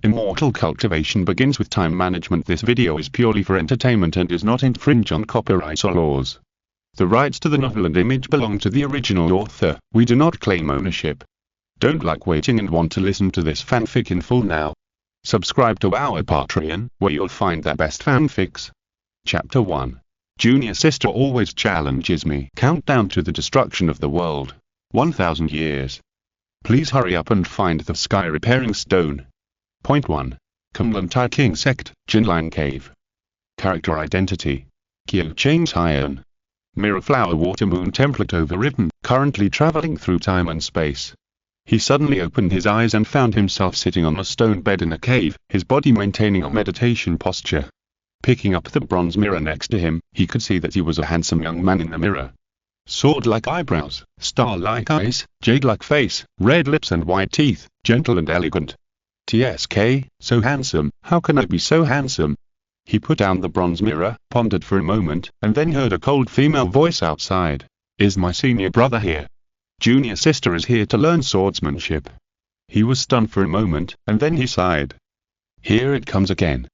Immortal Cultivation begins with time management. This video is purely for entertainment and does not infringe on copyright or laws. The rights to the novel and image belong to the original author. We do not claim ownership. Don't like waiting and want to listen to this fanfic in full now? Subscribe to our Patreon, where you'll find the best fanfics. Chapter 1. Junior sister always challenges me. Countdown to the destruction of the world. 1000 years. Please hurry up and find the sky repairing stone. Point 1. Kunlun King Sect, Jinlan Cave. Character identity. Kyo Chains Iron. Mirror Flower Water Moon template overwritten, currently traveling through time and space. He suddenly opened his eyes and found himself sitting on a stone bed in a cave, his body maintaining a meditation posture. Picking up the bronze mirror next to him, he could see that he was a handsome young man in the mirror. Sword-like eyebrows, star-like eyes, jade-like face, red lips and white teeth, gentle and elegant. TSK, so handsome, how can I be so handsome? He put down the bronze mirror, pondered for a moment, and then heard a cold female voice outside. Is my senior brother here? Junior sister is here to learn swordsmanship. He was stunned for a moment, and then he sighed. Here it comes again.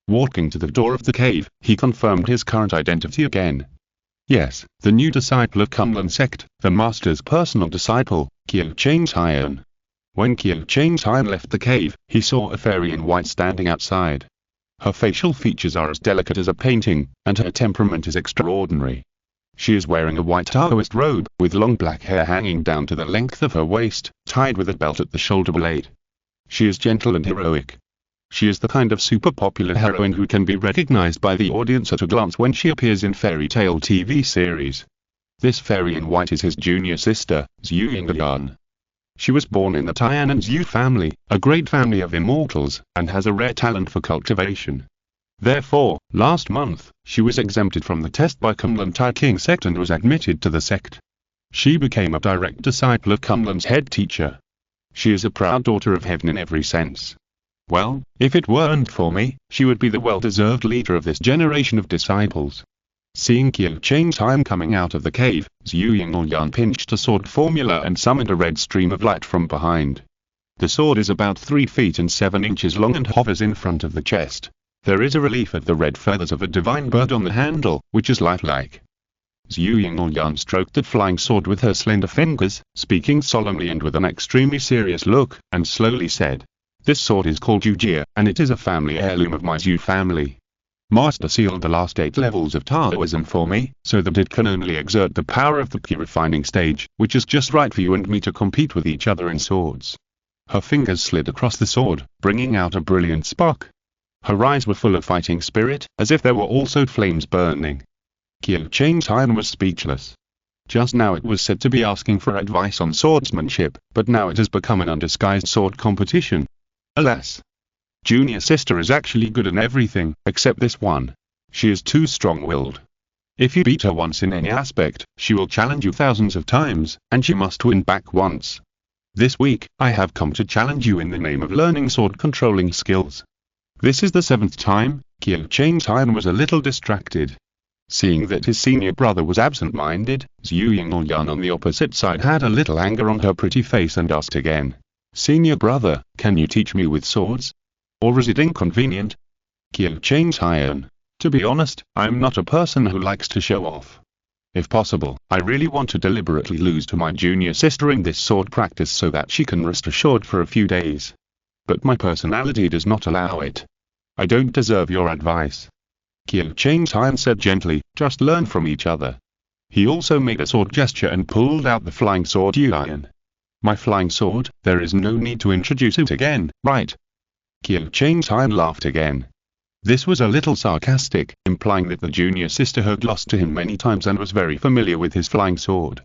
Walking to the door of the cave, he confirmed his current identity again. Yes, the new disciple of Kunlun Sect, the master's personal disciple, Kyo Chains Iron. When Kyo Chains Iron left the cave, he saw a fairy in white standing outside. Her facial features are as delicate as a painting, and her temperament is extraordinary. She is wearing a white Taoist robe, with long black hair hanging down to the length of her waist, tied with a belt at the shoulder blade. She is gentle and heroic. She is the kind of super popular heroine who can be recognized by the audience at a glance when she appears in fairy tale TV series. This fairy in white is his junior sister, Zhu Yingyan. She was born in the Tianan Zhu family, a great family of immortals, and has a rare talent for cultivation. Therefore, last month, she was exempted from the test by Kunlun King Sect and was admitted to the sect. She became a direct disciple of Kunlun's head teacher. She is a proud daughter of heaven in every sense. Well, if it weren't for me, she would be the well-deserved leader of this generation of disciples. Seeing Kyo Chains Iron coming out of the cave, Zhu Yingyan pinched a sword formula and summoned a red stream of light from behind. The sword is about 3 feet and 7 inches long and hovers in front of the chest. There is a relief of the red feathers of a divine bird on the handle, which is lifelike. Zhu Yingyan stroked the flying sword with her slender fingers, speaking solemnly and with an extremely serious look, and slowly said, "This sword is called Yujia, and it is a family heirloom of my Zhu family. Master sealed the last 8 levels of Taoism for me, so that it can only exert the power of the purifying stage, which is just right for you and me to compete with each other in swords." Her fingers slid across the sword, bringing out a brilliant spark. Her eyes were full of fighting spirit, as if there were also flames burning. Kyo Chains Iron was speechless. Just now it was said to be asking for advice on swordsmanship, but now it has become an undisguised sword competition. Alas! Junior sister is actually good in everything, except this one. She is too strong-willed. If you beat her once in any aspect, she will challenge you thousands of times, and she must win back once. This week, I have come to challenge you in the name of learning sword controlling skills. This is the 7th time. Kyo Chains Iron was a little distracted. Seeing that his senior brother was absent-minded, Zhu Yingyan on the opposite side had a little anger on her pretty face and asked again, "Senior brother, can you teach me with swords? Or is it inconvenient?" Kyo Chains Iron: "To be honest, I'm not a person who likes to show off. If possible, I really want to deliberately lose to my junior sister in this sword practice so that she can rest assured for a few days. But my personality does not allow it. I don't deserve your advice." Kyo Chains Iron said gently, "Just learn from each other." He also made a sword gesture and pulled out the flying sword Yuan. "My flying sword, there is no need to introduce it again, right?" Kyo Chains Iron laughed again. This was a little sarcastic, implying that the junior sister had lost to him many times and was very familiar with his flying sword.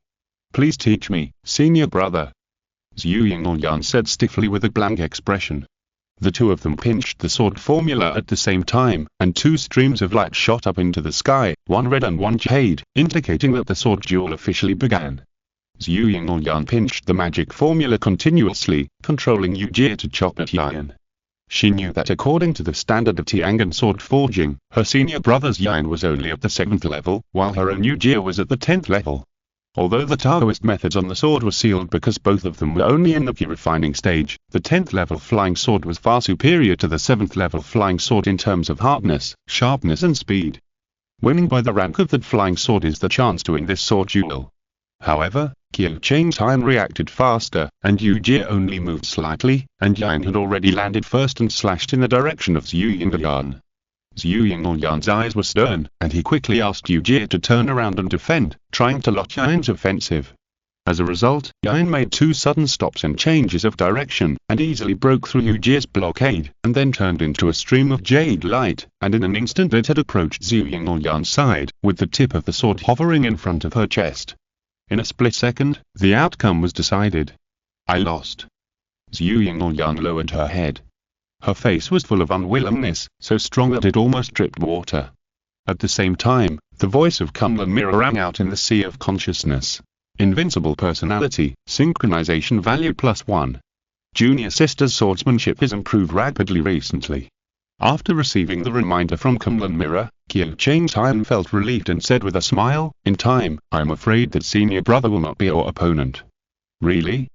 "Please teach me, senior brother," Zhu Yingyan said stiffly with a blank expression. The two of them pinched the sword formula at the same time, and 2 streams of light shot up into the sky, one red and one jade, indicating that the sword duel officially began. Zhu Yingyan pinched the magic formula continuously, controlling Yujia to chop at Yan. She knew that according to the standard of Tiangan sword forging, her senior brother's Yan was only at the 7th level, while her own Yujia was at the 10th level. Although the Taoist methods on the sword were sealed because both of them were only in the purifying stage, the 10th level flying sword was far superior to the 7th level flying sword in terms of hardness, sharpness and speed. Winning by the rank of the flying sword is the chance to win this sword duel. However, Qiu Cheng's iron reacted faster, and Yu Jie only moved slightly, and Yan had already landed first and slashed in the direction of Zhu Yingyan. Zhu Yingyan's eyes were stern, and he quickly asked Yu Jie to turn around and defend, trying to lock Yan's offensive. As a result, Yan made 2 sudden stops and changes of direction, and easily broke through Yu Jie's blockade, and then turned into a stream of jade light, and in an instant it had approached Zhu Yingyan's side, with the tip of the sword hovering in front of her chest. In a split second, the outcome was decided. I lost. Zhu Yingyan lowered her head. Her face was full of unwillingness, so strong that it almost dripped water. At the same time, the voice of Kunlun Mirror rang out in the sea of consciousness. Invincible personality, synchronization value +1. Junior sister's swordsmanship has improved rapidly recently. After receiving the reminder from Kunlun Mirror, Qiu Cheng's iron felt relieved and said with a smile, "In time, I'm afraid that senior brother will not be your opponent." Really?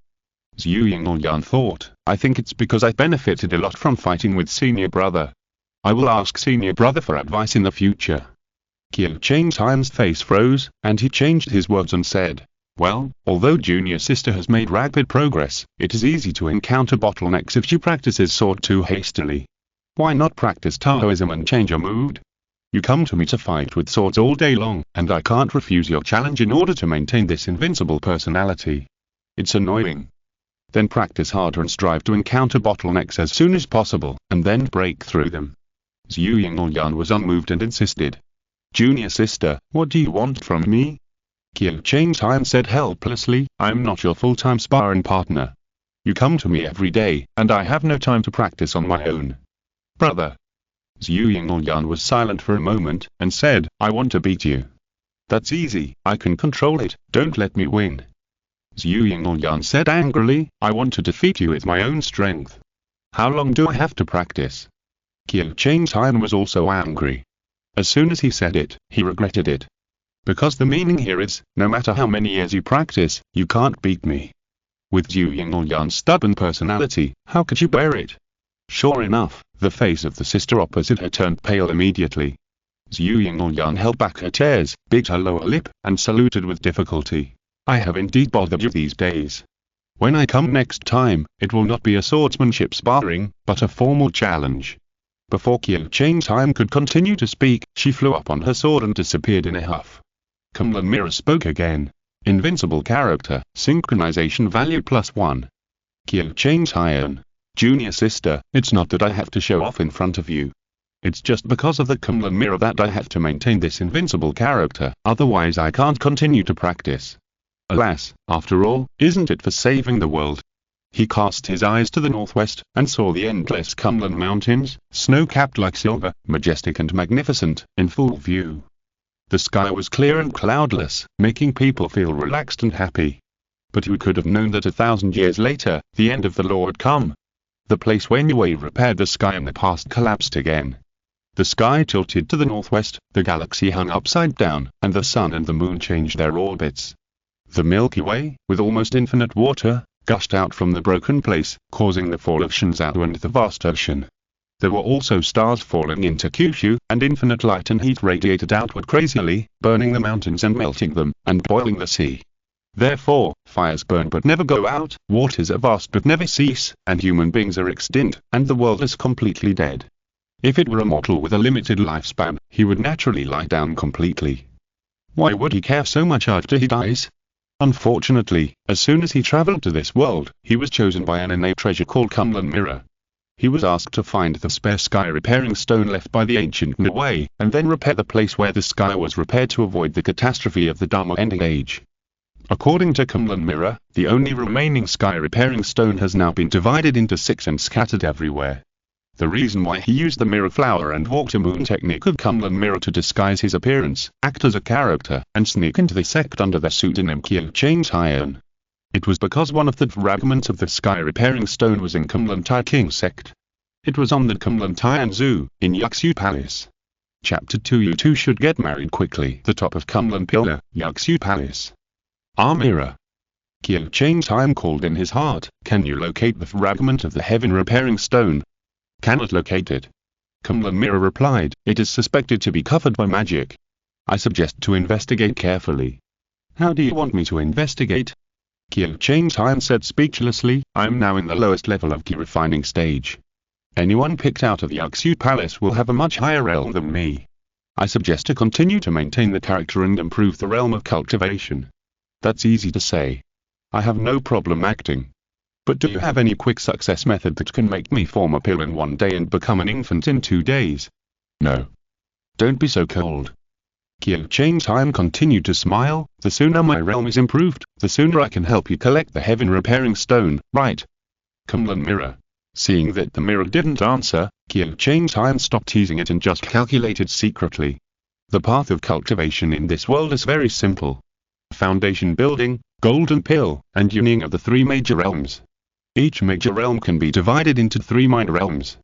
Zhu Yingyan thought, I think it's because I benefited a lot from fighting with senior brother. I will ask senior brother for advice in the future. Qiu Cheng's iron's face froze, and he changed his words and said, well, although junior sister has made rapid progress, it is easy to encounter bottlenecks if she practices sword too hastily. Why not practice Taoism and change your mood? You come to me to fight with swords all day long, and I can't refuse your challenge in order to maintain this invincible personality. It's annoying. Then practice harder and strive to encounter bottlenecks as soon as possible, and then break through them. Zhu Yingyan was unmoved and insisted. Junior sister, what do you want from me? Qiu Cheng's iron said helplessly, I'm not your full-time sparring partner. You come to me every day, and I have no time to practice on my own. Brother. Zhu Yingyan was silent for a moment, and said, I want to beat you. That's easy, I can control it, don't let me win. Zhu Yingyan said angrily, I want to defeat you with my own strength. How long do I have to practice? Qiu Cheng's iron was also angry. As soon as he said it, he regretted it. Because the meaning here is, no matter how many years you practice, you can't beat me. With Zhu Yingyan's stubborn personality, how could you bear it? Sure enough, the face of the sister opposite her turned pale immediately. Zhu Yingyan held back her tears, bit her lower lip, and saluted with difficulty. I have indeed bothered you these days. When I come next time, it will not be a swordsmanship sparring, but a formal challenge. Before Qiu Cheng's iron could continue to speak, she flew up on her sword and disappeared in a huff. Kunlun Mirror spoke again. Invincible character, synchronization value +1. Qiu Cheng's iron. Junior sister, it's not that I have to show off in front of you. It's just because of the Kunlun Mirror that I have to maintain this invincible character, otherwise I can't continue to practice. Alas, after all, isn't it for saving the world? He cast his eyes to the northwest, and saw the endless Kunlun mountains, snow-capped like silver, majestic and magnificent, in full view. The sky was clear and cloudless, making people feel relaxed and happy. But who could have known that 1,000 years later, the end of the law would come? The place where Niue repaired the sky in the past collapsed again. The sky tilted to the northwest, the galaxy hung upside down, and the sun and the moon changed their orbits. The Milky Way, with almost infinite water, gushed out from the broken place, causing the fall of Shenzhou and the vast ocean. There were also stars falling into Kyushu, and infinite light and heat radiated outward crazily, burning the mountains and melting them, and boiling the sea. Therefore, fires burn but never go out, waters are vast but never cease, and human beings are extinct, and the world is completely dead. If it were a mortal with a limited lifespan, he would naturally lie down completely. Why would he care so much after he dies? Unfortunately, as soon as he traveled to this world, he was chosen by an innate treasure called Kunlun Mirror. He was asked to find the spare sky repairing stone left by the ancient Niue, and then repair the place where the sky was repaired to avoid the catastrophe of the Dharma ending age. According to Kunlun Mirror, the only remaining sky repairing stone has now been divided into 6 and scattered everywhere. The reason why he used the mirror flower and water moon technique of Kunlun Mirror to disguise his appearance, act as a character, and sneak into the sect under the pseudonym Qiu Cheng's iron. It was because one of the fragments of the sky repairing stone was in Kunlun Tai King sect. It was on the Kunlun Tian Zhu, in Yuxiu Palace. Chapter 2. You two should get married quickly. The top of Kunlun Pillar, Yuxiu Palace. Mirror. Kyo Chang's Time called in his heart, can you locate the fragment of the heaven repairing stone? Cannot locate it. Kunlun Mirror replied, it is suspected to be covered by magic. I suggest to investigate carefully. How do you want me to investigate? Kyo Chang's Time said speechlessly, I am now in the lowest level of key refining stage. Anyone picked out of the Uxu Palace will have a much higher realm than me. I suggest to continue to maintain the character and improve the realm of cultivation. That's easy to say. I have no problem acting. But do you have any quick success method that can make me form a pill in 1 day and become an infant in 2 days? No. Don't be so cold. Kyo Chang's Time continued to smile, the sooner my realm is improved, the sooner I can help you collect the heaven repairing stone, right? Kunlun Mirror. Seeing that the mirror didn't answer, Kyo Chang's Time stopped teasing it and just calculated secretly. The path of cultivation in this world is very simple. Foundation building, golden pill, and union of the 3 major realms. Each major realm can be divided into 3 minor realms.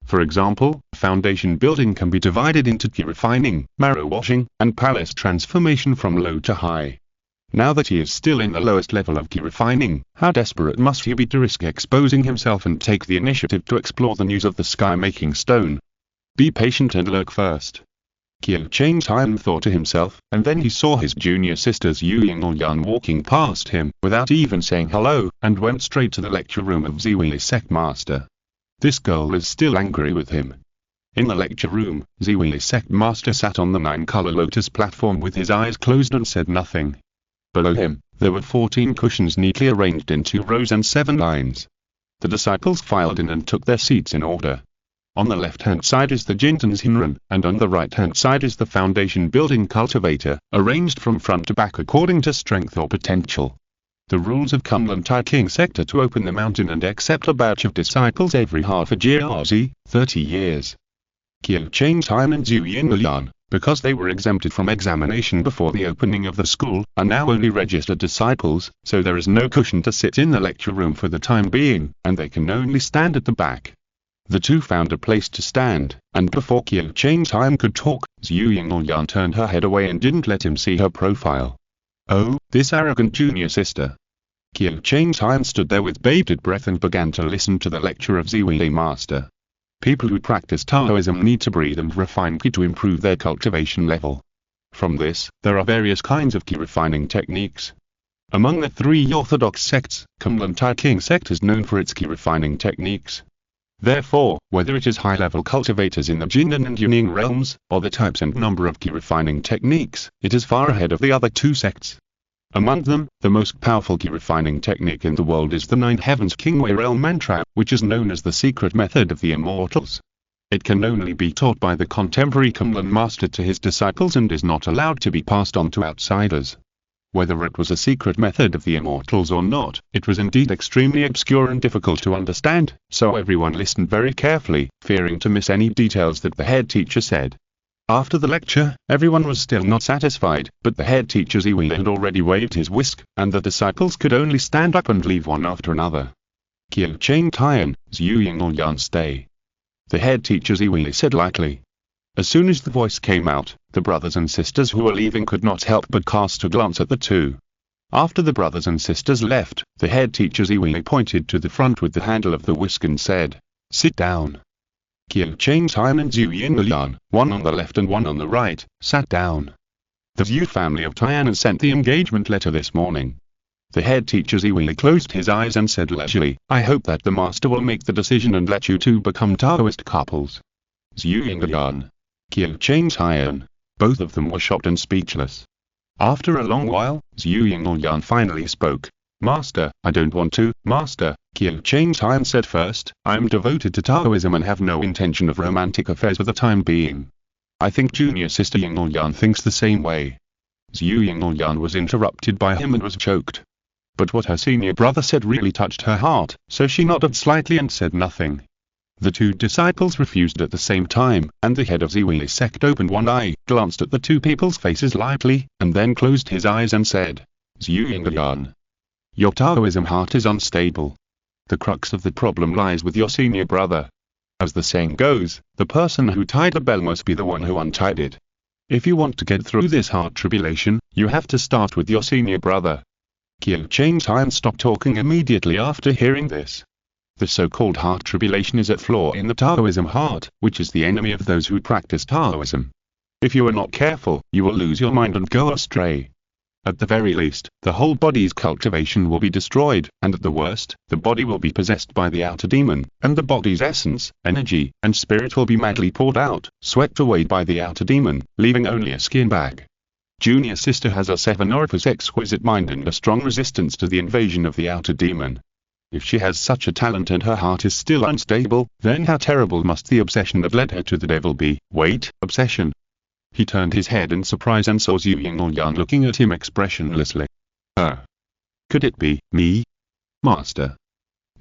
For example, foundation building can be divided into key refining, marrow washing, and palace transformation from low to high. Now that he is still in the lowest level of key refining, how desperate must he be to risk exposing himself and take the initiative to explore the news of the sky-making stone? Be patient and lurk first. Kyo Chang's Time thought to himself, and then he saw his junior sisters Yu Ying or Yan walking past him, without even saying hello, and went straight to the lecture room of Ziwili Sect Master. This girl is still angry with him. In the lecture room, Ziwili Sect Master sat on the 9-color lotus platform with his eyes closed and said nothing. Below him, there were 14 cushions neatly arranged in 2 rows and 7 lines. The disciples filed in and took their seats in order. On the left-hand side is the Jintan's Hinran, and on the right-hand side is the foundation building cultivator, arranged from front to back according to strength or potential. The rules of Kunlun Tai King sector to open the mountain and accept a batch of disciples every half a GRZ, 30 years. Kyo Chang's Time and Zhu Yinyan, because they were exempted from examination before the opening of the school, are now only registered disciples, so there is no cushion to sit in the lecture room for the time being, and they can only stand at the back. The 2 found a place to stand, and before Kyo Chang's Time could talk, Zhu Yinyan turned her head away and didn't let him see her profile. Oh, this arrogant junior sister. Kyo Chang's Time stood there with bated breath and began to listen to the lecture of Ziwili Master. People who practice Taoism need to breed and refine Qi to improve their cultivation level. From this, there are various kinds of Qi refining techniques. Among the 3 orthodox sects, Kunlun Tai King sect is known for its Qi refining techniques. Therefore, whether it is high-level cultivators in the Jindan and Yuning realms, or the types and number of Qi refining techniques, it is far ahead of the other 2 sects. Among them, the most powerful Qi refining technique in the world is the 9 Heavens Kingwei realm mantra, which is known as the secret method of the immortals. It can only be taught by the contemporary Kunlun master to his disciples and is not allowed to be passed on to outsiders. Whether it was a secret method of the immortals or not, it was indeed extremely obscure and difficult to understand, so everyone listened very carefully, fearing to miss any details that the head teacher said. After the lecture, everyone was still not satisfied, but the head teacher Ziwili had already waved his whisk, and the disciples could only stand up and leave one after another. Kyo Chang Tian, Zhu Yinyan stay. The head teacher Ziwili said lightly. As soon as the voice came out, the brothers and sisters who were leaving could not help but cast a glance at the 2. After the brothers and sisters left, the head teacher Ziwili pointed to the front with the handle of the whisk and said, "Sit down." Kyo Chang Tian and Zhu Yinyan, one on the left and one on the right, sat down. The Zhu family of Tian sent the engagement letter this morning. The head teacher Ziwili closed his eyes and said leisurely, "I hope that the master will make the decision and let you 2 become Taoist couples." Zhu Yinyan, Kyo Chang Tian, both of them were shocked and speechless. After a long while, Zhu Yinyan finally spoke. "Master, I don't want to." "Master," Kyo Chang Tian said first, "I am devoted to Taoism and have no intention of romantic affairs for the time being. I think junior sister Yinyan thinks the same way." Zhu Yinyan was interrupted by him and was choked. But what her senior brother said really touched her heart, so she nodded slightly and said nothing. The 2 disciples refused at the same time, and the head of Ziwili sect opened one eye, glanced at the 2 people's faces lightly, and then closed his eyes and said, "Zhu Yinyan, your Taoism heart is unstable. The crux of the problem lies with your senior brother. As the saying goes, the person who tied the bell must be the one who untied it. If you want to get through this hard tribulation, you have to start with your senior brother. Qiu Chang's Hyan stopped talking immediately after hearing this. The so-called heart tribulation is a flaw in the Taoism heart, which is the enemy of those who practice Taoism. If you are not careful, you will lose your mind and go astray. At the very least, the whole body's cultivation will be destroyed, and at the worst, the body will be possessed by the outer demon, and the body's essence, energy, and spirit will be madly poured out, swept away by the outer demon, leaving only a skin bag. Junior sister has a 7-orifice exquisite mind and a strong resistance to the invasion of the outer demon. If she has such a talent and her heart is still unstable, then how terrible must the obsession that led her to the devil be? Wait, obsession. He turned his head in surprise and saw Zhu Yinglong looking at him expressionlessly. Could it be me? Master.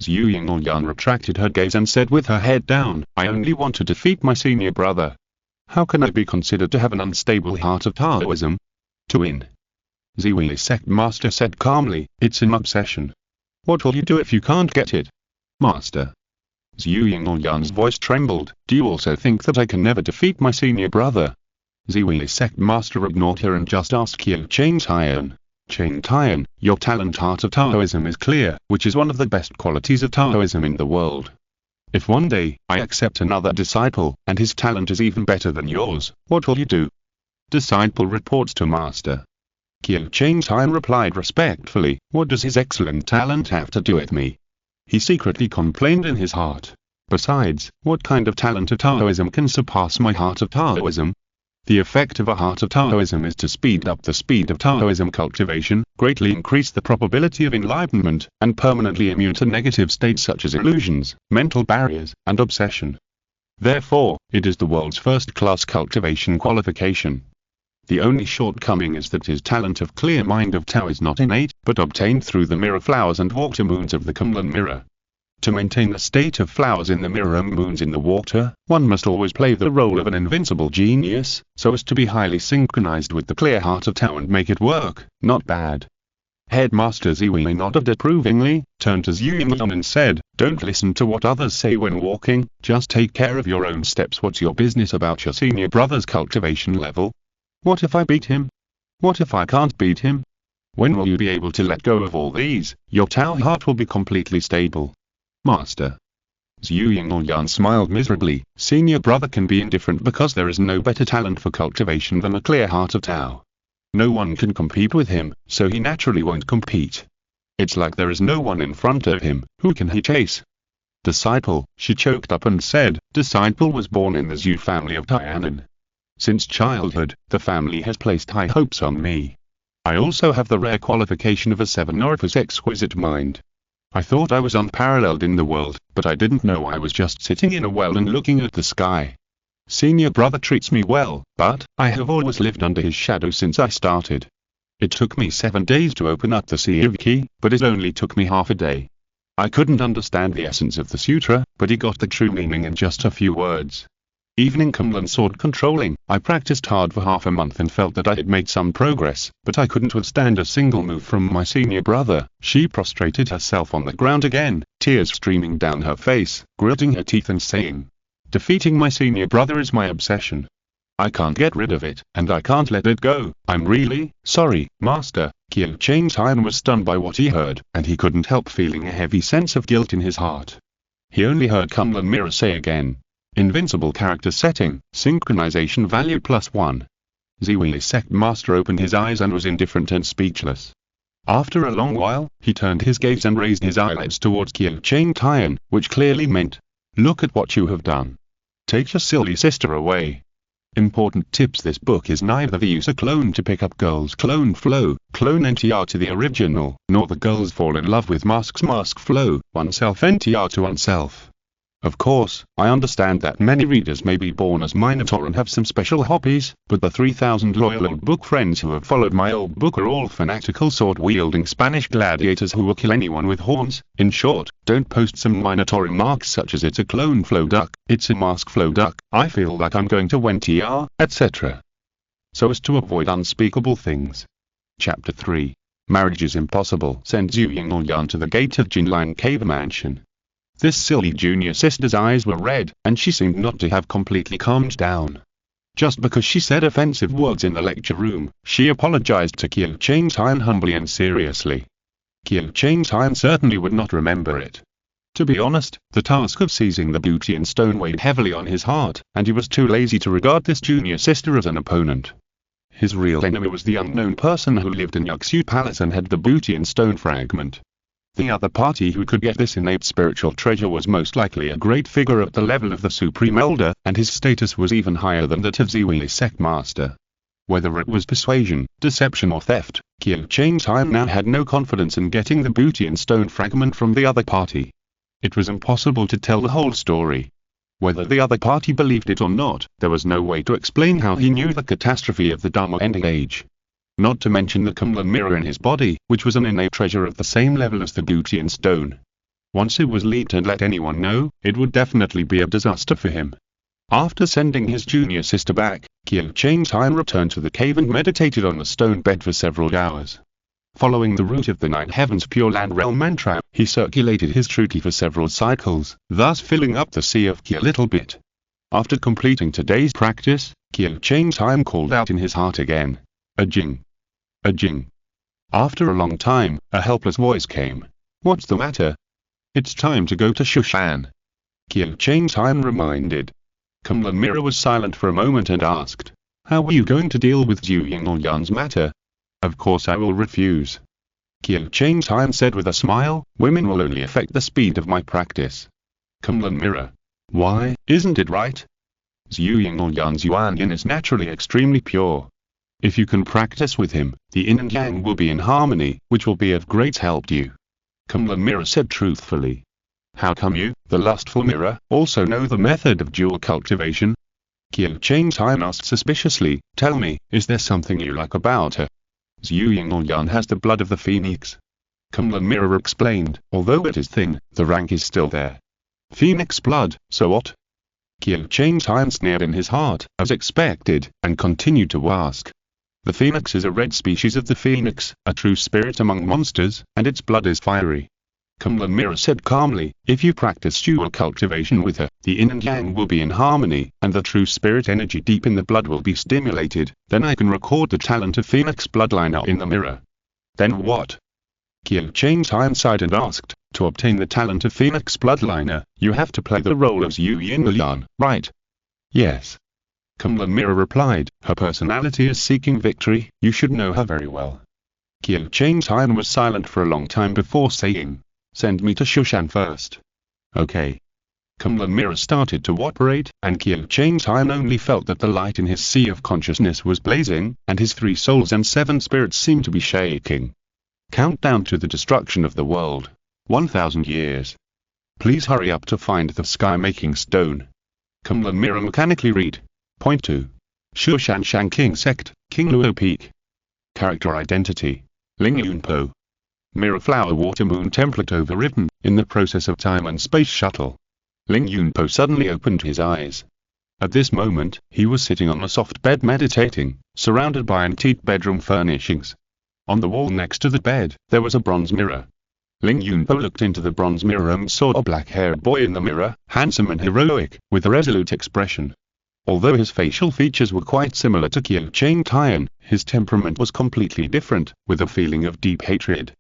Zhu Yinglong retracted her gaze and said with her head down, I only want to defeat my senior brother. How can I be considered to have an unstable heart of Taoism? To win. Ziwi's sect master said calmly, it's an obsession. What will you do if you can't get it? Master. Zhu Yinglong's voice trembled, do you also think that I can never defeat my senior brother? Ziwi's sect master ignored her and just asked Qiu Chang's Hyan. Chang Tian, your talent heart of Taoism is clear, which is one of the best qualities of Taoism in the world. If one day, I accept another disciple, and his talent is even better than yours, what will you do? Disciple reports to master. Qiu Chang's Hyan replied respectfully, what does his excellent talent have to do with me? He secretly complained in his heart. Besides, what kind of talent of Taoism can surpass my heart of Taoism? The effect of a heart of Taoism is to speed up the speed of Taoism cultivation, greatly increase the probability of enlightenment, and permanently immune to negative states such as illusions, mental barriers, and obsession. Therefore, it is the world's first-class cultivation qualification. The only shortcoming is that his talent of clear mind of Tao is not innate, but obtained through the mirror flowers and water moons of the Kunlun mirror. To maintain the state of flowers in the mirror and moons in the water, one must always play the role of an invincible genius, so as to be highly synchronized with the clear heart of Tao and make it work, not bad. Headmaster Ziwi nodded approvingly, turned to Zhu Yinglong and said, don't listen to what others say when walking, just take care of your own steps. What's your business about your senior brother's cultivation level? What if I beat him? What if I can't beat him? When will you be able to let go of all these? Your Tao heart will be completely stable. Master. Zhu Yinglong smiled miserably, senior brother can be indifferent because there is no better talent for cultivation than a clear heart of Tao. No one can compete with him, so he naturally won't compete. It's like there is no one in front of him, who can he chase? Disciple, she choked up and said, Disciple was born in the Zhu family of Tianan. Since childhood, the family has placed high hopes on me. I also have the rare qualification of a 7-orifice exquisite mind. I thought I was unparalleled in the world, but I didn't know I was just sitting in a well and looking at the sky. Senior brother treats me well, but I have always lived under his shadow since I started. It took me 7 days to open up the Sea of Qi, but it only took me half a day. I couldn't understand the essence of the sutra, but he got the true meaning in just a few words. Even in Kunlun sword controlling, I practiced hard for half a month and felt that I had made some progress, but I couldn't withstand a single move from my senior brother. She prostrated herself on the ground again, tears streaming down her face, gritting her teeth and saying, defeating my senior brother is my obsession. I can't get rid of it, and I can't let it go. I'm really sorry, Master. Qiu Chang's Hyan was stunned by what he heard, and he couldn't help feeling a heavy sense of guilt in his heart. He only heard Kunlun Mirror say again, invincible character setting, synchronization value +1. Ziwi's sect master opened his eyes and was indifferent and speechless. After a long while, he turned his gaze and raised his eyelids towards Qiu Chang Tian, which clearly meant, look at what you have done. Take your silly sister away. Important tips. This book is neither the user clone to pick up girls clone flow, clone NTR to the original, nor the girls fall in love with masks mask flow, oneself NTR to oneself. Of course, I understand that many readers may be born as Minotaur and have some special hobbies, but the 3,000 loyal old book friends who have followed my old book are all fanatical sword-wielding Spanish gladiators who will kill anyone with horns. In short, don't post some Minotaur remarks such as it's a clone flow duck, it's a mask flow duck, I feel like I'm going to WNTR, etc. So as to avoid unspeakable things. Chapter 3. Marriage is impossible. Send Zhu Yinglong to the gate of Jinlian Cave Mansion. This silly junior sister's eyes were red, and she seemed not to have completely calmed down. Just because she said offensive words in the lecture room, she apologized to Qiu Chang's Hyan humbly and seriously. Qiu Chang's time certainly would not remember it. To be honest, the task of seizing the Butian stone weighed heavily on his heart, and he was too lazy to regard this junior sister as an opponent. His real enemy was the unknown person who lived in Yuxu Palace and had the Butian stone fragment. The other party who could get this innate spiritual treasure was most likely a great figure at the level of the Supreme Elder, and his status was even higher than that of Ziwi's sect master. Whether it was persuasion, deception or theft, Qiu Chang's time now had no confidence in getting the Butian stone fragment from the other party. It was impossible to tell the whole story. Whether the other party believed it or not, there was no way to explain how he knew the catastrophe of the Dharma ending age. Not to mention the Kunlun mirror in his body, which was an innate treasure of the same level as the Butian stone. Once it was leaked and let anyone know, it would definitely be a disaster for him. After sending his junior sister back, Qiu Chang's time returned to the cave and meditated on the stone bed for several hours. Following the route of the Nine Heavens Pure Land Realm mantra, he circulated his Truki for several cycles, thus filling up the sea of Qi a little bit. After completing today's practice, Qiu Chang's time called out in his heart again. A jing. A jing. After a long time, a helpless voice came. What's the matter? It's time to go to Shushan. Qiu Chang's time reminded. Kunlun Mirror was silent for a moment and asked, how are you going to deal with Zhu Yingyan's matter? Of course I will refuse. Qiu Chang's time said with a smile, women will only affect the speed of my practice. Kunlun Mirror. Why, isn't it right? Zhu Yingyan's yuan yin is naturally extremely pure. If you can practice with him, the yin and yang will be in harmony, which will be of great help to you. Kunlun Mirror said truthfully. How come you, the lustful mirror, also know the method of dual cultivation? Qiu Chang's time asked suspiciously, tell me, is there something you like about her? Zhu Yingyan has the blood of the phoenix. Kunlun Mirror explained, although it is thin, the rank is still there. Phoenix blood, so what? Qiu Chang's time sneered in his heart, as expected, and continued to ask. The phoenix is a red species of the phoenix, a true spirit among monsters, and its blood is fiery. Kunlun Mirror said calmly, if you practice dual cultivation with her, the yin and yang will be in harmony, and the true spirit energy deep in the blood will be stimulated, then I can record the talent of Phoenix bloodliner in the mirror. Then what? Qiu Chang's time sighed and asked, to obtain the talent of Phoenix bloodliner, you have to play the role of Zhu Yingyan, right? Yes. Kunlun Mirror replied, her personality is seeking victory, you should know her very well. Qiu Chang's time was silent for a long time before saying, send me to Shushan first. Okay. Kunlun Mirror started to operate, and Qiu Chang's time only felt that the light in his sea of consciousness was blazing, and his 3 souls and 7 spirits seemed to be shaking. Countdown to the destruction of the world. 1000 years. Please hurry up to find the sky-making stone. Kunlun Mirror mechanically read. Point 2. Shushan Shang King Sect, King Luo Peak. Character identity. Ling Yunpo. Mirror Flower Water Moon template overwritten, in the process of time and space shuttle. Ling Yunpo suddenly opened his eyes. At this moment, he was sitting on a soft bed meditating, surrounded by antique bedroom furnishings. On the wall next to the bed, there was a bronze mirror. Ling Yunpo looked into the bronze mirror and saw a black-haired boy in the mirror, handsome and heroic, with a resolute expression. Although his facial features were quite similar to Qiu Chang Tian, his temperament was completely different, with a feeling of deep hatred.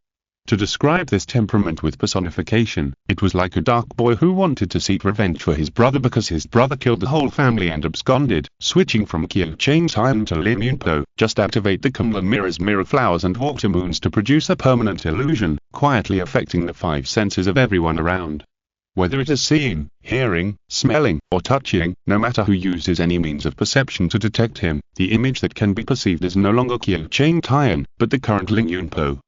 To describe this temperament with personification, it was like a dark boy who wanted to seek revenge for his brother because his brother killed the whole family and absconded. Switching from Qiu Chang Tian to Ling Yunpo, just activate the Kunlun Mirror's mirror flowers and water moons to produce a permanent illusion, quietly affecting the 5 senses of everyone around. Whether it is seeing, hearing, smelling, or touching, no matter who uses any means of perception to detect him, the image that can be perceived is no longer Qiu Chang Tian, but the current Ling Yunpo.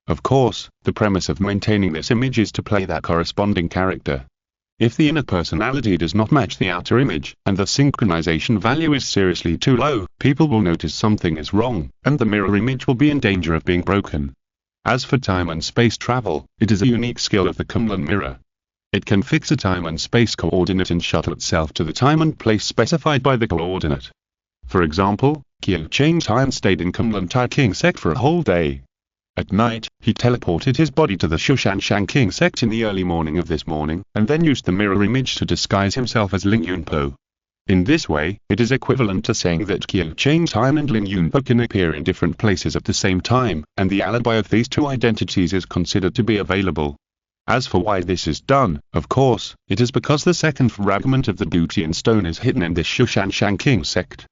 Of course, the premise of maintaining this image is to play that corresponding character. If the inner personality does not match the outer image, and the synchronization value is seriously too low, people will notice something is wrong, and the mirror image will be in danger of being broken. As for time and space travel, it is a unique skill of the Kunlun mirror. It can fix a time and space coordinate and shuttle itself to the time and place specified by the coordinate. For example, Qiu Chang Tian stayed in Kunlun Tai King Sect for a whole day. At night, he teleported his body to the Shushan Shang King Sect in the early morning of this morning, and then used the mirror image to disguise himself as Ling Yunpo. In this way, it is equivalent to saying that Qiu Changtai and Lin Yunpo can appear in different places at the same time, and the alibi of these two identities is considered to be available. As for why this is done, of course, it is because the second fragment of the Butian stone is hidden in this Shushan Shanking sect.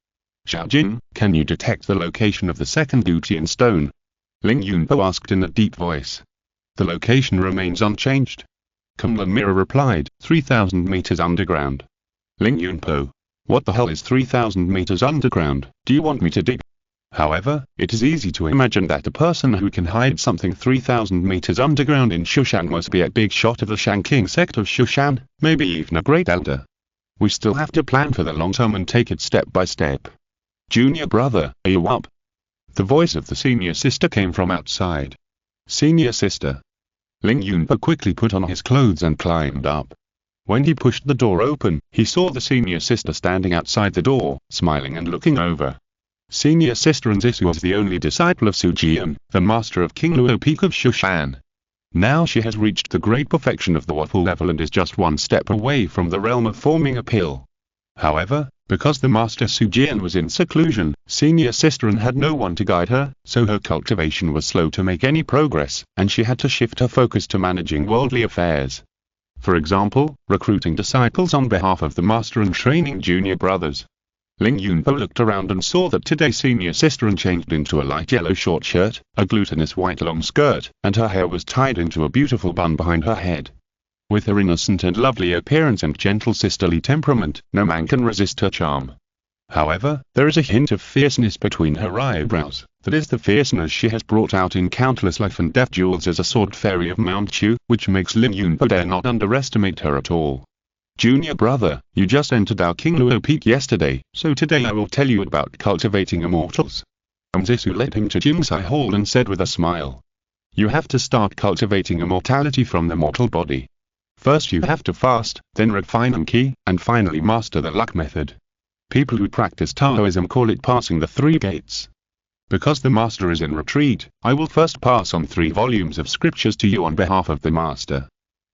Xiaojin, can you detect the location of the second Butian stone? Ling Yunpo asked in a deep voice. The location remains unchanged. Kunlun Mirror replied, 3,000 meters underground. Ling Yunpo. What the hell is 3,000 meters underground? Do you want me to dig? However, it is easy to imagine that a person who can hide something 3,000 meters underground in Shushan must be a big shot of the Shanking sect of Shushan, maybe even a great elder. We still have to plan for the long term and take it step by step. Junior brother, are you up? The voice of the senior sister came from outside. Senior sister. Ling Yunpo quickly put on his clothes and climbed up. When he pushed the door open, he saw the senior sister standing outside the door, smiling and looking over. Senior sister Zisu was the only disciple of Su Jian, the master of King Luo Peak of Shushan. Now she has reached the great perfection of the waffle level and is just one step away from the realm of forming a pill. However, because the master Su Jian was in seclusion, senior sister had no one to guide her, so her cultivation was slow to make any progress, and she had to shift her focus to managing worldly affairs. For example, recruiting disciples on behalf of the master and training junior brothers. Ling Yunpo looked around and saw that today senior sister changed into a light yellow short shirt, a glutinous white long skirt, and her hair was tied into a beautiful bun behind her head. With her innocent and lovely appearance and gentle sisterly temperament, no man can resist her charm. However, there is a hint of fierceness between her eyebrows, that is the fierceness she has brought out in countless life and death duels as a sword fairy of Mount Chu, which makes Ling Yunpo dare not underestimate her at all. Junior brother, you just entered our King Luo Peak yesterday, so today I will tell you about cultivating immortals. Zisu led him to Jingsai Hall and said with a smile. You have to start cultivating immortality from the mortal body. First you have to fast, then refine Qi, and finally master the luck method. People who practice Taoism call it passing the 3 gates. Because the master is in retreat, I will first pass on 3 volumes of scriptures to you on behalf of the master.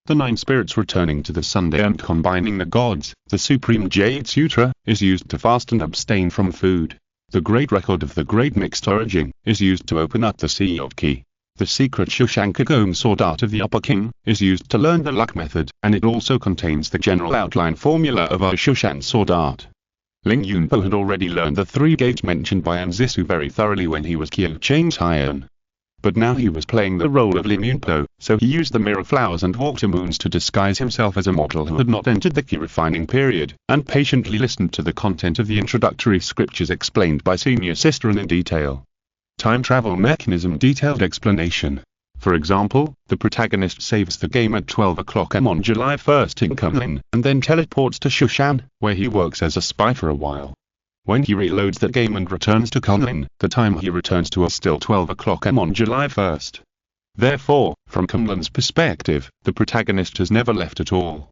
The 9 spirits returning to the Sunday and combining the gods, the Supreme Jade Sutra, is used to fast and abstain from food. The Great Record of the Great Mixed Origin, is used to open up the Sea of Qi. The secret Shushankagome Sword Art of the Upper King, is used to learn the luck method, and it also contains the general outline formula of our Shushan Sword Art. Ling Yunpo had already learned the 3 gates mentioned by Zisu very thoroughly when he was Qiu Changtai. But now he was playing the role of Ling Yunpo, so he used the mirror flowers and water moons to disguise himself as a mortal who had not entered the Qi refining period, and patiently listened to the content of the introductory scriptures explained by senior sister in detail. Time travel mechanism detailed explanation. For example, the protagonist saves the game at 12 o'clock am on July 1st in Kunlin, and then teleports to Shushan, where he works as a spy for a while. When he reloads the game and returns to Kunlin, the time he returns to is still 12 o'clock am on July 1st. Therefore, from Kunlin's perspective, the protagonist has never left at all.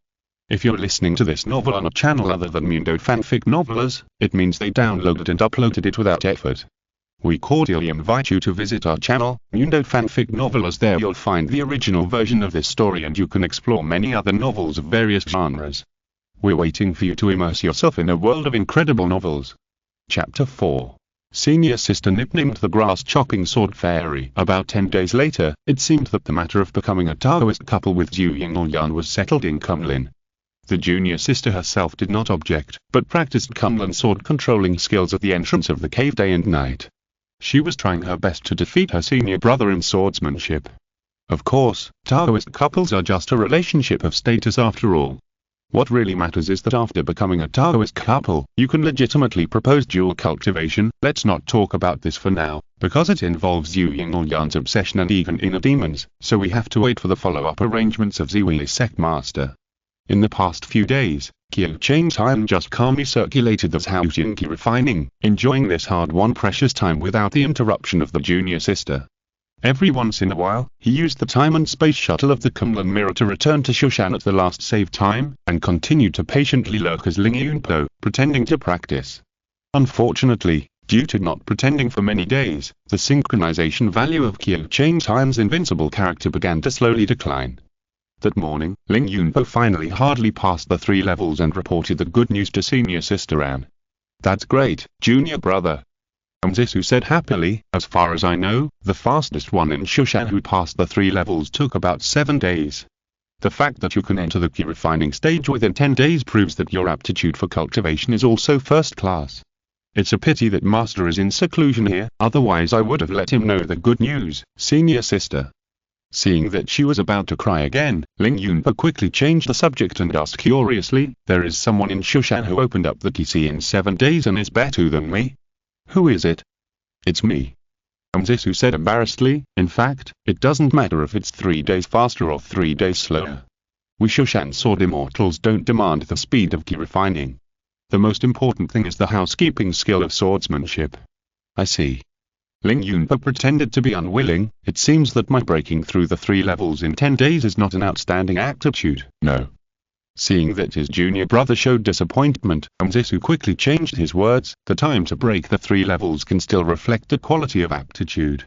If you're listening to this novel on a channel other than Mundo Fanfic Novelers, it means they downloaded and uploaded it without effort. We cordially invite you to visit our channel, Mundo Fanfic Novelers. There you'll find the original version of this story and you can explore many other novels of various genres. We're waiting for you to immerse yourself in a world of incredible novels. Chapter 4. Senior sister nicknamed the grass-chopping sword fairy. About 10 days later, it seemed that the matter of becoming a Taoist couple with Zhu Yingyan was settled in Kunlin. The junior sister herself did not object, but practiced Kunlin sword controlling skills at the entrance of the cave day and night. She was trying her best to defeat her senior brother in swordsmanship. Of course, Taoist couples are just a relationship of status after all. What really matters is that after becoming a Taoist couple, you can legitimately propose dual cultivation. Let's not talk about this for now, because it involves Zhu Yingyan's obsession and even inner demons, so we have to wait for the follow-up arrangements of Ziwi's sect master. In the past few days, Qiu Changtai just calmly circulated the Zhaotian Qi refining, enjoying this hard-won precious time without the interruption of the junior sister. Every once in a while, he used the time and space shuttle of the Kunlun mirror to return to Shushan at the last save time, and continued to patiently lurk as Ling Yunpo, pretending to practice. Unfortunately, due to not pretending for many days, the synchronization value of Qiu Changtai's invincible character began to slowly decline. That morning, Ling Yunpo finally hardly passed the 3 levels and reported the good news to senior sister Anne. "That's great, junior brother," Zisu said happily. "As far as I know, the fastest one in Shushan who passed the 3 levels took about 7 days. The fact that you can enter the key refining stage within 10 days proves that your aptitude for cultivation is also first class. It's a pity that Master is in seclusion here, otherwise I would have let him know the good news, senior sister." Seeing that she was about to cry again, Ling Yunpo quickly changed the subject and asked curiously, "There is someone in Shushan who opened up the TC in 7 days and is better than me? Who is it?" "It's me," Zisu said embarrassedly. "In fact, it doesn't matter if it's 3 days faster or 3 days slower. We Shushan sword immortals don't demand the speed of key refining. The most important thing is the housekeeping skill of swordsmanship." "I see." Ling Yunpo pretended to be unwilling. "It seems that my breaking through the 3 levels in 10 days is not an outstanding aptitude." "No." Seeing that his junior brother showed disappointment, Zisu quickly changed his words. "The time to break the 3 levels can still reflect the quality of aptitude.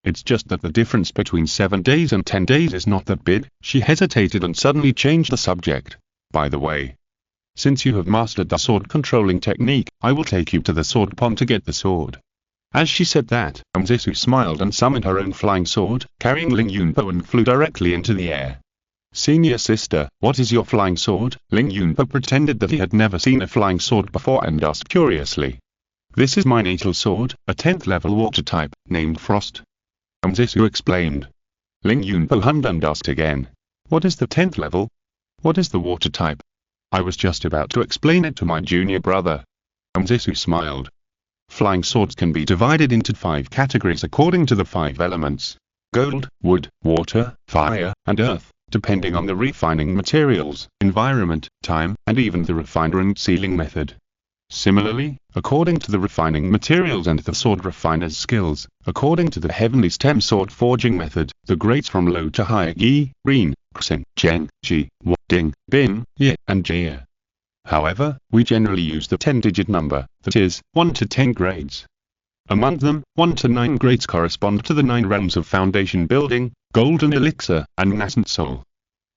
It's just that the difference between 7 days and 10 days is not that big." She hesitated and suddenly changed the subject. "By the way, since you have mastered the sword controlling technique, I will take you to the sword pond to get the sword." As she said that, Zisu smiled and summoned her own flying sword, carrying Ling Yunpo, and flew directly into the air. "Senior sister, what is your flying sword?" Ling Yunpo pretended that he had never seen a flying sword before and asked curiously. "This is my natal sword, a 10th level water type, named Frost," Zisu explained. Ling Yunpo hummed and asked again, "What is the 10th level? What is the water type?" "I was just about to explain it to my junior brother." Zisu smiled. Flying swords can be divided into 5 categories according to the 5 elements: gold, wood, water, fire, and earth, depending on the refining materials, environment, time, and even the refiner and sealing method. Similarly, according to the refining materials and the sword refiner's skills, according to the heavenly stem sword forging method, the grades from low to high are Yi, Rin, Xing, Zheng, Ji, Wa, Ding, Bin, Ye, and Jia. However, we generally use the 10-digit number, that is, 1 to 10 grades. Among them, 1 to 9 grades correspond to the 9 realms of foundation building, golden elixir, and nascent soul.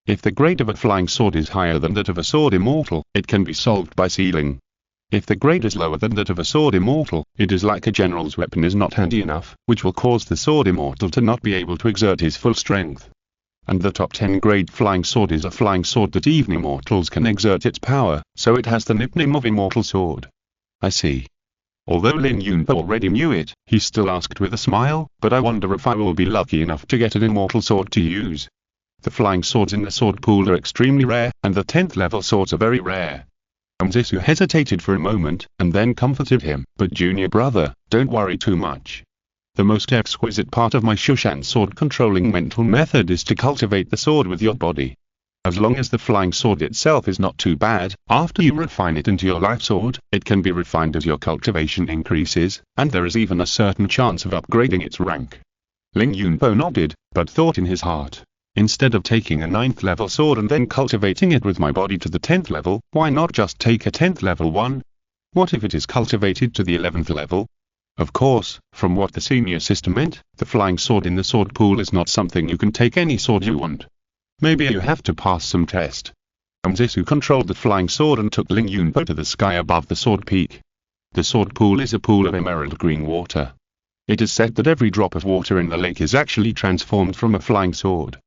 If the grade of a flying sword is higher than that of a sword immortal, it can be solved by sealing. If the grade is lower than that of a sword immortal, it is like a general's weapon is not handy enough, which will cause the sword immortal to not be able to exert his full strength. And the top 10 grade flying sword is a flying sword that even immortals can exert its power, so it has the nickname of Immortal Sword. "I see." Although Lin Yunpo already knew it, he still asked with a smile, "But I wonder if I will be lucky enough to get an immortal sword to use. The flying swords in the sword pool are extremely rare, and the 10th level swords are very rare." Zisu hesitated for a moment, and then comforted him, "But junior brother, don't worry too much. The most exquisite part of my Shushan sword controlling mental method is to cultivate the sword with your body. As long as the flying sword itself is not too bad, after you refine it into your life sword, it can be refined as your cultivation increases, and there is even a certain chance of upgrading its rank." Ling Yunpo nodded, but thought in his heart, "Instead of taking a 9th level sword and then cultivating it with my body to the 10th level, why not just take a 10th level one? What if it is cultivated to the 11th level?" Of course, from what the senior sister meant, the flying sword in the sword pool is not something you can take any sword you want. Maybe you have to pass some test. Zisu controlled the flying sword and took Ling Yunpo to the sky above the sword peak. The sword pool is a pool of emerald green water. It is said that every drop of water in the lake is actually transformed from a flying sword.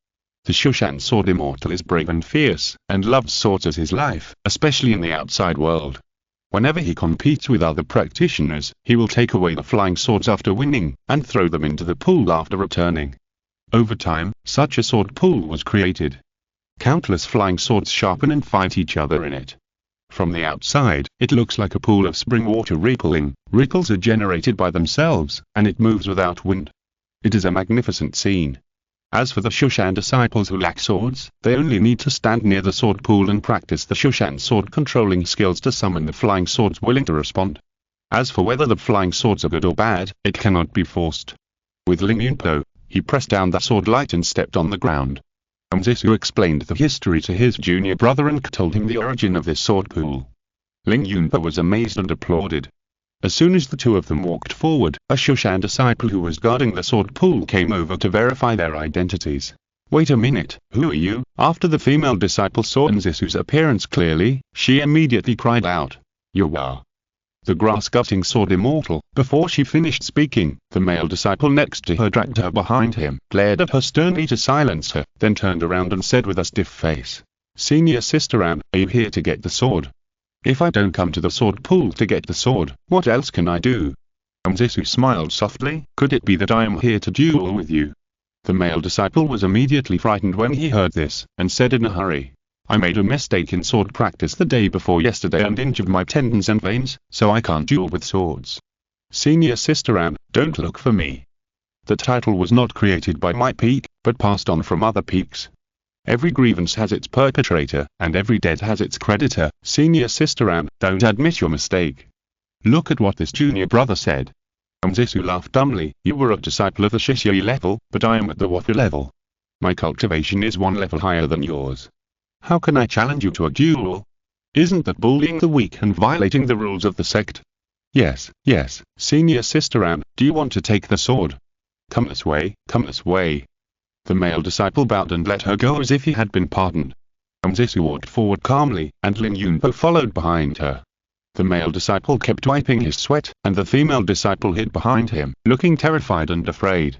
The Shushan sword immortal is brave and fierce, and loves swords as his life, especially in the outside world. Whenever he competes with other practitioners, he will take away the flying swords after winning, and throw them into the pool after returning. Over time, such a sword pool was created. Countless flying swords sharpen and fight each other in it. From the outside, it looks like a pool of spring water rippling. Ripples are generated by themselves, and it moves without wind. It is a magnificent scene. As for the Shushan disciples who lack swords, they only need to stand near the sword pool and practice the Shushan sword controlling skills to summon the flying swords willing to respond. As for whether the flying swords are good or bad, it cannot be forced. With Ling Yunpo, he pressed down the sword light and stepped on the ground. Zisu explained the history to his junior brother and told him the origin of this sword pool. Ling Yunpo was amazed and applauded. As soon as the two of them walked forward, a Shushan disciple who was guarding the sword pool came over to verify their identities. Wait a minute, who are you? After the female disciple saw Nzisu's appearance clearly, she immediately cried out, You are the grass-cutting sword immortal. Before she finished speaking, the male disciple next to her dragged her behind him, glared at her sternly to silence her, then turned around and said with a stiff face, Senior Sister Am, are you here to get the sword? If I don't come to the sword pool to get the sword, what else can I do? Nzisu smiled softly. Could it be that I am here to duel with you? The male disciple was immediately frightened when he heard this, and said in a hurry, I made a mistake in sword practice the day before yesterday and injured my tendons and veins, so I can't duel with swords. Senior Sister Am, don't look for me. The title was not created by my peak, but passed on from other peaks. Every grievance has its perpetrator, and every debt has its creditor. Senior Sister Am, don't admit your mistake. Look at what this junior brother said. Nzisu laughed dumbly. You were a disciple of the Shishyi level, but I am at the Wafu level. My cultivation is 1 level higher than yours. How can I challenge you to a duel? Isn't that bullying the weak and violating the rules of the sect? Yes, Senior Sister Am, do you want to take the sword? Come this way, come this way. The male disciple bowed and let her go as if he had been pardoned. Nzisu walked forward calmly, and Ling Yunpo followed behind her. The male disciple kept wiping his sweat, and the female disciple hid behind him, looking terrified and afraid.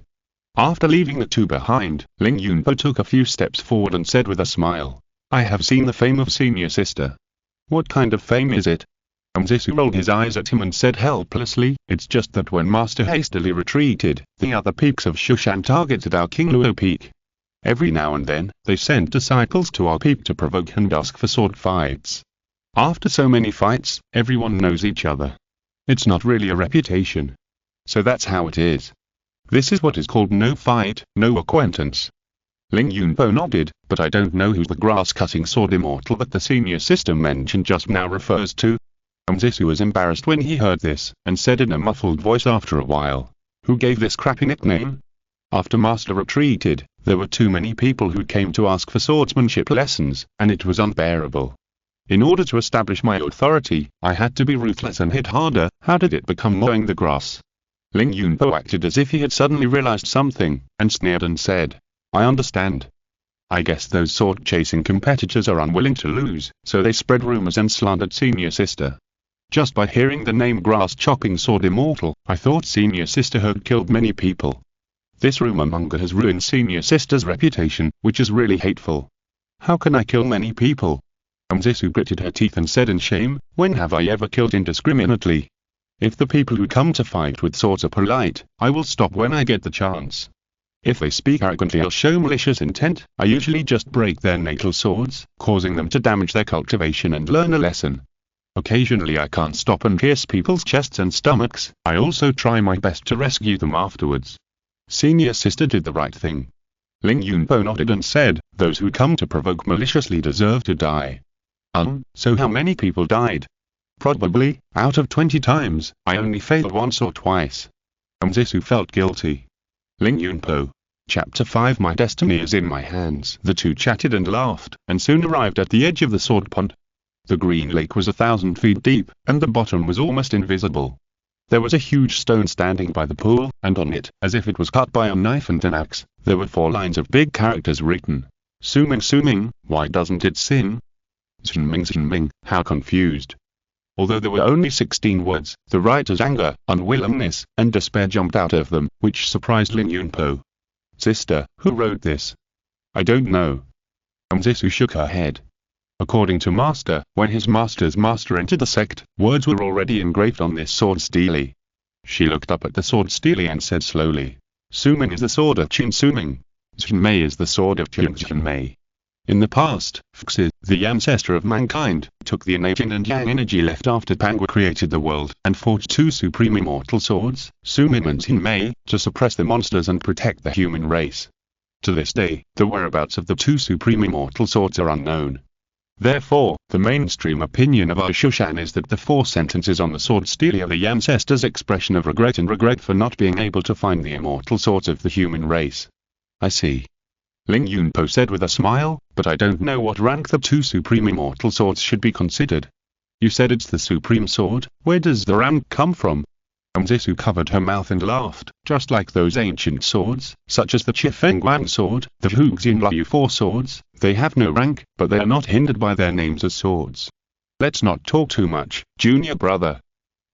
After leaving the two behind, Ling Yunpo took a few steps forward and said with a smile, I have seen the fame of Senior Sister. What kind of fame is it? Nzisu rolled his eyes at him and said helplessly, It's just that when Master hastily retreated, the other peaks of Shushan targeted our King Luo peak. Every now and then, they sent disciples to our peak to provoke and ask for sword fights. After so many fights, everyone knows each other. It's not really a reputation. So that's how it is. This is what is called no fight, no acquaintance. Ling Yunpo nodded, but I don't know who the grass-cutting sword immortal that the senior sister mentioned just now refers to. Nzisu was embarrassed when he heard this, and said in a muffled voice after a while, Who gave this crappy nickname? After Master retreated, there were too many people who came to ask for swordsmanship lessons, and it was unbearable. In order to establish my authority, I had to be ruthless and hit harder. How did it become mowing the grass? Ling Yunpo acted as if he had suddenly realized something, and sneered and said, I understand. I guess those sword-chasing competitors are unwilling to lose, so they spread rumors and slandered Senior Sister. Just by hearing the name grass-chopping sword immortal, I thought Senior Sister had killed many people. This rumor-monger has ruined Senior Sister's reputation, which is really hateful. How can I kill many people? Nzisu gritted her teeth and said in shame, When have I ever killed indiscriminately? If the people who come to fight with swords are polite, I will stop when I get the chance. If they speak arrogantly or show malicious intent, I usually just break their natal swords, causing them to damage their cultivation and learn a lesson. Occasionally I can't stop and pierce people's chests and stomachs. I also try my best to rescue them afterwards. Senior Sister did the right thing. Ling Yunpo nodded and said, Those who come to provoke maliciously deserve to die. So how many people died? Probably, out of 20 times, I only failed once or twice. Nzisu felt guilty. Ling Yunpo. Chapter 5 My destiny is in my hands. The two chatted and laughed, and soon arrived at the edge of the sword pond. The green lake was 1,000 feet deep, and the bottom was almost invisible. There was a huge stone standing by the pool, and on it, as if it was cut by a knife and an axe, there were 4 lines of big characters written. Suming, why doesn't it sing? Ming, how confused. Although there were only 16 words, the writer's anger, unwillingness, and despair jumped out of them, which surprised Ling Yunpo. Sister, who wrote this? I don't know. Nzisu shook her head. According to Master, when his master's master entered the sect, words were already engraved on this sword stele. She looked up at the sword stele and said slowly, Suming is the sword of Qin Suming. Mei is the sword of Qin Mei. In the past, Fuxi, the ancestor of mankind, took the innate yin and yang energy left after Pangua created the world, and forged 2 supreme immortal swords, Suming and Qin Mei, to suppress the monsters and protect the human race. To this day, the whereabouts of the 2 supreme immortal swords are unknown. Therefore, the mainstream opinion of our Shushan is that the 4 sentences on the sword stele are the ancestors' expression of regret and regret for not being able to find the immortal swords of the human race. I see. Ling Yunpo said with a smile, but I don't know what rank the 2 supreme immortal swords should be considered. You said it's the supreme sword, where does the rank come from? Zisu covered her mouth and laughed, just like those ancient swords, such as the Chifengguang sword, the Huxianliu 4 swords. They have no rank, but they are not hindered by their names as swords. Let's not talk too much, junior brother.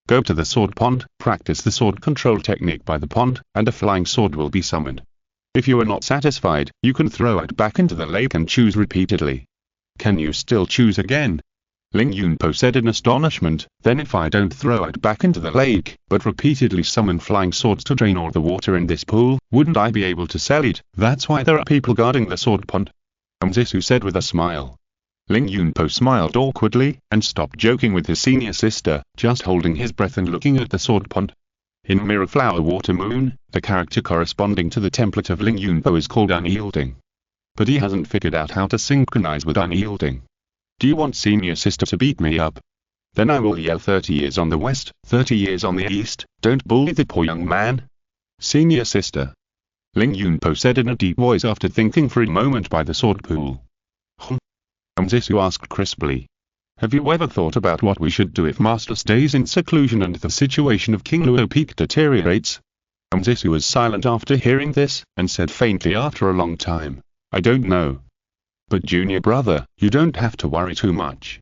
Go to the sword pond, practice the sword control technique by the pond, and a flying sword will be summoned. If you are not satisfied, you can throw it back into the lake and choose repeatedly. Can you still choose again? Ling Yunpo said in astonishment. Then if I don't throw it back into the lake, but repeatedly summon flying swords to drain all the water in this pool, wouldn't I be able to sell it? That's why there are people guarding the sword pond. Zisu said with a smile. Ling Yunpo smiled awkwardly, and stopped joking with his senior sister, just holding his breath and looking at the sword pond. In Mirror Flower Water Moon, the character corresponding to the template of Ling Yunpo is called Unyielding. But he hasn't figured out how to synchronize with Unyielding. Do you want senior sister to beat me up? Then I will yell 30 years on the west, 30 years on the east, don't bully the poor young man. Senior sister. Ling Yunpo said in a deep voice after thinking for a moment by the sword pool. Zisu asked crisply. Have you ever thought about what we should do if Master stays in seclusion and the situation of King Luo Peak deteriorates? Zisu was silent after hearing this, and said faintly after a long time, I don't know. But junior brother, you don't have to worry too much.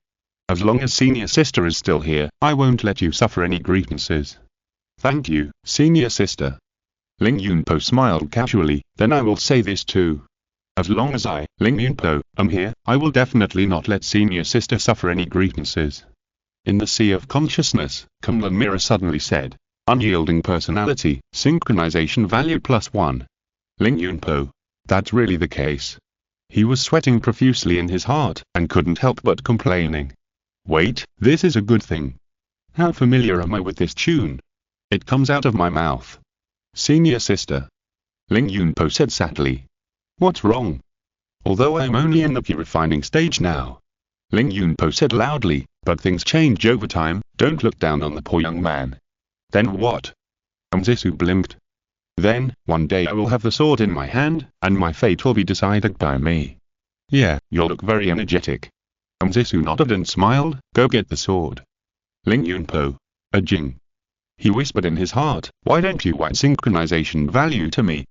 As long as senior sister is still here, I won't let you suffer any grievances. Thank you, senior sister. Ling Yunpo smiled casually. Then I will say this too. As long as I, Ling Yunpo, am here, I will definitely not let senior sister suffer any grievances. In the sea of consciousness, Kunlun Mirror suddenly said, Unyielding personality, synchronization value +1. Ling Yunpo. That's really the case. He was sweating profusely in his heart, and couldn't help but complaining. Wait, this is a good thing. How familiar am I with this tune? It comes out of my mouth. Senior sister. Ling Yunpo said sadly. What's wrong? Although I'm only in the purifying stage now. Ling Yunpo said loudly, but things change over time, don't look down on the poor young man. Then what? Zisu blinked. Then, one day I will have the sword in my hand, and my fate will be decided by me. Yeah, you'll look very energetic. Zisu nodded and smiled. Go get the sword. Ling Yunpo. A jing. He whispered in his heart, why don't you add synchronization value to me?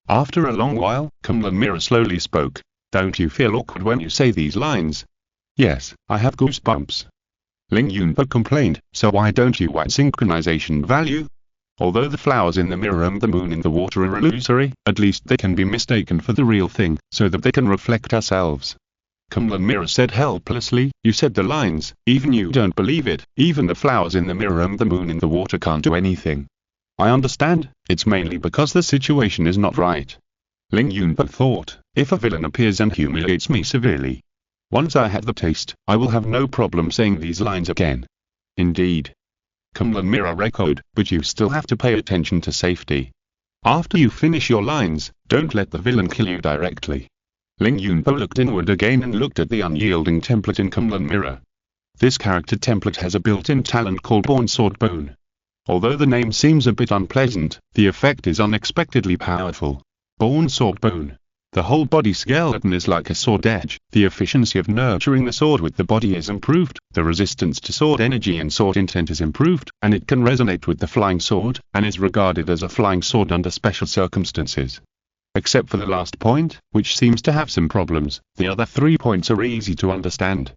After a long while, Kunlun Mirror slowly spoke. Don't you feel awkward when you say these lines? Yes, I have goosebumps. Ling Yunpo complained, so why don't you add synchronization value? Although the flowers in the mirror and the moon in the water are illusory, at least they can be mistaken for the real thing, so that they can reflect ourselves. Kunlun Mirror said helplessly, you said the lines, even you don't believe it, even the flowers in the mirror and the moon in the water can't do anything. I understand, it's mainly because the situation is not right. Ling Yunpo thought, if a villain appears and humiliates me severely. Once I have the taste, I will have no problem saying these lines again. Indeed. Kunlun Mirror echoed, but you still have to pay attention to safety. After you finish your lines, don't let the villain kill you directly. Ling Yunpo looked inward again and looked at the unyielding template in Kunlun Mirror. This character template has a built-in talent called Born Sword Bone. Although the name seems a bit unpleasant, the effect is unexpectedly powerful. Born Sword Bone. The whole body skeleton is like a sword edge. The efficiency of nurturing the sword with the body is improved, the resistance to sword energy and sword intent is improved, and it can resonate with the flying sword, and is regarded as a flying sword under special circumstances. Except for the last point, which seems to have some problems, the other 3 points are easy to understand.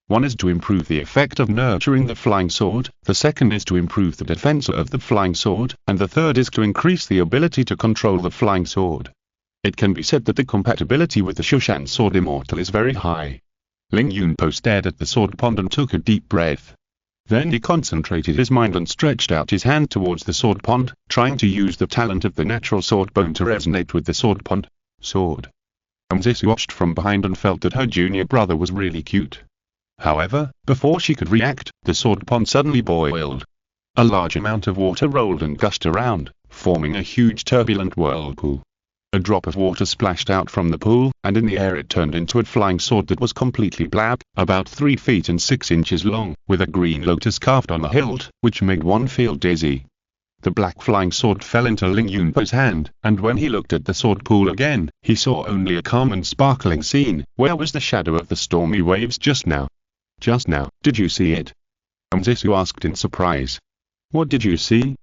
One is to improve the effect of nurturing the flying sword, the second is to improve the defense of the flying sword, and the third is to increase the ability to control the flying sword. It can be said that the compatibility with the Shushan sword Immortal is very high. Ling Yunpo stared at the sword pond and took a deep breath. Then he concentrated his mind and stretched out his hand towards the sword pond, trying to use the talent of the natural sword bone to resonate with the sword pond. Sword. Zisu watched from behind and felt that her junior brother was really cute. However, before she could react, the sword pond suddenly boiled. A large amount of water rolled and gushed around, forming a huge turbulent whirlpool. A drop of water splashed out from the pool, and in the air it turned into a flying sword that was completely black, about 3 feet and 6 inches long, with a green lotus carved on the hilt, which made one feel dizzy. The black flying sword fell into Ling Yunpo's hand, and when he looked at the sword pool again, he saw only a calm and sparkling scene. Where was the shadow of the stormy waves just now? Just now, did you see it? Zisu asked in surprise. What did you see?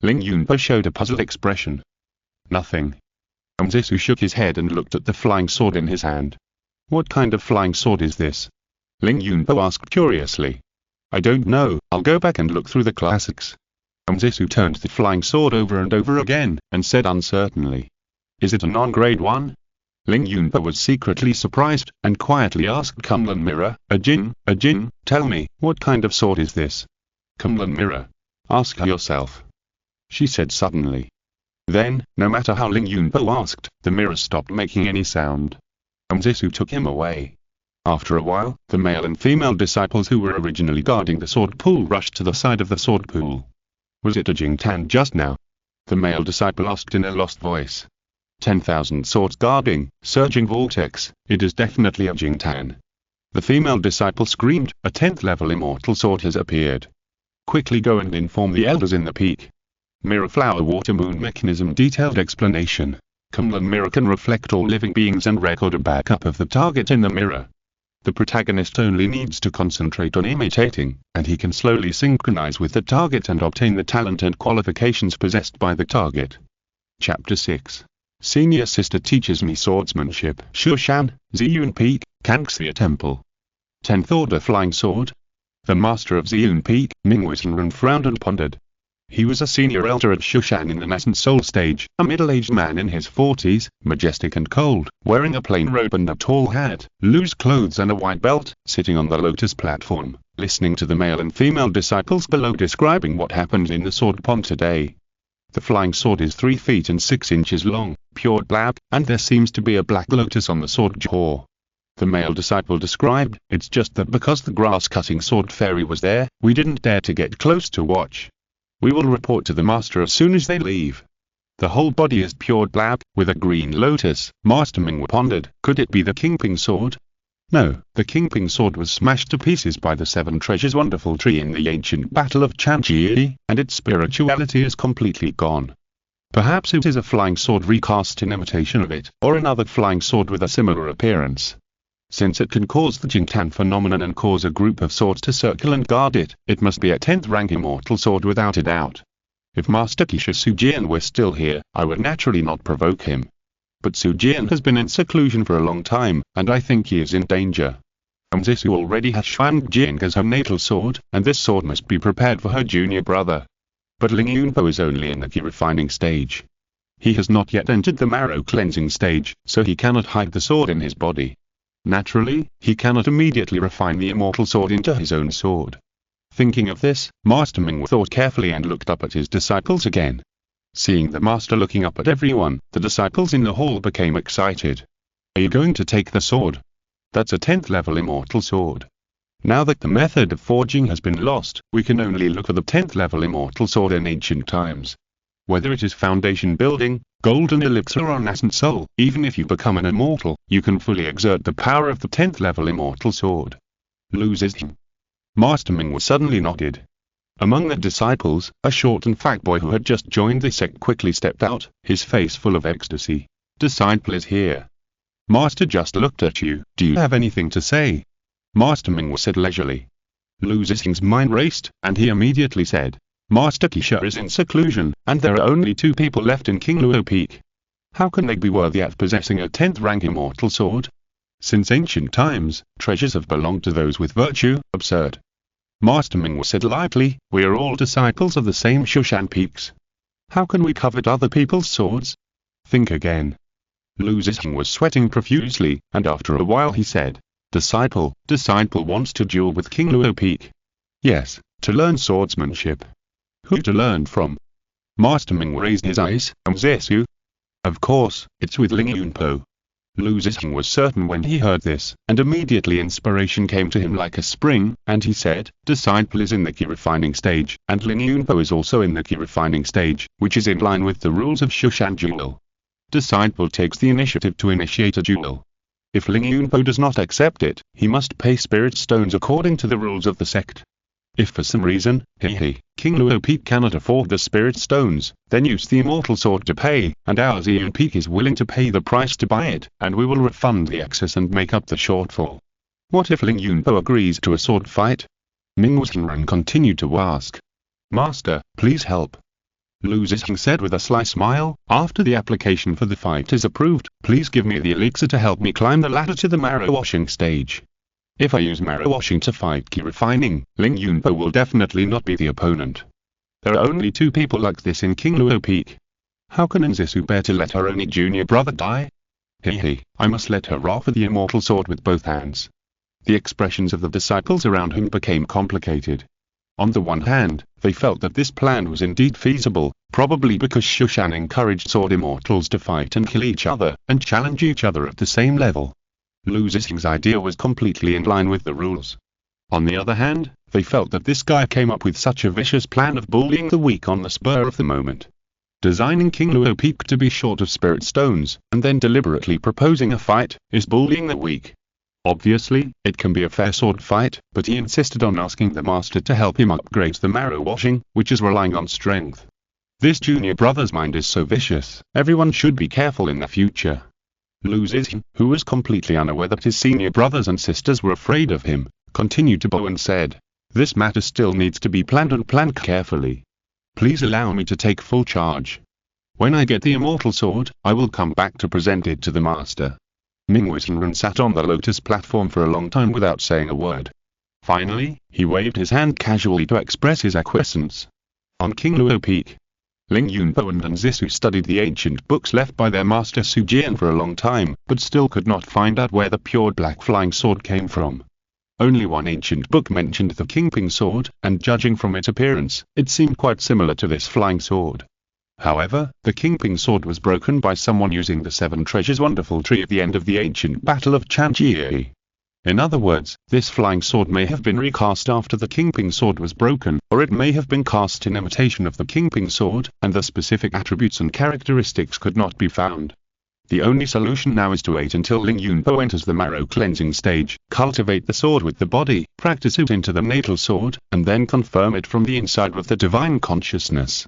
Ling Yunpo showed a puzzled expression. Nothing. Zisu shook his head and looked at the flying sword in his hand. What kind of flying sword is this? Ling Yunpo asked curiously. I don't know, I'll go back and look through the classics. Zisu turned the flying sword over and over again, and said uncertainly. Is it a non-grade one? Ling Yunpo was secretly surprised, and quietly asked Kunlun Mirror, a Jin, tell me, what kind of sword is this? Kunlun Mirror. Ask her yourself. She said suddenly. Then, no matter how Ling Yunpo asked, the mirror stopped making any sound. Zisu took him away. After a while, the male and female disciples who were originally guarding the sword pool rushed to the side of the sword pool. Was it a Jingtan just now? The male disciple asked in a lost voice. 10,000 swords guarding, surging vortex, it is definitely a Jingtan. The female disciple screamed, a 10th level immortal sword has appeared. Quickly go and inform the elders in the peak. Mirror flower water moon mechanism detailed explanation. Kunlun mirror can reflect all living beings and record a backup of the target in the mirror. The protagonist only needs to concentrate on imitating, and he can slowly synchronize with the target and obtain the talent and qualifications possessed by the target. Chapter 6. Senior sister teaches me swordsmanship. Shushan, Ziyun Peak, Kangxia Temple. 10th Order Flying Sword. The master of Ziyun Peak, Ming Wisenran frowned and pondered. He was a senior elder at Shushan in the nascent soul stage, a middle-aged man in his 40s, majestic and cold, wearing a plain robe and a tall hat, loose clothes and a white belt, sitting on the lotus platform, listening to the male and female disciples below describing what happened in the sword pond today. The flying sword is 3 feet and 6 inches long, pure black, and there seems to be a black lotus on the sword jaw. The male disciple described, it's just that because the grass-cutting sword fairy was there, we didn't dare to get close to watch. We will report to the master as soon as they leave. The whole body is pure black, with a green lotus. Master Ming pondered, could it be the Kingping sword? No, the Kingping sword was smashed to pieces by the 7 treasures wonderful tree in the ancient battle of Chanji, and its spirituality is completely gone. Perhaps it is a flying sword recast in imitation of it, or another flying sword with a similar appearance. Since it can cause the Jingtan phenomenon and cause a group of swords to circle and guard it, it must be a 10th rank immortal sword without a doubt. If Master Kisha Sujian were still here, I would naturally not provoke him. But Sujian has been in seclusion for a long time, and I think he is in danger. Zisu already has Xuan Jing as her natal sword, and this sword must be prepared for her junior brother. But Ling Yunpo is only in the key refining stage. He has not yet entered the marrow cleansing stage, so he cannot hide the sword in his body. Naturally, he cannot immediately refine the immortal sword into his own sword. Thinking of this, Master Ming thought carefully and looked up at his disciples again. Seeing the master looking up at everyone, the disciples in the hall became excited. Are you going to take the sword? That's a 10th level immortal sword. Now that the method of forging has been lost, we can only look for the 10th level immortal sword in ancient times. Whether it is foundation building, golden elixir or nascent soul, even if you become an immortal, you can fully exert the power of the 10th level immortal sword. Loses him. Master Ming suddenly nodded. Among the disciples, a short and fat boy who had just joined the sect quickly stepped out, his face full of ecstasy. Disciple is here. Master just looked at you, do you have anything to say? Master Ming said leisurely. Lu Zixing's mind raced, and he immediately said, Master Kisha is in seclusion, and there are only 2 people left in King Luo Peak. How can they be worthy at possessing a 10th rank immortal sword? Since ancient times, treasures have belonged to those with virtue. Absurd. Master Ming said lightly, we are all disciples of the same Shushan peaks. How can we covet other people's swords? Think again. Lu Zixing was sweating profusely, and after a while he said, Disciple wants to duel with King Luo Peak. Yes, to learn swordsmanship. Who to learn from? Master Ming raised his eyes, Zesu. Of course, it's with Ling Yunpo. Lu Zixing was certain when he heard this, and immediately inspiration came to him like a spring, and he said, Disciple is in the key refining stage, and Ling Yunpo is also in the key refining stage, which is in line with the rules of Shushan duel. Disciple takes the initiative to initiate a duel. If Ling Yunpo does not accept it, he must pay spirit stones according to the rules of the sect. If for some reason, King Luo Peak cannot afford the spirit stones, then use the immortal sword to pay, and our Ziyun Peak is willing to pay the price to buy it, and we will refund the excess and make up the shortfall. What if Ling Yunpo agrees to a sword fight? Ming Wuxianren continued to ask. Master, please help. Lu Zixing said with a sly smile, after the application for the fight is approved, please give me the elixir to help me climb the ladder to the marrow washing stage. If I use marrow washing to fight key refining, Ling Yunpo will definitely not be the opponent. There are only 2 people like this in King Luo Peak. How can Nzisu bear to let her only junior brother die? Hehe, I must let her offer the immortal sword with both hands. The expressions of the disciples around him became complicated. On the one hand, they felt that this plan was indeed feasible, probably because Shushan encouraged sword immortals to fight and kill each other, and challenge each other at the same level. Lu Zixing's idea was completely in line with the rules. On the other hand, they felt that this guy came up with such a vicious plan of bullying the weak on the spur of the moment. Designing King Luo Peak to be short of spirit stones, and then deliberately proposing a fight, is bullying the weak. Obviously, it can be a fair sword fight, but he insisted on asking the master to help him upgrade the marrow washing, which is relying on strength. This junior brother's mind is so vicious, everyone should be careful in the future. Lu Zixing, who was completely unaware that his senior brothers and sisters were afraid of him, continued to bow and said, "This matter still needs to be planned and planned carefully. Please allow me to take full charge. When I get the immortal sword, I will come back to present it to the master." Ming Wizhenren sat on the lotus platform for a long time without saying a word. Finally, he waved his hand casually to express his acquiescence. On King Luo Peak, Ling Yunpo and Nzisu studied the ancient books left by their master Su Jian for a long time, but still could not find out where the pure black flying sword came from. Only one ancient book mentioned the Kingping sword, and judging from its appearance, it seemed quite similar to this flying sword. However, the Kingping sword was broken by someone using the 7 treasures wonderful tree at the end of the ancient battle of Chanjie. In other words, this flying sword may have been recast after the Kingping sword was broken, or it may have been cast in imitation of the Kingping sword, and the specific attributes and characteristics could not be found. The only solution now is to wait until Ling Yunpo enters the marrow cleansing stage, cultivate the sword with the body, practice it into the natal sword, and then confirm it from the inside with the divine consciousness.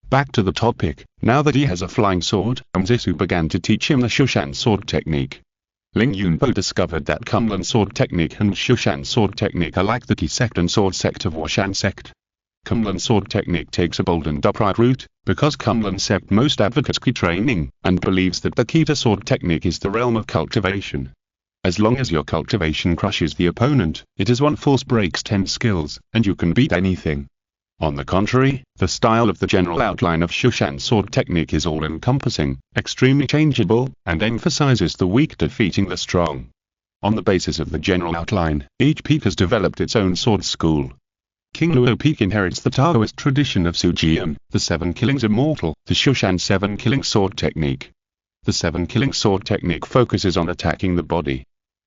Back to the topic, now that he has a flying sword, Nzisu began to teach him the Shushan sword technique. Ling Yunpo discovered that Kunlun sword technique and Shushan sword technique are like the Qi sect and sword sect of Washan sect. Kunlun sword technique takes a bold and upright route, because Kunlun sect most advocates Qi training, and believes that the key to sword technique is the realm of cultivation. As long as your cultivation crushes the opponent, it is 1 force breaks 10 skills, and you can beat anything. On the contrary, the style of the general outline of Shushan sword technique is all-encompassing, extremely changeable, and emphasizes the weak defeating the strong. On the basis of the general outline, each peak has developed its own sword school. King Luo Peak inherits the Taoist tradition of Su Jian, the 7 killings immortal, the Shushan 7 killing sword technique. The 7 killing sword technique focuses on attacking the body.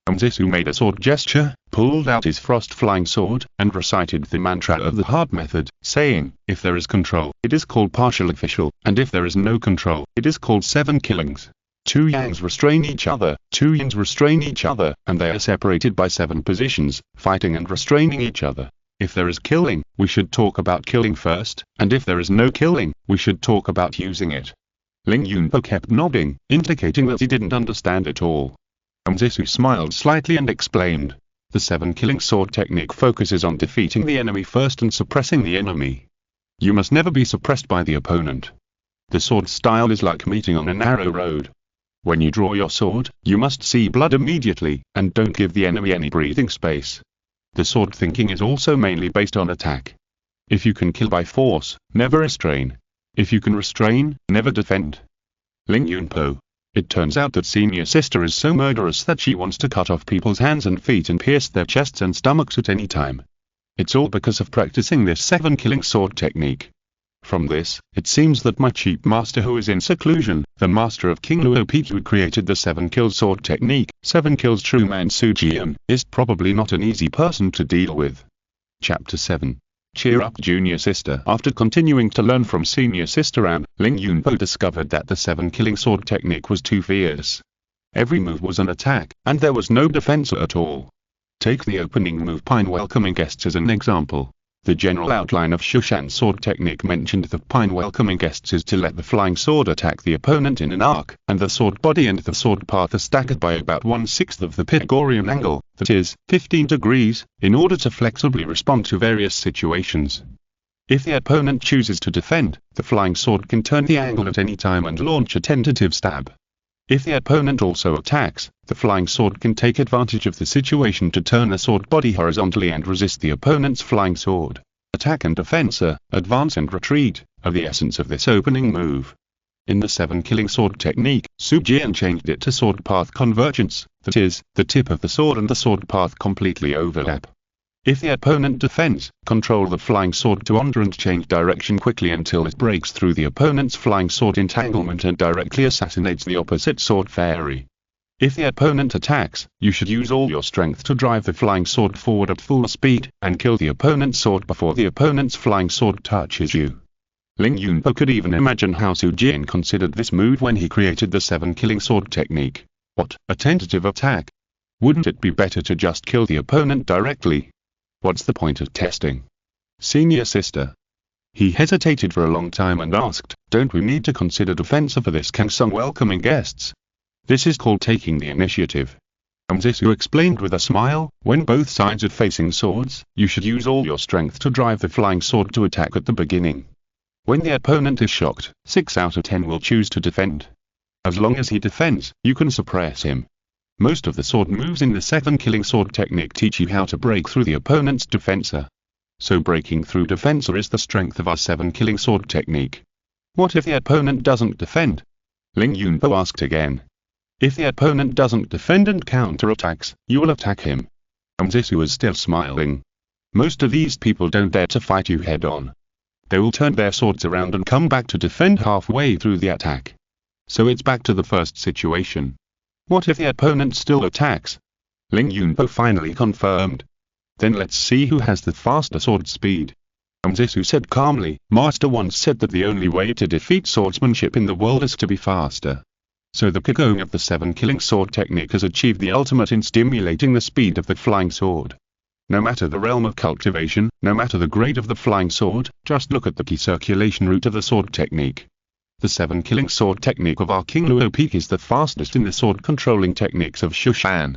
Nzisu made a sword gesture, pulled out his frost flying sword, and recited the mantra of the heart method, saying, if there is control, it is called partial official, and if there is no control, it is called 7 killings. 2 yangs restrain each other, 2 yins restrain each other, and they are separated by 7 positions, fighting and restraining each other. If there is killing, we should talk about killing first, and if there is no killing, we should talk about using it. Ling Yunpo kept nodding, indicating that he didn't understand it all. Nzisu smiled slightly and explained. The 7 killing sword technique focuses on defeating the enemy first and suppressing the enemy. You must never be suppressed by the opponent. The sword style is like meeting on a narrow road. When you draw your sword, you must see blood immediately, and don't give the enemy any breathing space. The sword thinking is also mainly based on attack. If you can kill by force, never restrain. If you can restrain, never defend. Ling Yunpo. It turns out that senior sister is so murderous that she wants to cut off people's hands and feet and pierce their chests and stomachs at any time. It's all because of practicing this 7 killing sword technique. From this, it seems that my cheap master who is in seclusion, the master of King Luo Peak who created the 7 kill sword technique, 7 kills true man Su Jian, is probably not an easy person to deal with. Chapter 7. Cheer up junior sister. After continuing to learn from senior sister Am, Ling Yunpo discovered that the 7 killing sword technique was too fierce. Every move was an attack, and there was no defense at all. Take the opening move Pine welcoming guests as an example. The general outline of Shushan sword technique mentioned that Pine welcoming guests is to let the flying sword attack the opponent in an arc, and the sword body and the sword path are staggered by about 1/6 of the Pythagorean angle, that is, 15 degrees, in order to flexibly respond to various situations. If the opponent chooses to defend, the flying sword can turn the angle at any time and launch a tentative stab. If the opponent also attacks, the flying sword can take advantage of the situation to turn the sword body horizontally and resist the opponent's flying sword. Attack and defense, advance and retreat, are the essence of this opening move. In the 7 killing sword technique, Su Jian changed it to sword path convergence, that is, the tip of the sword and the sword path completely overlap. If the opponent defends, control the flying sword to under and change direction quickly until it breaks through the opponent's flying sword entanglement and directly assassinates the opposite sword fairy. If the opponent attacks, you should use all your strength to drive the flying sword forward at full speed, and kill the opponent's sword before the opponent's flying sword touches you. Ling Yunpo could even imagine how Su Jian considered this move when he created the 7 killing sword technique. What, a tentative attack? Wouldn't it be better to just kill the opponent directly? What's the point of testing? Senior sister. He hesitated for a long time and asked, don't we need to consider defense for this Kang Sung welcoming guests? This is called taking the initiative. Zisu explained with a smile, when both sides are facing swords, you should use all your strength to drive the flying sword to attack at the beginning. When the opponent is shocked, 6 out of 10 will choose to defend. As long as he defends, you can suppress him. Most of the sword moves in the 7 killing sword technique teach you how to break through the opponent's defenser. So breaking through defenser is the strength of our 7 killing sword technique. What if the opponent doesn't defend? Ling Yunpo asked again. If the opponent doesn't defend and counterattacks, you will attack him. Zisu was still smiling. Most of these people don't dare to fight you head on. They will turn their swords around and come back to defend halfway through the attack. So it's back to the first situation. What if the opponent still attacks? Ling Yunpo finally confirmed. Then let's see who has the faster sword speed. Zisu said calmly, Master once said that the only way to defeat swordsmanship in the world is to be faster. So the Kagong of the 7 killing sword technique has achieved the ultimate in stimulating the speed of the flying sword. No matter the realm of cultivation, no matter the grade of the flying sword, just look at the key circulation route of the sword technique. The 7 killing sword technique of our King Luo Peak is the fastest in the sword controlling techniques of Shushan.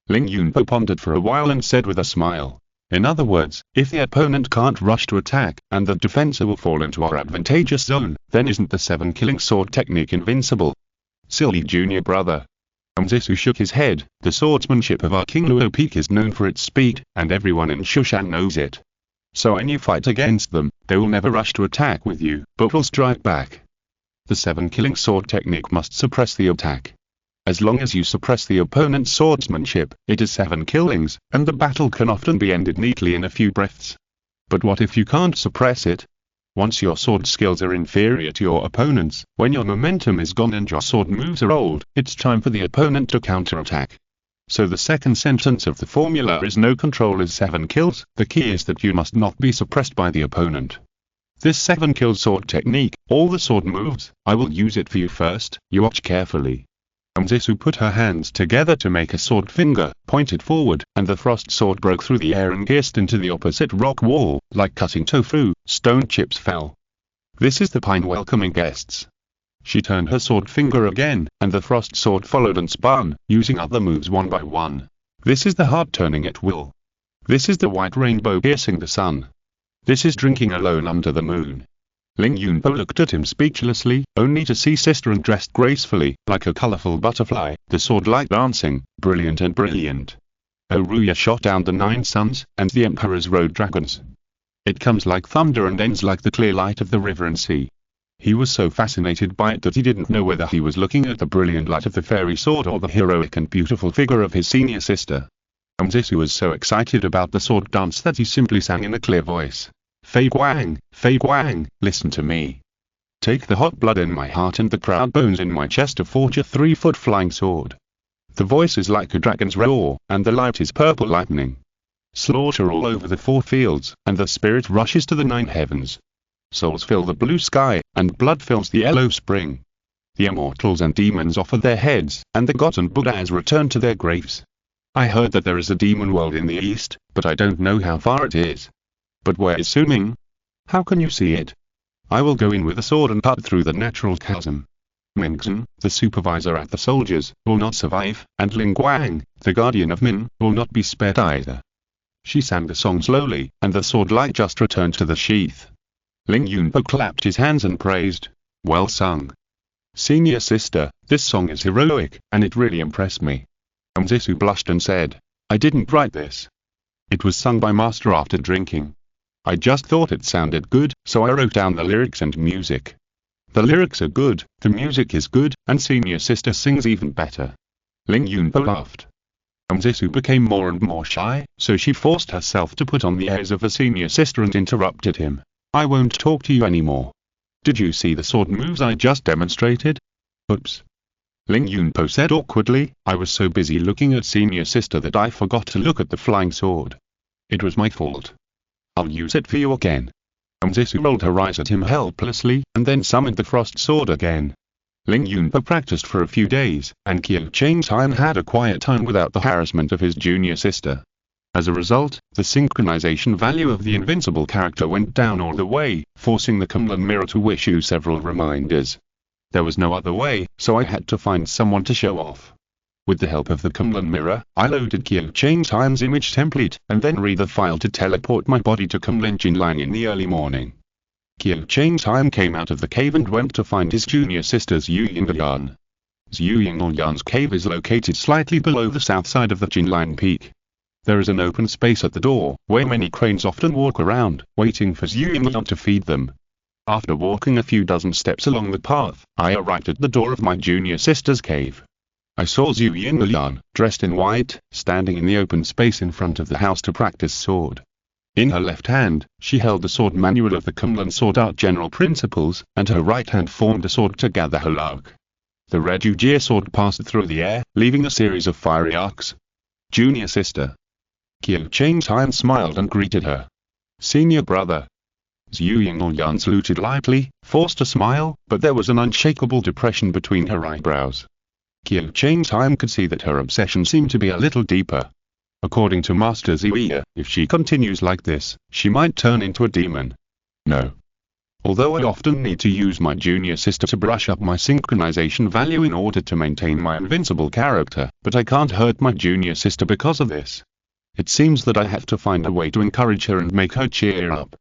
Ling Yunpo pondered for a while and said with a smile. In other words, if the opponent can't rush to attack, and the defensor will fall into our advantageous zone, then isn't the 7 killing sword technique invincible? Silly junior brother. Zisu shook his head. The swordsmanship of our King Luo Peak is known for its speed, and everyone in Shushan knows it. So when you fight against them, they will never rush to attack with you, but will strike back. The 7 killing sword technique must suppress the attack. As long as you suppress the opponent's swordsmanship, it is 7 killings, and the battle can often be ended neatly in a few breaths. But what if you can't suppress it? Once your sword skills are inferior to your opponent's, when your momentum is gone and your sword moves are old, it's time for the opponent to counterattack. So the second sentence of the formula is no control is 7 kills, the key is that you must not be suppressed by the opponent. This 7 kill sword technique, all the sword moves, I will use it for you first, you watch carefully. Zisu put her hands together to make a sword finger, pointed forward, and the frost sword broke through the air and pierced into the opposite rock wall, like cutting tofu, stone chips fell. This is the pine welcoming guests. She turned her sword finger again, and the frost sword followed and spun, using other moves one by one. This is the heart turning at will. This is the white rainbow piercing the sun. This is drinking alone under the moon. Ling Yunpo looked at him speechlessly, only to see sister undressed gracefully, like a colorful butterfly, the sword light dancing, brilliant and brilliant. Oruya shot down the 9 suns, and the emperors rode dragons. It comes like thunder and ends like the clear light of the river and sea. He was so fascinated by it that he didn't know whether he was looking at the brilliant light of the fairy sword or the heroic and beautiful figure of his senior sister. Zisu was so excited about the sword dance that he simply sang in a clear voice. Fei Guang, listen to me. Take the hot blood in my heart and the proud bones in my chest to forge a 3-foot flying sword. The voice is like a dragon's roar, and the light is purple lightning. Slaughter all over the 4 fields, and the spirit rushes to the 9 heavens. Souls fill the blue sky, and blood fills the yellow spring. The immortals and demons offer their heads, and the gods and Buddhas return to their graves. I heard that there is a demon world in the east, but I don't know how far it is. But where is Su Ming? How can you see it? I will go in with a sword and cut through the natural chasm. Mingzhen, the supervisor at the soldiers, will not survive, and Ling Guang, the guardian of Min, will not be spared either. She sang the song slowly, and the sword light just returned to the sheath. Ling Yunpo clapped his hands and praised. Well sung. Senior sister, this song is heroic, and it really impressed me. Zisu blushed and said, I didn't write this. It was sung by Master after drinking. I just thought it sounded good, so I wrote down the lyrics and music. The lyrics are good, the music is good, and senior sister sings even better. Ling Yunpo laughed. Zisu became more and more shy, so she forced herself to put on the airs of a senior sister and interrupted him. I won't talk to you anymore. Did you see the sword moves I just demonstrated? Oops. Ling Yunpo said awkwardly, I was so busy looking at senior sister that I forgot to look at the flying sword. It was my fault. I'll use it for you again. Zisu rolled her eyes at him helplessly, and then summoned the frost sword again. Ling Yunpo practiced for a few days, and Qiu Changtian had a quiet time without the harassment of his junior sister. As a result, the synchronization value of the invincible character went down all the way, forcing the Kunlun mirror to issue several reminders. There was no other way, so I had to find someone to show off. With the help of the Kunlun mirror, I loaded Qiu Changtian's image template, and then read the file to teleport my body to Kunlun Jinlang in the early morning. Qiu Changtian came out of the cave and went to find his junior sisters Yu Yingyan. Zhu Yingyan's cave is located slightly below the south side of the Jinlang peak. There is an open space at the door, where many cranes often walk around, waiting for Zhu Yingyan to feed them. After walking a few dozen steps along the path, I arrived at the door of my junior sister's cave. I saw Zhu Yingyan, dressed in white, standing in the open space in front of the house to practice sword. In her left hand, she held the sword manual of the Kunlun sword art general principles, and her right hand formed a sword to gather her luck. The red Yujie sword passed through the air, leaving a series of fiery arcs. Junior sister. Qiu Changtian smiled and greeted her. Senior brother. Zhu Yingyan saluted lightly, forced a smile, but there was an unshakable depression between her eyebrows. Qiu Changtian could see that her obsession seemed to be a little deeper. According to Master Ziya, if she continues like this, she might turn into a demon. No. Although I often need to use my junior sister to brush up my synchronization value in order to maintain my invincible character, but I can't hurt my junior sister because of this. It seems that I have to find a way to encourage her and make her cheer up.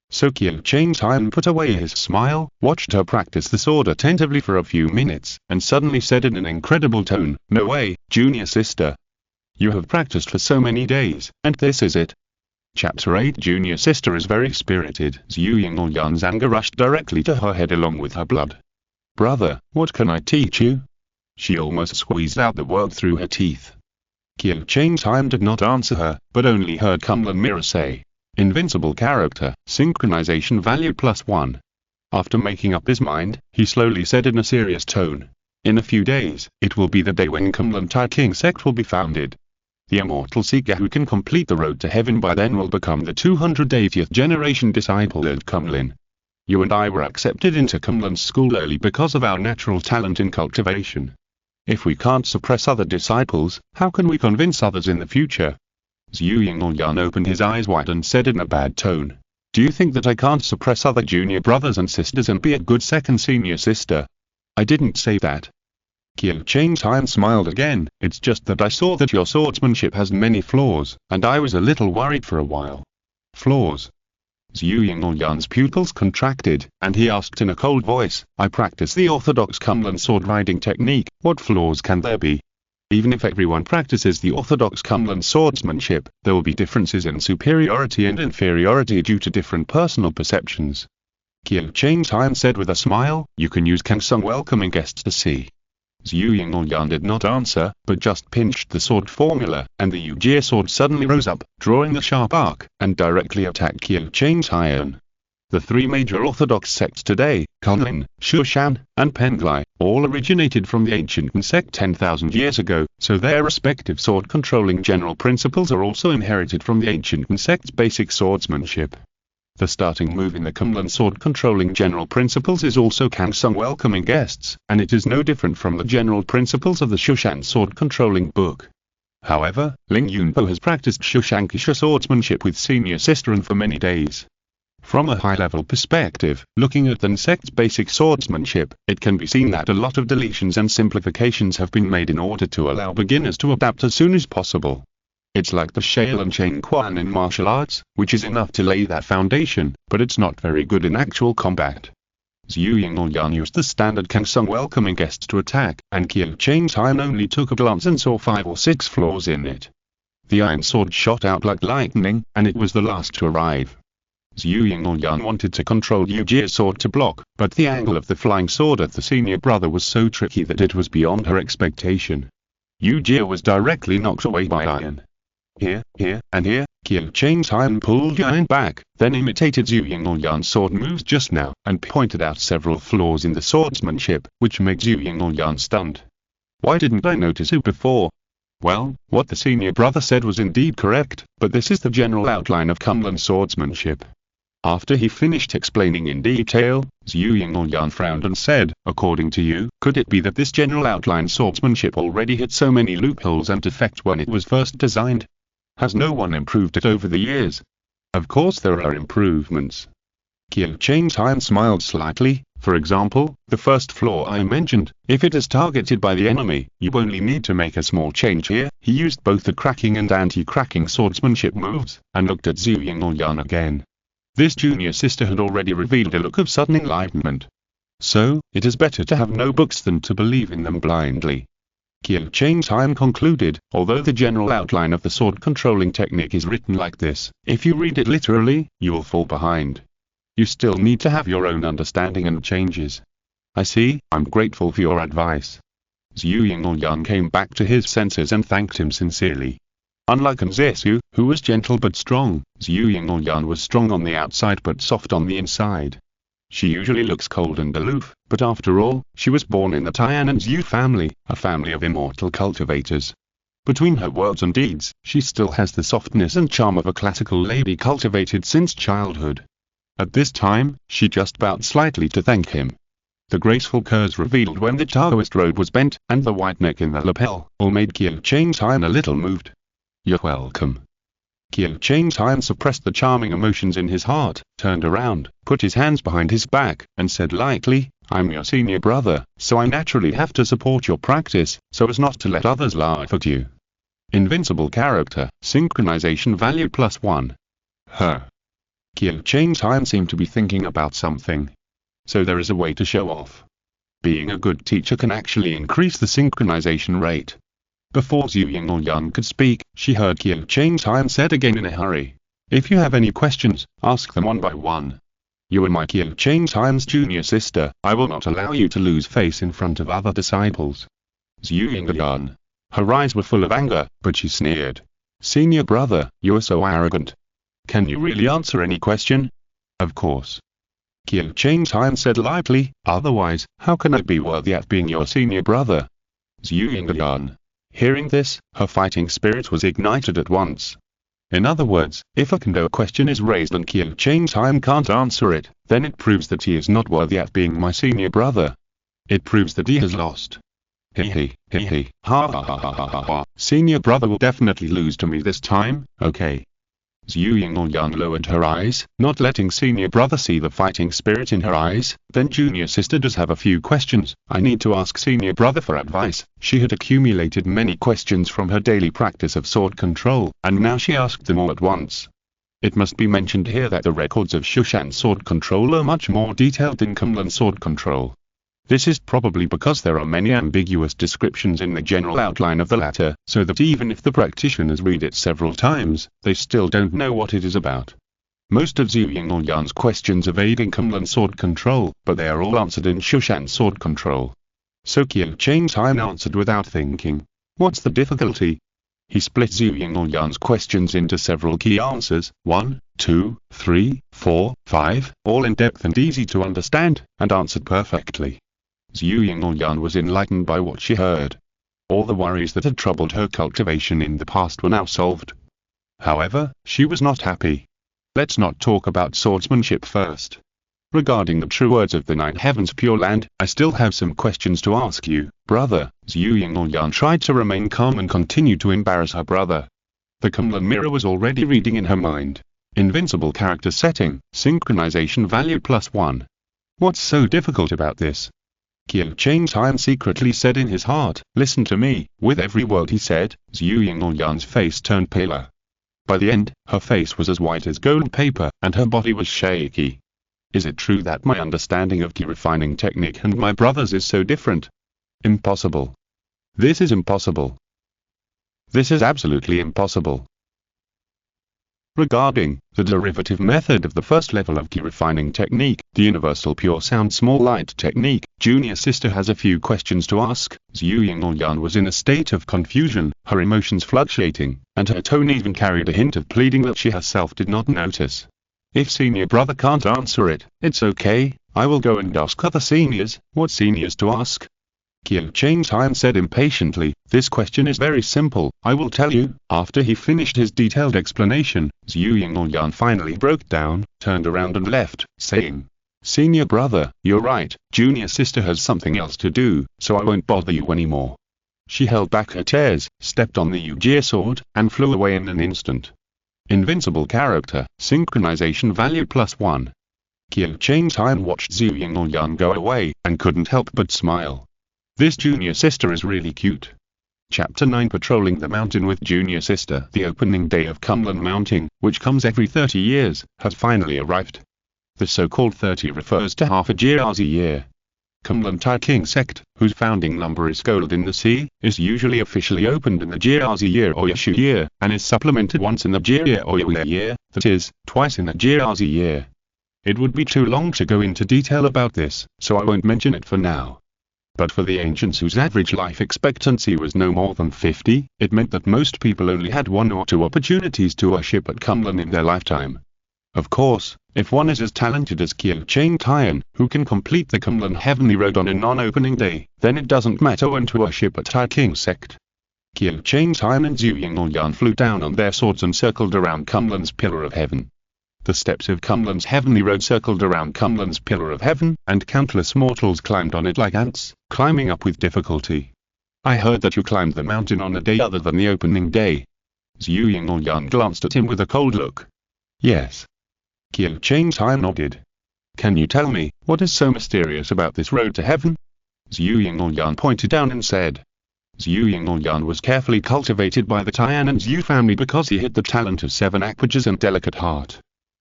So Qiu Changtian put away his smile, watched her practice the sword attentively for a few minutes, and suddenly said in an incredible tone, No way, junior sister. You have practiced for so many days, and this is it. Chapter 8 Junior sister is very spirited. Zhu Yingyan's anger rushed directly to her head along with her blood. Brother, what can I teach you? She almost squeezed out the word through her teeth. Qiu Changtian did not answer her, but only heard Kunlun mirror say, Invincible character, synchronization value +1. After making up his mind, he slowly said in a serious tone, In a few days, it will be the day when Kunlun Tai King sect will be founded. The immortal seeker who can complete the road to heaven by then will become the 280th generation disciple of Kunlun. You and I were accepted into Kunlun's school early because of our natural talent in cultivation. If we can't suppress other disciples, how can we convince others in the future? Zhu Yingyan opened his eyes wide and said in a bad tone, Do you think that I can't suppress other junior brothers and sisters and be a good second senior sister? I didn't say that. Qiu Changtian smiled again, it's just that I saw that your swordsmanship has many flaws, and I was a little worried for a while. Flaws? Zhu Yingyan's pupils contracted, and he asked in a cold voice, I practice the orthodox Kunlun sword riding technique, what flaws can there be? Even if everyone practices the orthodox Kunlun swordsmanship, there will be differences in superiority and inferiority due to different personal perceptions. Qiu Changtian said with a smile, You can use Kangsung welcoming guests to see. Zhu Yingyan did not answer, but just pinched the sword formula, and the Yujie sword suddenly rose up, drawing the sharp arc, and directly attacked Qiu Changtian. The three major orthodox sects today, Kunlun, Shushan, and Penglai, all originated from the ancient sect 10,000 years ago, so their respective sword-controlling general principles are also inherited from the ancient sect's basic swordsmanship. The starting move in the Kunlun sword-controlling general principles is also Kangsung welcoming guests, and it is no different from the general principles of the Shushan sword-controlling book. However, Ling Yunpo has practiced Shushankisha swordsmanship with senior sister and for many days. From a high-level perspective, looking at the sect's basic swordsmanship, it can be seen that a lot of deletions and simplifications have been made in order to allow beginners to adapt as soon as possible. It's like the Shale and Chain Quan in martial arts, which is enough to lay that foundation, but it's not very good in actual combat. Zhu Yingyan used the standard Kang Sung welcoming guests to attack, and Qiu Cheng's Han only took a glance and saw 5 or 6 flaws in it. The iron sword shot out like lightning, and it was the last to arrive. Zhu Yingyan wanted to control Yu Jie's sword to block, but the angle of the flying sword at the senior brother was so tricky that it was beyond her expectation. Yu Jie was directly knocked away by iron. Here, and here, Qiu Cheng's Han pulled iron back, then imitated Zhu Yingyan's sword moves just now, and pointed out several flaws in the swordsmanship, which made Zhu Yingyan stunned. Why didn't I notice it before? Well, what the senior brother said was indeed correct, but this is the general outline of Kunlun swordsmanship. After he finished explaining in detail, Zhu Yingyan frowned and said, according to you, could it be that this general outline swordsmanship already hit so many loopholes and defects when it was first designed? Has no one improved it over the years? Of course there are improvements. Qiu Cheng's Han smiled slightly. For example, the first flaw I mentioned, if it is targeted by the enemy, you only need to make a small change here. He used both the cracking and anti-cracking swordsmanship moves, and looked at Zhu Yingyan again. This junior sister had already revealed a look of sudden enlightenment. So, it is better to have no books than to believe in them blindly. Qiu Cheng's Han concluded, although the general outline of the sword controlling technique is written like this, if you read it literally, you will fall behind. You still need to have your own understanding and changes. I see, I'm grateful for your advice. Zhu Yingyan came back to his senses and thanked him sincerely. Unlike Nzesu, who was gentle but strong, Zhu Yingyan was strong on the outside but soft on the inside. She usually looks cold and aloof, but after all, she was born in the Tian and Zhu family, a family of immortal cultivators. Between her words and deeds, she still has the softness and charm of a classical lady cultivated since childhood. At this time, she just bowed slightly to thank him. The graceful curves revealed when the Taoist robe was bent, and the white neck in the lapel, all made Qiu Cheng's Han a little moved. You're welcome. Qiu Cheng's Han suppressed the charming emotions in his heart, turned around, put his hands behind his back, and said lightly, I'm your senior brother, so I naturally have to support your practice, so as not to let others laugh at you. Invincible character, synchronization value +1. Qiu Cheng's Han seemed to be thinking about something. So there is a way to show off. Being a good teacher can actually increase the synchronization rate. Before Zhu Yingyan could speak, she heard Qiu Cheng's Han said again in a hurry. If you have any questions, ask them one by one. You are my Qiu Cheng's Han's junior sister, I will not allow you to lose face in front of other disciples. Zhu Yingyan. Her eyes were full of anger, but she sneered. Senior brother, you are so arrogant. Can you really answer any question? Of course. Qiu Cheng's Han said lightly, otherwise, how can I be worthy at being your senior brother? Zhu Yingyan. Hearing this, her fighting spirit was ignited at once. In other words, if a kendo question is raised and Qiu Cheng's Han can't answer it, then it proves that he is not worthy at being my senior brother. It proves that he has lost. Ha ha ha ha. Senior brother will definitely lose to me this time, okay. Zhu Yingyan lowered her eyes, not letting senior brother see the fighting spirit in her eyes. Then junior sister does have a few questions. I need to ask senior brother for advice. She had accumulated many questions from her daily practice of sword control, and now she asked them all at once. It must be mentioned here that the records of Shushan sword control are much more detailed than Kunlun sword control. This is probably because there are many ambiguous descriptions in the general outline of the latter, so that even if the practitioners read it several times, they still don't know what it is about. Most of Zhu Yingyan's questions evade in Kunlun sword control, but they are all answered in Shushan sword control. So Qiu Cheng's Han answered without thinking. What's the difficulty? He split Zhu Yingyan's questions into several key answers, 1, 2, 3, 4, 5, all in depth and easy to understand, and answered perfectly. Zhu Yingyan was enlightened by what she heard. All the worries that had troubled her cultivation in the past were now solved. However, she was not happy. Let's not talk about swordsmanship first. Regarding the true words of the Nine Heavens Pure Land, I still have some questions to ask you, brother. Zhu Yingyan tried to remain calm and continued to embarrass her brother. The Kunlun mirror was already reading in her mind. Invincible character setting, synchronization value +1. What's so difficult about this? Qiu Changtian secretly said in his heart. Listen to me. With every word he said, Zhu Yingluoyan's face turned paler. By the end, her face was as white as gold paper, and her body was shaky. Is it true that my understanding of Qi refining technique and my brother's is so different? Impossible. This is impossible. This is absolutely impossible. Regarding the derivative method of the first level of Qi refining technique, the universal pure sound small light technique, junior sister has a few questions to ask. Zhu Yingluoyan was in a state of confusion, her emotions fluctuating, and her tone even carried a hint of pleading that she herself did not notice. If senior brother can't answer it, it's okay, I will go and ask other seniors. What seniors to ask? Qiu Changtian said impatiently, this question is very simple, I will tell you. After he finished his detailed explanation, Zhu Yingluoyan finally broke down, turned around and left, saying, Senior brother, you're right, junior sister has something else to do, so I won't bother you anymore. She held back her tears, stepped on the Yujie sword, and flew away in an instant. Invincible character, synchronization value +1. Qiu Changtian watched Zhu Yingluoyan go away, and couldn't help but smile. This junior sister is really cute. Chapter 9 Patrolling the Mountain with Junior Sister. The opening day of Kunlun Mounting, which comes every 30 years, has finally arrived. The so-called 30 refers to half a Jiazi year. Kunlun Taiping sect, whose founding number is gold in the sea, is usually officially opened in the Jiazi year or Yashu year, and is supplemented once in the Jia or Yue year, that is, twice in the Jiazi year. It would be too long to go into detail about this, so I won't mention it for now. But for the ancients whose average life expectancy was no more than 50, it meant that most people only had 1 or 2 opportunities to worship at Kunlun in their lifetime. Of course, if one is as talented as Qiu Changtian, who can complete the Kunlun Heavenly Road on a non-opening day, then it doesn't matter when to worship at Taiping sect. Qiu Changtian and Zhu Yingluoyan flew down on their swords and circled around Kunlun's Pillar of Heaven. The steps of Kunlun's Heavenly Road circled around Kunlun's Pillar of Heaven, and countless mortals climbed on it like ants, climbing up with difficulty. I heard that you climbed the mountain on a day other than the opening day. Zhu Yingluoyan glanced at him with a cold look. Yes. Qiu Changtian nodded. Can you tell me, what is so mysterious about this road to heaven? Zhu Yingluoyan pointed down and said. Zhu Yingluoyan was carefully cultivated by the Tian and Zhu family because he had the talent of 7 aquages and delicate heart.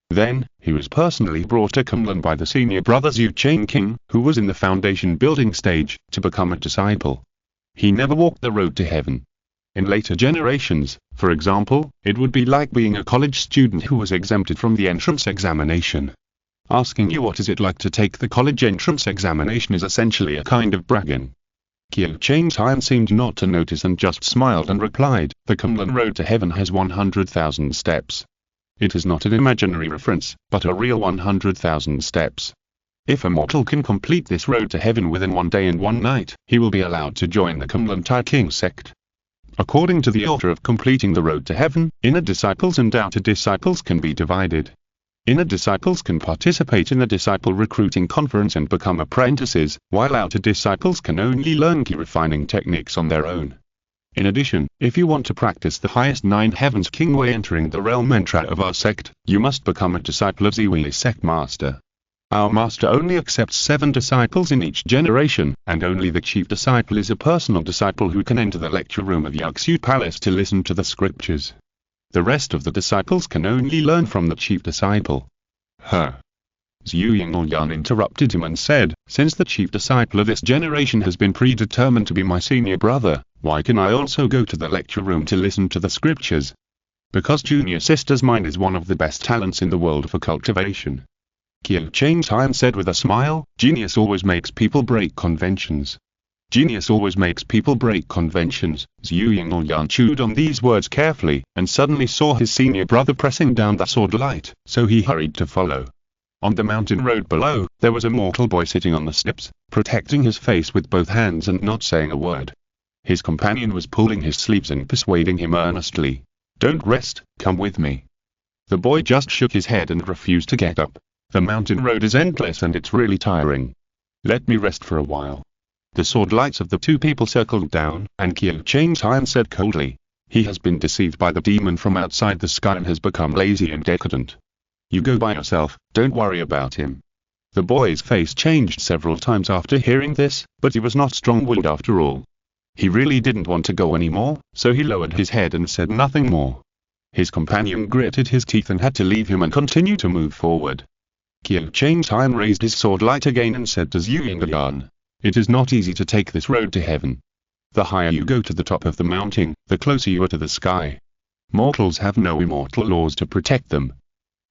Then, he was personally brought to Kunlun by the senior brother Zhu Changqing, who was in the foundation building stage, to become a disciple. He never walked the road to heaven. In later generations, for example, it would be like being a college student who was exempted from the entrance examination. Asking you what is it like to take the college entrance examination is essentially a kind of bragging. Qiu Changtian seemed not to notice and just smiled and replied, the Kunlun road to heaven has 100,000 steps. It is not an imaginary reference, but a real 100,000 steps. If a mortal can complete this road to heaven within 1 day and 1 night, he will be allowed to join the Kunlun Taiping sect. According to the order of completing the road to heaven, inner disciples and outer disciples can be divided. Inner disciples can participate in the disciple recruiting conference and become apprentices, while outer disciples can only learn Qi refining techniques on their own. In addition, if you want to practice the highest 9 heavens King Wei entering the realm mantra of our sect, you must become a disciple of Ziwi's sect master. Our master only accepts 7 disciples in each generation, and only the chief disciple is a personal disciple who can enter the lecture room of Yaxu Palace to listen to the scriptures. The rest of the disciples can only learn from the chief disciple. Zhu Yingluoyan interrupted him and said, since the chief disciple of this generation has been predetermined to be my senior brother, why can I also go to the lecture room to listen to the scriptures? Because junior sister's mind is one of the best talents in the world for cultivation. Qiu Changtian said with a smile, genius always makes people break conventions. Genius always makes people break conventions. Zhu Yingluoyan chewed on these words carefully, and suddenly saw his senior brother pressing down the sword light, so he hurried to follow. On the mountain road below, there was a mortal boy sitting on the steps, protecting his face with both hands and not saying a word. His companion was pulling his sleeves and persuading him earnestly. Don't rest, come with me. The boy just shook his head and refused to get up. The mountain road is endless and it's really tiring. Let me rest for a while. The sword lights of the 2 people circled down, and Qiu Changtian said coldly. He has been deceived by the demon from outside the sky and has become lazy and decadent. You go by yourself, don't worry about him. The boy's face changed several times after hearing this, but he was not strong-willed after all. He really didn't want to go anymore, so he lowered his head and said nothing more. His companion gritted his teeth and had to leave him and continue to move forward. Qiu Changtian raised his sword light again and said to Zhu Yingyan, "It is not easy to take this road to heaven. The higher you go to the top of the mountain, the closer you are to the sky. Mortals have no immortal laws to protect them.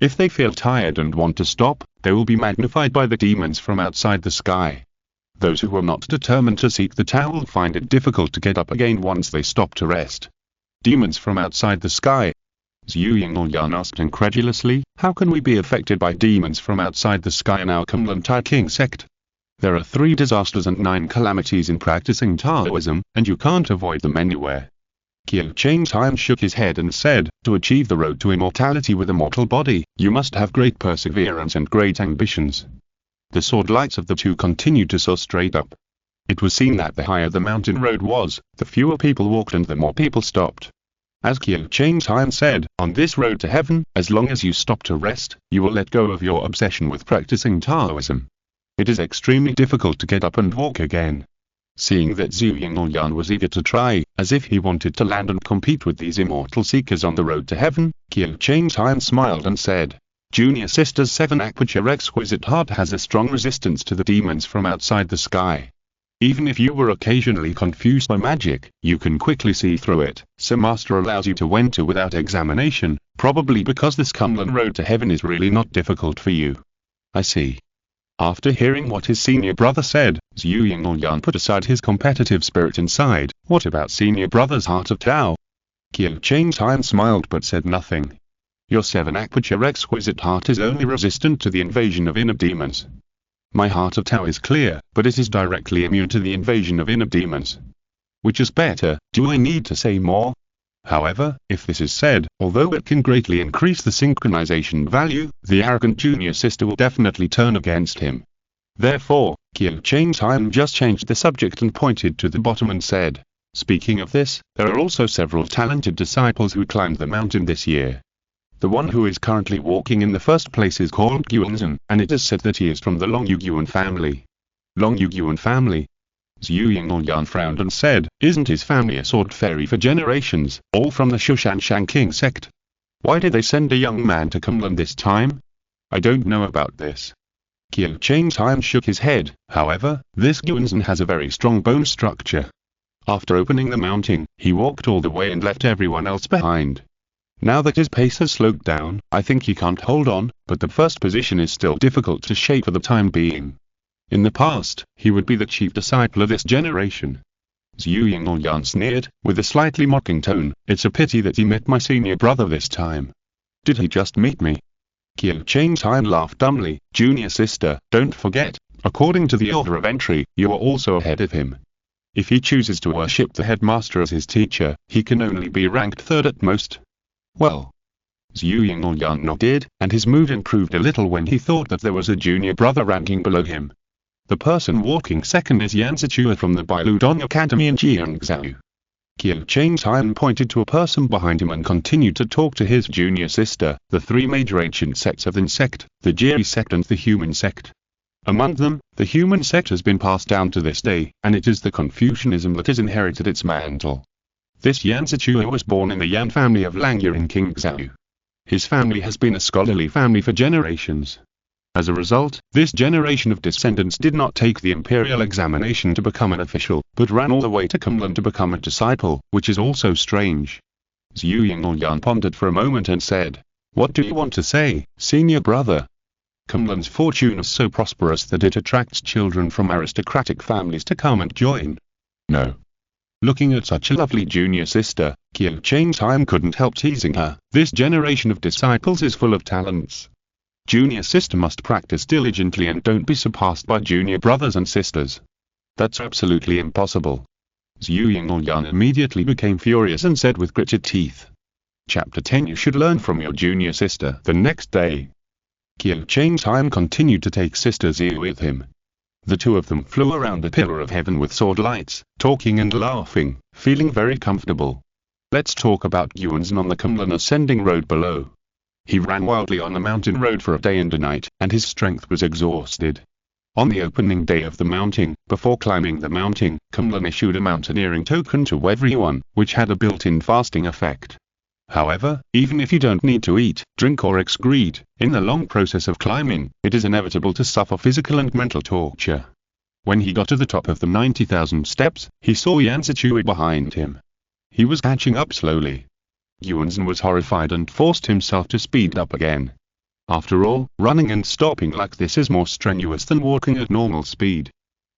If they feel tired and want to stop, they will be magnified by the demons from outside the sky. Those who are not determined to seek the Tao will find it difficult to get up again once they stop to rest." Demons from outside the sky? Zhu Yingyan asked incredulously, "How can we be affected by demons from outside the sky in our Kunlun Tai King sect? There are 3 disasters and 9 calamities in practicing Taoism, and you can't avoid them anywhere." Qiu Changtian shook his head and said, "To achieve the road to immortality with a mortal body, you must have great perseverance and great ambitions." The sword lights of the two continued to soar straight up. It was seen that the higher the mountain road was, the fewer people walked and the more people stopped. As Qiu Changtian said, "On this road to heaven, as long as you stop to rest, you will let go of your obsession with practicing Taoism. It is extremely difficult to get up and walk again." Seeing that Zhu Yingyan was eager to try, as if he wanted to land and compete with these immortal seekers on the road to heaven, Qiu Changtian smiled and said, "Junior sister's 7-aperture exquisite heart has a strong resistance to the demons from outside the sky. Even if you were occasionally confused by magic, you can quickly see through it, so Master allows you to enter without examination, probably because this Kunlun road to heaven is really not difficult for you." "I see." After hearing what his senior brother said, Zhu Yingyan put aside his competitive spirit inside. "What about senior brother's heart of Tao?" Qiu Changtian smiled but said nothing. "Your 7-aperture exquisite heart is only resistant to the invasion of inner demons. My heart of Tao is clear, but it is directly immune to the invasion of inner demons. Which is better, do I need to say more? However, if this is said, although it can greatly increase the synchronization value, the arrogant junior sister will definitely turn against him." Therefore, Qiu Changtian just changed the subject and pointed to the bottom and said, "Speaking of this, there are also several talented disciples who climbed the mountain this year. The one who is currently walking in the first place is called Guanzhen, and it is said that he is from the Long Yuguan family." "Long Yuguan family?" Zhu Yingyan frowned and said, "Isn't his family a sword fairy for generations, all from the Shushanshan King sect? Why did they send a young man to Kunlun this time?" "I don't know about this." Qiu Changtian shook his head. "However, this Guanzhen has a very strong bone structure. After opening the mountain, he walked all the way and left everyone else behind. Now that his pace has slowed down, I think he can't hold on, but the first position is still difficult to shake for the time being. In the past, he would be the chief disciple of this generation." Zhu Yingyan sneered, with a slightly mocking tone, "It's a pity that he met my senior brother this time." "Did he just meet me?" Qiu Changtian laughed dumbly. "Junior sister, don't forget, according to the order of entry, you are also ahead of him. If he chooses to worship the headmaster as his teacher, he can only be ranked 3rd at most." "Well." Zhu Yingyan nodded, and his mood improved a little when he thought that there was a junior brother ranking below him. The person walking second is Yan Zichua from the Bailudong Academy in Jiangzhou. Qiu Changtian pointed to a person behind him and continued to talk to his junior sister. "The 3 major ancient sects of the sect, the Jiri sect and the human sect. Among them, the human sect has been passed down to this day, and it is the Confucianism that has inherited its mantle. This Yan Zichua was born in the Yan family of Langya in Qingzhou. His family has been a scholarly family for generations. As a result, this generation of descendants did not take the imperial examination to become an official, but ran all the way to Kunlun to become a disciple, which is also strange." Zhu Yingyan pondered for a moment and said, "What do you want to say, senior brother? Kunlun's fortune is so prosperous that it attracts children from aristocratic families to come and join." "No." Looking at such a lovely junior sister, Qiu Changtian couldn't help teasing her. "This generation of disciples is full of talents. Junior sister must practice diligently and don't be surpassed by junior brothers and sisters. That's absolutely impossible." Zhu Yingyan immediately became furious and said with gritted teeth, "Chapter 10 You should learn from your junior sister." The next day, Qiu Changtian continued to take Sister Zhu with him. The two of them flew around the pillar of heaven with sword lights, talking and laughing, feeling very comfortable. Let's talk about Guanzhen on the Kunlun ascending road below. He ran wildly on the mountain road for a day and a night, and his strength was exhausted. On the opening day of the mounting, before climbing the mounting, Cumlin issued a mountaineering token to everyone, which had a built-in fasting effect. However, even if you don't need to eat, drink or excrete, in the long process of climbing, it is inevitable to suffer physical and mental torture. When he got to the top of the 90,000 steps, he saw Yansichui behind him. He was catching up slowly. Yuanzhen was horrified and forced himself to speed up again. After all, running and stopping like this is more strenuous than walking at normal speed.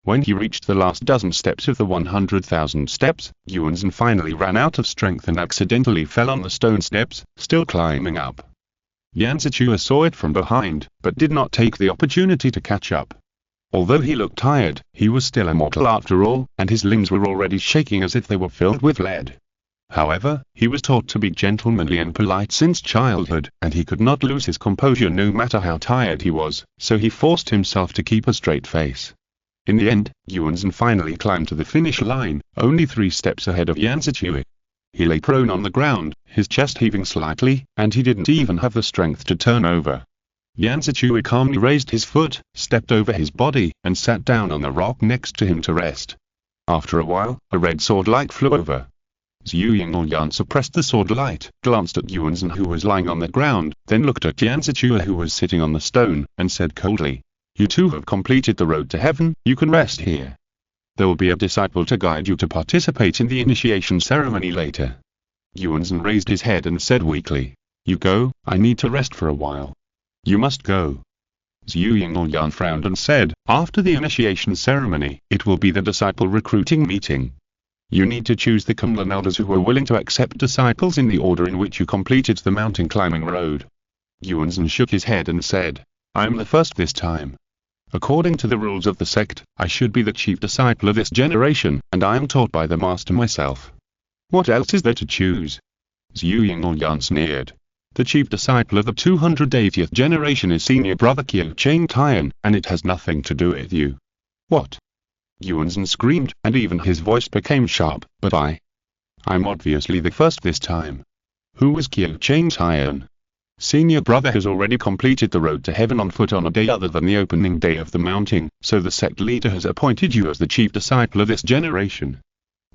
When he reached the last dozen steps of the 100,000 steps, Yuanzhen finally ran out of strength and accidentally fell on the stone steps, still climbing up. Yansichui saw it from behind, but did not take the opportunity to catch up. Although he looked tired, he was still immortal after all, and his limbs were already shaking as if they were filled with lead. However, he was taught to be gentlemanly and polite since childhood, and he could not lose his composure no matter how tired he was, so he forced himself to keep a straight face. In the end, Yuanzhen finally climbed to the finish line, only 3 steps ahead of Yansichui. He lay prone on the ground, his chest heaving slightly, and he didn't even have the strength to turn over. Yansichui calmly raised his foot, stepped over his body, and sat down on the rock next to him to rest. After a while, a red sword light flew over. Zhu Yinglyan suppressed the sword light, glanced at Yuanzhen who was lying on the ground, then looked at Yansichui who was sitting on the stone, and said coldly, "You two have completed the road to heaven, you can rest here. There will be a disciple to guide you to participate in the initiation ceremony later." Yuanzhen raised his head and said weakly, "You go, I need to rest for a while." "You must go." Zhu Yinglyan frowned and said, "After the initiation ceremony, it will be the disciple recruiting meeting. You need to choose the Cumlin elders who are willing to accept disciples in the order in which you completed the mountain climbing road." Yuanzhen shook his head and said, "I am the first this time. According to the rules of the sect, I should be the chief disciple of this generation, and I am taught by the master myself. What else is there to choose?" Zhu Yinglyan sneered. "The chief disciple of the 280th generation is senior brother Qiu Cheng Tian, and it has nothing to do with you." "What?" Yuanzhen screamed, and even his voice became sharp, "But I'm obviously the first this time." "Who is Qiu Cheng Tian?" "Senior brother has already completed the road to heaven on foot on a day other than the opening day of the mounting, so the sect leader has appointed you as the chief disciple of this generation."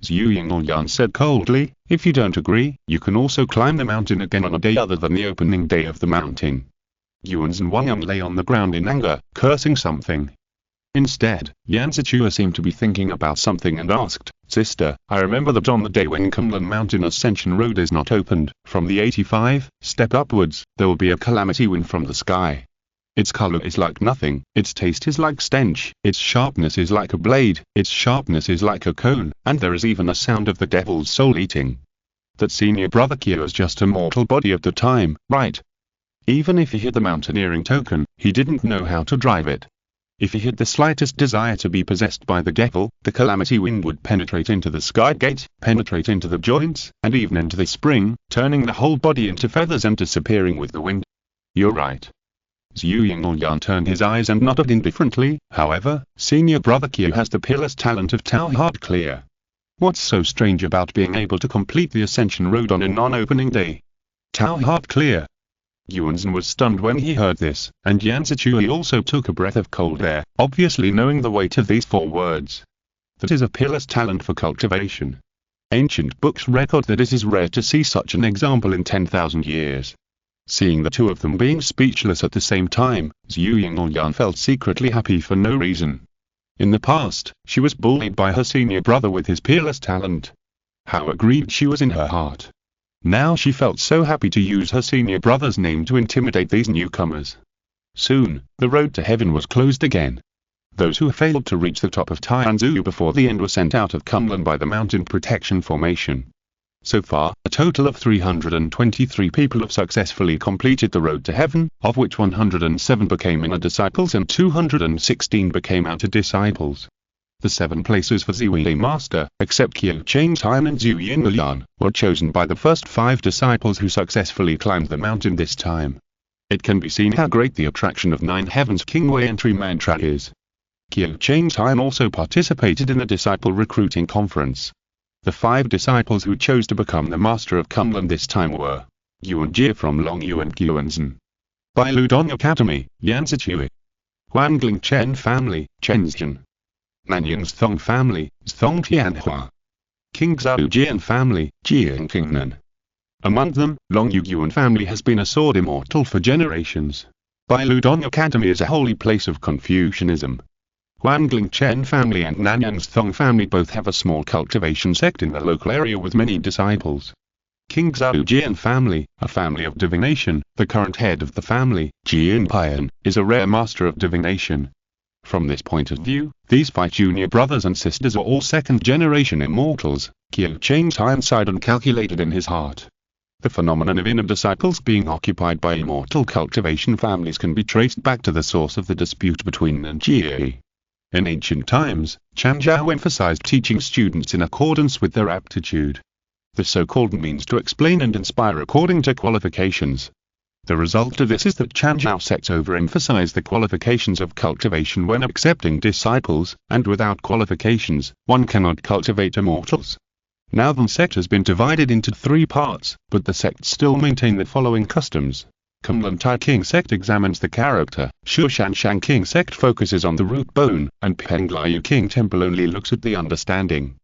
Zhu Yinglyan said coldly, "If you don't agree, you can also climb the mountain again on a day other than the opening day of the mounting." Yuanzhen Wangyang lay on the ground in anger, cursing something. Instead, Yansichui seemed to be thinking about something and asked, "Sister, I remember that on the day when Cumlin Mountain Ascension Road is not opened, from the 85 step upwards, there will be a calamity wind from the sky. Its color is like nothing, its taste is like stench, its sharpness is like a blade, its sharpness is like a cone, and there is even a sound of the devil's soul eating. That senior brother Qiu was just a mortal body at the time, right? Even if he had the mountaineering token, he didn't know how to drive it. If he had the slightest desire to be possessed by the devil, the calamity wind would penetrate into the sky gate, penetrate into the joints, and even into the spring, turning the whole body into feathers and disappearing with the wind." "You're right." Zhu Yinglyan turned his eyes and nodded indifferently. "However, senior brother Qiu has the peerless talent of Tao Heart Clear. What's so strange about being able to complete the Ascension Road on a non-opening day?" "Tao Heart Clear." Yuanzhen was stunned when he heard this, and Yansichui also took a breath of cold air, obviously knowing the weight of these 4 words. That is a peerless talent for cultivation. Ancient books record that it is rare to see such an example in 10,000 years. Seeing the two of them being speechless at the same time, Zhu Yinglyan felt secretly happy for no reason. In the past, she was bullied by her senior brother with his peerless talent. How aggrieved she was in her heart. Now she felt so happy to use her senior brother's name to intimidate these newcomers. Soon, the road to heaven was closed again. Those who failed to reach the top of Tianzhu before the end were sent out of Cumlin by the Mountain Protection Formation. So far, a total of 323 people have successfully completed the road to heaven, of which 107 became inner disciples and 216 became outer disciples. The 7 places for Ziwei Master, except Qiu Cheng Tian and Zhu Yinglyan, were chosen by the first 5 disciples who successfully climbed the mountain this time. It can be seen how great the attraction of 9 Heavens Kingway entry mantra is. Qiu Cheng Tian also participated in the disciple recruiting conference. The 5 disciples who chose to become the master of Cumlin this time were Yuan Jie from Long Yuan Guanzhen. Bai Ludong Academy, Yanzichui. Huangling Chen family, Chenzhen. Nanyang's Thong family, Thong Tianhua. King Zhao Jian family, Jiangkingnan. Among them, Long Yuan family has been a sword immortal for generations. Bai Ludong Academy is a holy place of Confucianism. Huangling Chen family and Nanyang's Thong family both have a small cultivation sect in the local area with many disciples. King Zhao Jian family, a family of divination, the current head of the family, Jian Pian, is a rare master of divination. From this point of view, these 5 junior brothers and sisters are all second-generation immortals, Qiu Cheng's hindsight and calculated in his heart. The phenomenon of inner disciples being occupied by immortal cultivation families can be traced back to the source of the dispute between and Jie. In ancient times, Chanzhou emphasized teaching students in accordance with their aptitude. The so-called means to explain and inspire according to qualifications. The result of this is that Chanzhou sects overemphasize the qualifications of cultivation when accepting disciples, and without qualifications, one cannot cultivate immortals. Now the sect has been divided into 3 parts, but the sects still maintain the following customs. Kumlan Tai King sect examines the character, Shushan King sect focuses on the root bone, and Pengliu King temple only looks at the understanding.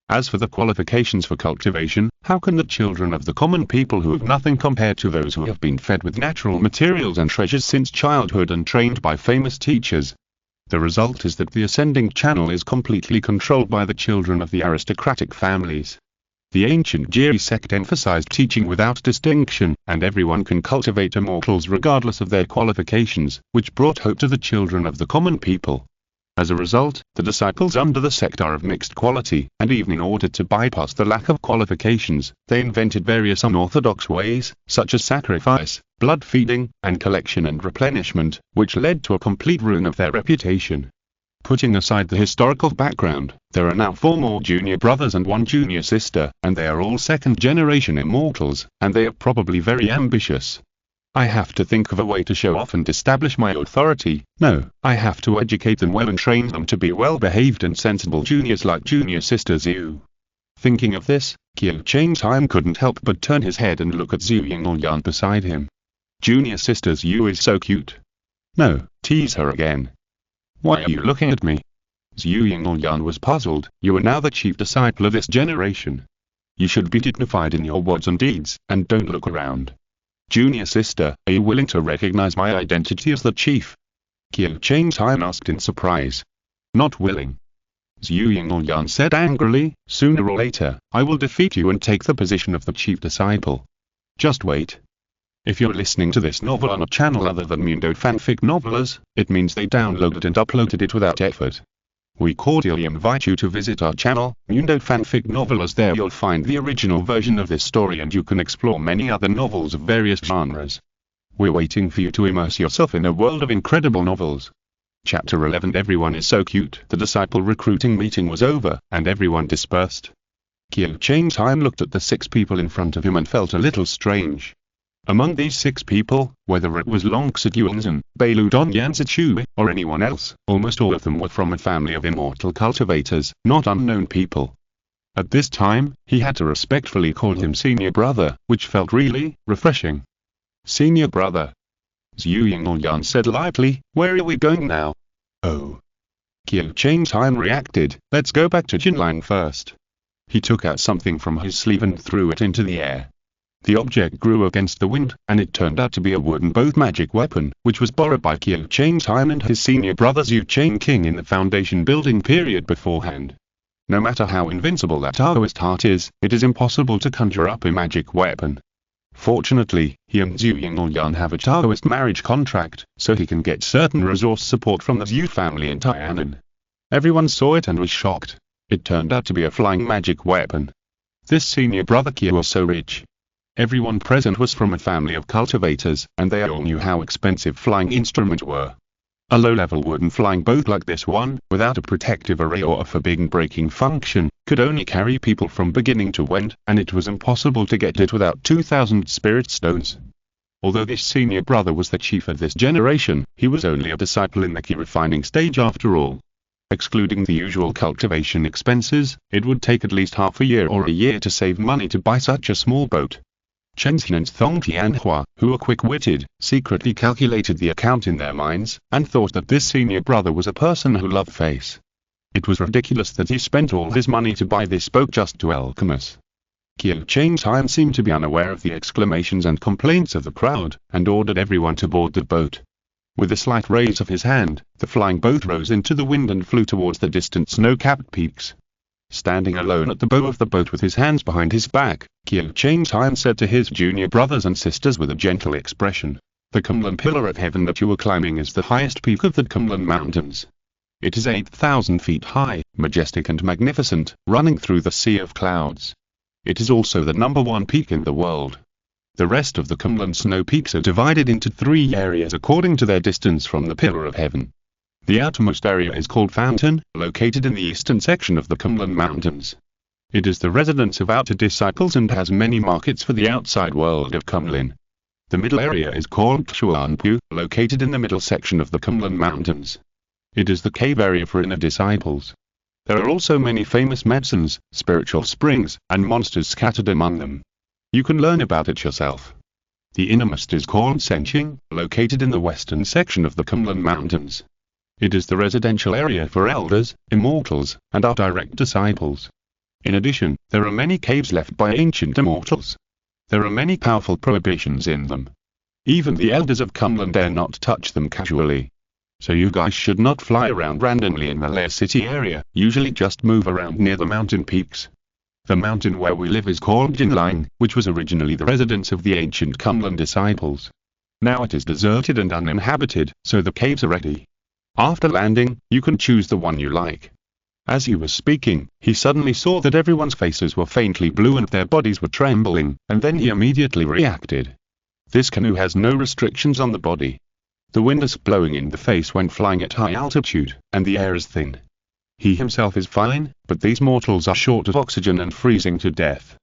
As for the qualifications for cultivation, how can the children of the common people who have nothing compare to those who have been fed with natural materials and treasures since childhood and trained by famous teachers? The result is that the ascending channel is completely controlled by the children of the aristocratic families. The ancient Jie sect emphasized teaching without distinction, and everyone can cultivate immortals regardless of their qualifications, which brought hope to the children of the common people. As a result, the disciples under the sect are of mixed quality, and even in order to bypass the lack of qualifications, they invented various unorthodox ways, such as sacrifice, blood feeding, and collection and replenishment, which led to a complete ruin of their reputation. Putting aside the historical background, there are now 4 more junior brothers and 1 junior sister, and they are all second-generation immortals, and they are probably very ambitious. I have to think of a way to show off and establish my authority. No, I have to educate them well and train them to be well-behaved and sensible juniors like junior sister Zhu. Thinking of this, Qiu Cheng's couldn't help but turn his head and look at Zhu Yingyan beside him. Junior sister Zhu is so cute. No, tease her again. Why are you looking at me? Zhu Yingyan was puzzled. You are now the chief disciple of this generation. You should be dignified in your words and deeds, and don't look around. Junior sister, are you willing to recognize my identity as the chief? Qiu Cheng's asked in surprise. Not willing. Zhu Yingyan said angrily, sooner or later, I will defeat you and take the position of the chief disciple. Just wait. If you're listening to this novel on a channel other than Mundo Fanfic Novelers, it means they downloaded and uploaded it without effort. We cordially invite you to visit our channel, Mundo Fanfic Novelers. There you'll find the original version of this story and you can explore many other novels of various genres. We're waiting for you to immerse yourself in a world of incredible novels. Chapter 11. Everyone is so cute. The disciple recruiting meeting was over, and everyone dispersed. Qiu Cheng's looked at the 6 people in front of him and felt a little strange. Among these 6 people, whether it was Longxi Yuanzhen, Beiludong Yanzichui, or anyone else, almost all of them were from a family of immortal cultivators, not unknown people. At this time, he had to respectfully call him senior brother, which felt really refreshing. Senior brother. Zhu Yingyan said lightly, where are we going now? Oh. Qiu Cheng's reacted, let's go back to Jinlan first. He took out something from his sleeve and threw it into the air. The object grew against the wind, and it turned out to be a wooden boat magic weapon, which was borrowed by Qiu Cheng's and his senior brother Zhu Chengqing in the foundation building period beforehand. No matter how invincible that Taoist heart is, it is impossible to conjure up a magic weapon. Fortunately, he and Zhu Yingyan have a Taoist marriage contract, so he can get certain resource support from the Zhu family in Tianan. Everyone saw it and was shocked. It turned out to be a flying magic weapon. This senior brother Qiu was so rich. Everyone present was from a family of cultivators, and they all knew how expensive flying instruments were. A low-level wooden flying boat like this one, without a protective array or a forbidden braking function, could only carry people from beginning to end, and it was impossible to get it without 2,000 spirit stones. Although this senior brother was the chief of this generation, he was only a disciple in the key refining stage after all. Excluding the usual cultivation expenses, it would take at least half a year or a year to save money to buy such a small boat. Chenzhen and Thong Tianhua, who were quick-witted, secretly calculated the account in their minds, and thought that this senior brother was a person who loved face. It was ridiculous that he spent all his money to buy this boat just to welcome us. Qiu Chengtai seemed to be unaware of the exclamations and complaints of the crowd, and ordered everyone to board the boat. With a slight raise of his hand, the flying boat rose into the wind and flew towards the distant snow-capped peaks. Standing alone at the bow of the boat with his hands behind his back, Qiu Chengtai said to his junior brothers and sisters with a gentle expression, "The Kunlun Pillar of Heaven that you are climbing is the highest peak of the Kunlun Mountains. It is 8,000 feet high, majestic and magnificent, running through the sea of clouds. It is also the #1 peak in the world. The rest of the Kunlun snow peaks are divided into 3 areas according to their distance from the Pillar of Heaven. The outermost area is called Fountain, located in the eastern section of the Kunlun Mountains. It is the residence of outer disciples and has many markets for the outside world of Kunlun. The middle area is called Xuanpu, located in the middle section of the Kunlun Mountains. It is the cave area for inner disciples. There are also many famous medicines, spiritual springs, and monsters scattered among them. You can learn about it yourself. The innermost is called Senqing, located in the western section of the Kunlun Mountains. It is the residential area for elders, immortals, and our direct disciples. In addition, there are many caves left by ancient immortals. There are many powerful prohibitions in them. Even the elders of Kunlun dare not touch them casually. So you guys should not fly around randomly in the Lair City area, usually just move around near the mountain peaks. The mountain where we live is called Jinlang, which was originally the residence of the ancient Kunlun disciples. Now it is deserted and uninhabited, so the caves are ready. After landing, you can choose the one you like." As he was speaking, he suddenly saw that everyone's faces were faintly blue and their bodies were trembling, and then he immediately reacted. This canoe has no restrictions on the body. The wind is blowing in the face when flying at high altitude, and the air is thin. He himself is fine, but these mortals are short of oxygen and freezing to death.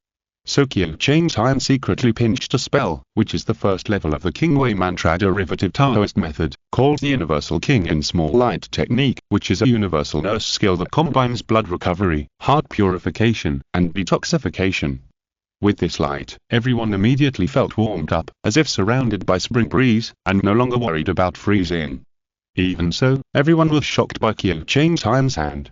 So Qiu Chengtai secretly pinched a spell, which is the first level of the Qingwei mantra derivative Taoist method, called the Universal King in Small Light Technique, which is a universal nurse skill that combines blood recovery, heart purification, and detoxification. With this light, everyone immediately felt warmed up, as if surrounded by spring breeze, and no longer worried about freezing. Even so, everyone was shocked by Qiu Chengtai's hand.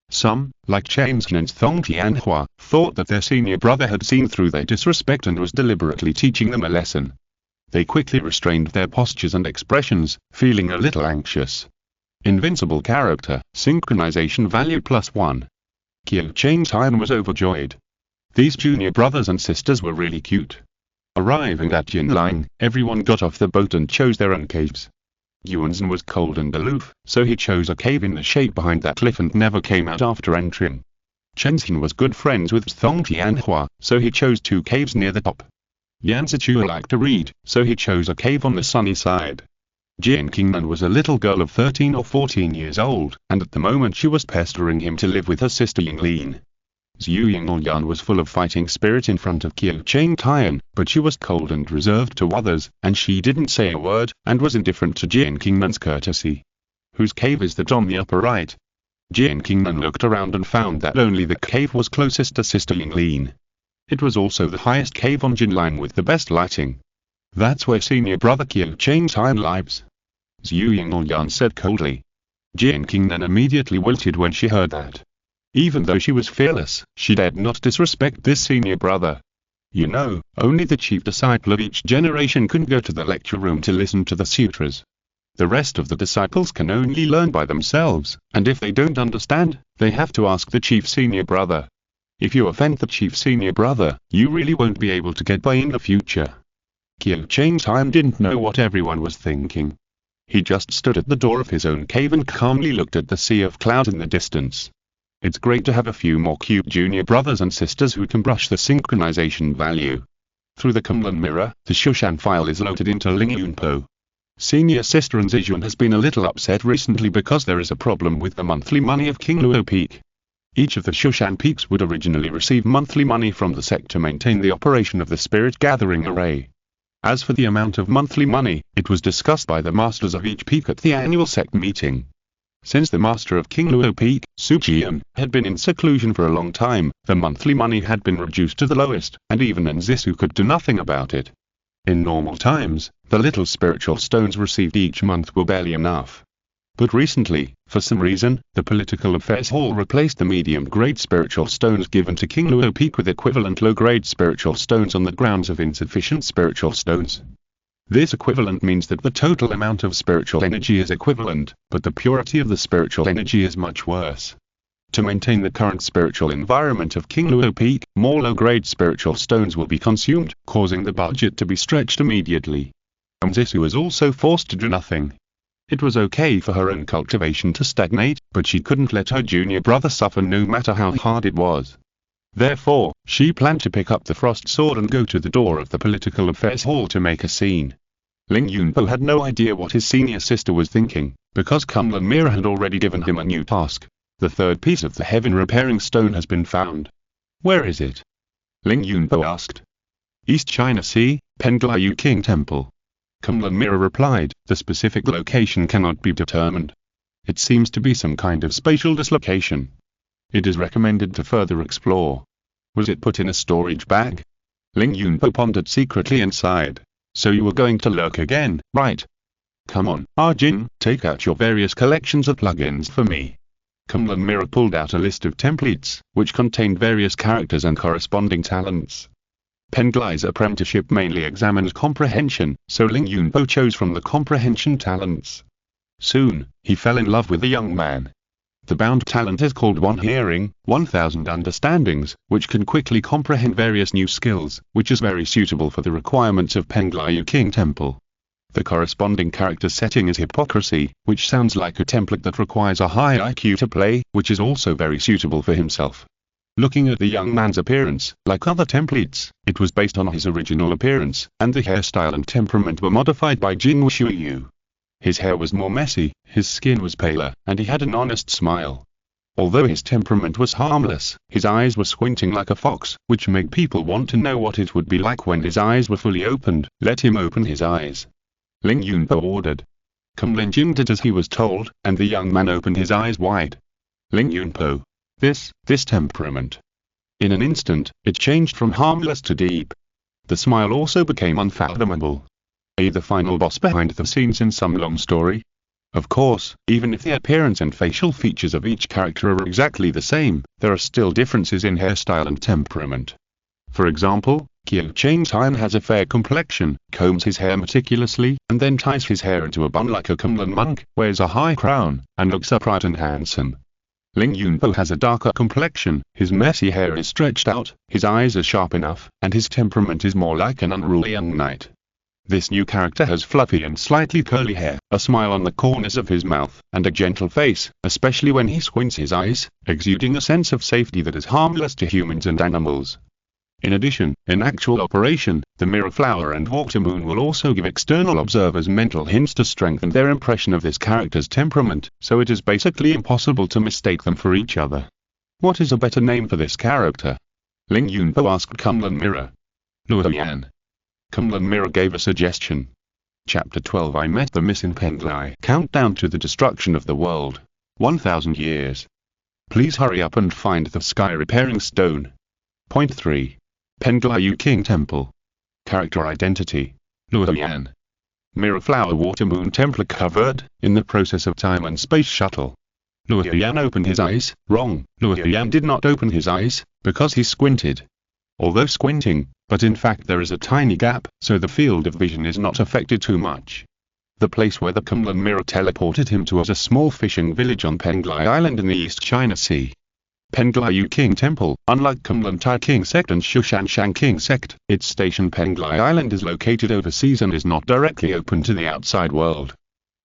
Some, like Chenzhen and Thong Tianhua, thought that their senior brother had seen through their disrespect and was deliberately teaching them a lesson. They quickly restrained their postures and expressions, feeling a little anxious. Invincible character, synchronization value +1. Qiu Chengtai was overjoyed. These junior brothers and sisters were really cute. Arriving at Jinlang, everyone got off the boat and chose their own caves. Yuanzhen was cold and aloof, so he chose a cave in the shade behind that cliff and never came out after entering. Chenzhen was good friends with Thong Tianhua, so he chose 2 caves near the top. Yan Zichua liked to read, so he chose a cave on the sunny side. Jian Qingnan was a little girl of 13 or 14 years old, and at the moment she was pestering him to live with her sister Yinglin. Zhu Yingyan was full of fighting spirit in front of Qiu Chengtai, but she was cold and reserved to others, and she didn't say a word, and was indifferent to Jian Qingnan's courtesy. "Whose cave is that on the upper right?" Jian Qingnan looked around and found that only the cave was closest to Sister Yinglin. It was also the highest cave on Jinlang with the best lighting. "That's where senior brother Qiu Chengtai lives," Zhu Yingyan said coldly. Jian Qingnan immediately wilted when she heard that. Even though she was fearless, she dared not disrespect this senior brother. You know, only the chief disciple of each generation can go to the lecture room to listen to the sutras. The rest of the disciples can only learn by themselves, and if they don't understand, they have to ask the chief senior brother. If you offend the chief senior brother, you really won't be able to get by in the future. Qiu Chengtai didn't know what everyone was thinking. He just stood at the door of his own cave and calmly looked at the sea of clouds in the distance. It's great to have a few more cute junior brothers and sisters who can brush the synchronization value. Through the Kunlun mirror, the Shushan file is loaded into Ling Yunpo. Senior sister and Zijuan has been a little upset recently because there is a problem with the monthly money of King Luo Peak. Each of the Shushan peaks would originally receive monthly money from the sect to maintain the operation of the spirit gathering array. As for the amount of monthly money, it was discussed by the masters of each peak at the annual sect meeting. Since the master of King Luo Peak, Su Jian, had been in seclusion for a long time, the monthly money had been reduced to the lowest, and even Nzisu could do nothing about it. In normal times, the little spiritual stones received each month were barely enough. But recently, for some reason, the Political Affairs Hall replaced the medium-grade spiritual stones given to King Luo Peak with equivalent low-grade spiritual stones on the grounds of insufficient spiritual stones. This equivalent means that the total amount of spiritual energy is equivalent, but the purity of the spiritual energy is much worse. To maintain the current spiritual environment of King Luo Peak, more low-grade spiritual stones will be consumed, causing the budget to be stretched immediately. Nzisu was also forced to do nothing. It was okay for her own cultivation to stagnate, but she couldn't let her junior brother suffer no matter how hard it was. Therefore, she planned to pick up the frost sword and go to the door of the Political Affairs Hall to make a scene. Ling Yunpo had no idea what his senior sister was thinking, because Kunlun Mira had already given him a new task. The third piece of the heaven repairing stone has been found. Where is it? Ling Yunpo asked. East China Sea, Pengliu King Temple. Kunlun Mira replied, the specific location cannot be determined. It seems to be some kind of spatial dislocation. It is recommended to further explore. Was it put in a storage bag? Ling Yunpo pondered secretly and sighed. So you were going to lurk again, right? Come on, Arjun, take out your various collections of plugins for me. Kunlun Mira pulled out a list of templates, which contained various characters and corresponding talents. Pengli's apprenticeship mainly examined comprehension, so Ling Yunpo chose from the comprehension talents. Soon, he fell in love with the young man. The bound talent is called One Hearing, 1000 Understandings, which can quickly comprehend various new skills, which is very suitable for the requirements of Pengliu King Temple. The corresponding character setting is Hypocrisy, which sounds like a template that requires a high IQ to play, which is also very suitable for himself. Looking at the young man's appearance, like other templates, it was based on his original appearance, and the hairstyle and temperament were modified by Jing Shuyu. His hair was more messy, his skin was paler, and he had an honest smile. Although his temperament was harmless, his eyes were squinting like a fox, which made people want to know what it would be like when his eyes were fully opened. Let him open his eyes. Ling Yunpo ordered. Kunlun Jing did as he was told, and the young man opened his eyes wide. Ling Yunpo. This temperament. In an instant, it changed from harmless to deep. The smile also became unfathomable. Are you the final boss behind the scenes in some long story? Of course, even if the appearance and facial features of each character are exactly the same, there are still differences in hairstyle and temperament. For example, Qiu Changtian has a fair complexion, combs his hair meticulously, and then ties his hair into a bun like a Kunlun monk, wears a high crown, and looks upright and handsome. Ling Yunpo has a darker complexion, his messy hair is stretched out, his eyes are sharp enough, and his temperament is more like an unruly young knight. This new character has fluffy and slightly curly hair, a smile on the corners of his mouth, and a gentle face, especially when he squints his eyes, exuding a sense of safety that is harmless to humans and animals. In addition, in actual operation, the mirror flower and water moon will also give external observers mental hints to strengthen their impression of this character's temperament, so it is basically impossible to mistake them for each other. What is a better name for this character? Ling Yunpo asked Kunlun Mira. Luoyan. Kunlun Mira gave a suggestion. Chapter 12 I met the miss in Pengli. Countdown to the destruction of the world. 1000 years. Please hurry up and find the sky repairing stone. Point 3. Pengliu King Temple. Character identity. Luoyan. Mirror flower water moon temple covered, in the process of time and space shuttle. Luoyan opened his eyes. Wrong, Luoyan did not open his eyes, because he squinted. Although squinting, but in fact there is a tiny gap, so the field of vision is not affected too much. The place where the Kunlun Mirror teleported him to was a small fishing village on Pengli Island in the East China Sea. Pengliu King Temple, unlike Kunlun Tai King Sect and Shushanshan King Sect, its station Pengli Island is located overseas and is not directly open to the outside world.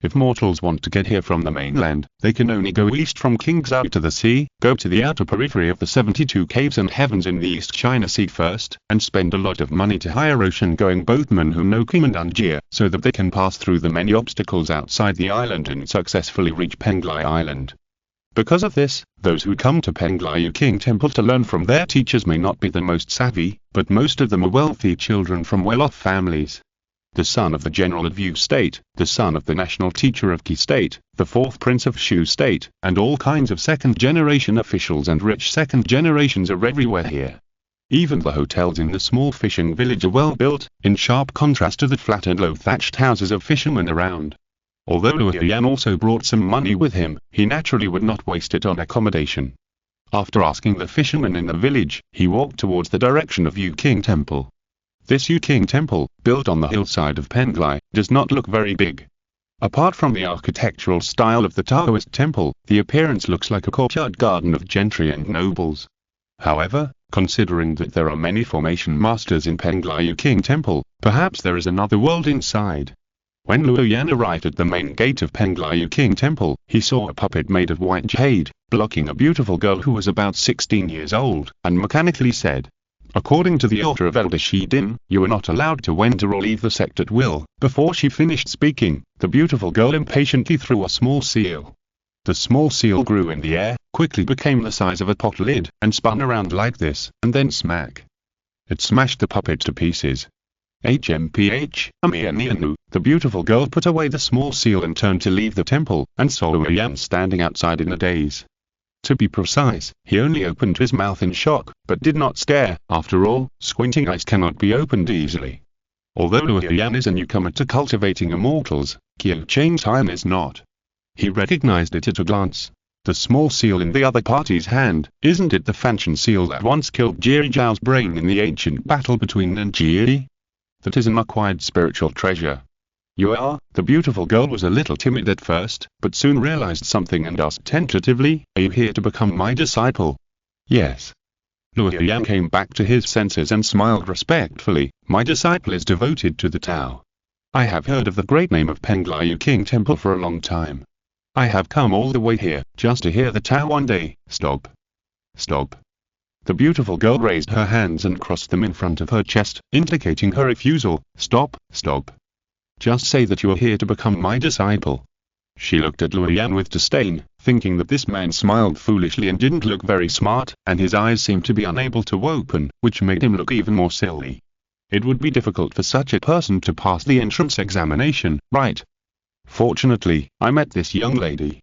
If mortals want to get here from the mainland, they can only go east from Qingzhou to the sea, go to the outer periphery of the 72 caves and heavens in the East China Sea first, and spend a lot of money to hire ocean-going boatmen who know Qingmen Jie, so that they can pass through the many obstacles outside the island and successfully reach Pengli Island. Because of this, those who come to Pengliu King Temple to learn from their teachers may not be the most savvy, but most of them are wealthy children from well-off families. the son of the general of Yu State, the son of the national teacher of Qi State, the fourth prince of Shu State, and all kinds of second-generation officials and rich second generations are everywhere here. Even the hotels in the small fishing village are well built, in sharp contrast to the flat and low-thatched houses of fishermen around. Although Luo Yan also brought some money with him, he naturally would not waste it on accommodation. After asking the fishermen in the village, he walked towards the direction of Yu King Temple. This Yu King Temple, built on the hillside of Penglai, does not look very big. Apart from the architectural style of the Taoist temple, the appearance looks like a courtyard garden of gentry and nobles. However, considering that there are many formation masters in Penglai Yu King Temple, perhaps there is another world inside. When Luo Yan arrived at the main gate of Penglai Yu King Temple, he saw a puppet made of white jade, blocking a beautiful girl who was about 16 years old, and mechanically said, "According to the order of Elder Shidin, you are not allowed to enter or leave the sect at will." Before she finished speaking, the beautiful girl impatiently threw a small seal. The small seal grew in the air, quickly became the size of a pot lid, and spun around like this, and then smack. It smashed the puppet to pieces. Amianianu, the beautiful girl put away the small seal and turned to leave the temple, and saw Luo Yan standing outside in a daze. To be precise, he only opened his mouth in shock, but did not stare. After all, squinting eyes cannot be opened easily. Although Luo Yan is a newcomer to cultivating immortals, Qiu Cheng's time is not. He recognized it at a glance. The small seal in the other party's hand, isn't it the Fanchen seal that once killed Jiri Zhao's brain in the ancient battle between Nan and Jiri? That is an acquired spiritual treasure. You are? The beautiful girl was a little timid at first, but soon realized something and asked tentatively, "Are you here to become my disciple?" "Yes." Luo Yan came back to his senses and smiled respectfully. "My disciple is devoted to the Tao. I have heard of the great name of Penglai Yu King Temple for a long time. I have come all the way here, just to hear the Tao one day." Stop. Stop. The beautiful girl raised her hands and crossed them in front of her chest, indicating her refusal. Stop. Just say that you are here to become my disciple." She looked at Luo Yan with disdain, thinking that this man smiled foolishly and didn't look very smart, and his eyes seemed to be unable to open, which made him look even more silly. It would be difficult for such a person to pass the entrance examination, right? Fortunately, I met this young lady.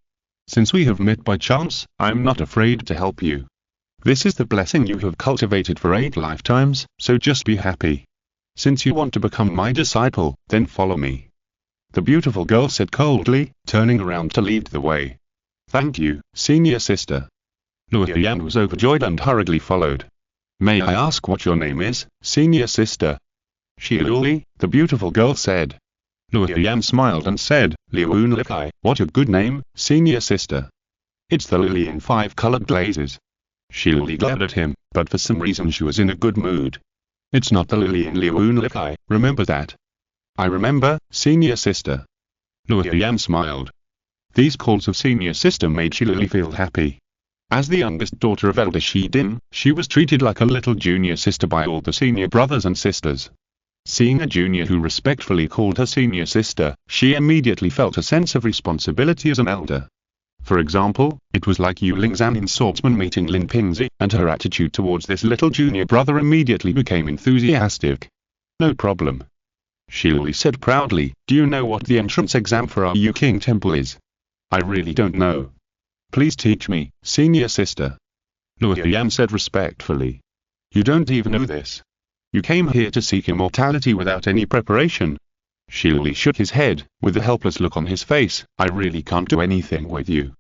Since we have met by chance, I am not afraid to help you. This is the blessing you have cultivated for 8 lifetimes, so just be happy. Since you want to become my disciple, then follow me." The beautiful girl said coldly, turning around to lead the way. "Thank you, senior sister." Luo Yan was overjoyed and hurriedly followed. "May I ask what your name is, senior sister?" "Shiuli," the beautiful girl said. Luo Yan smiled and said, "Liun Likai, what a good name, senior sister. It's the lily in 5 colored glazes." Shiuli glared at him, but for some reason she was in a good mood. "It's not the lily in Liun Likai, remember that?" "I remember, senior sister." Luo Yan smiled. These calls of senior sister made Shiuli feel happy. As the youngest daughter of Elder Shidin, she was treated like a little junior sister by all the senior brothers and sisters. Seeing a junior who respectfully called her senior sister, she immediately felt a sense of responsibility as an elder. For example, it was like Yu Lingzan in swordsman meeting Lin Pingzi, and her attitude towards this little junior brother immediately became enthusiastic. "No problem," Shiuli said proudly. "Do you know what the entrance exam for our Yu King Temple is?" "I really don't know. Please teach me, senior sister." Luo Yan said respectfully. "You don't even know this. You came here to seek immortality without any preparation." Shiuli shook his head, with a helpless look on his face. "I really can't do anything with you.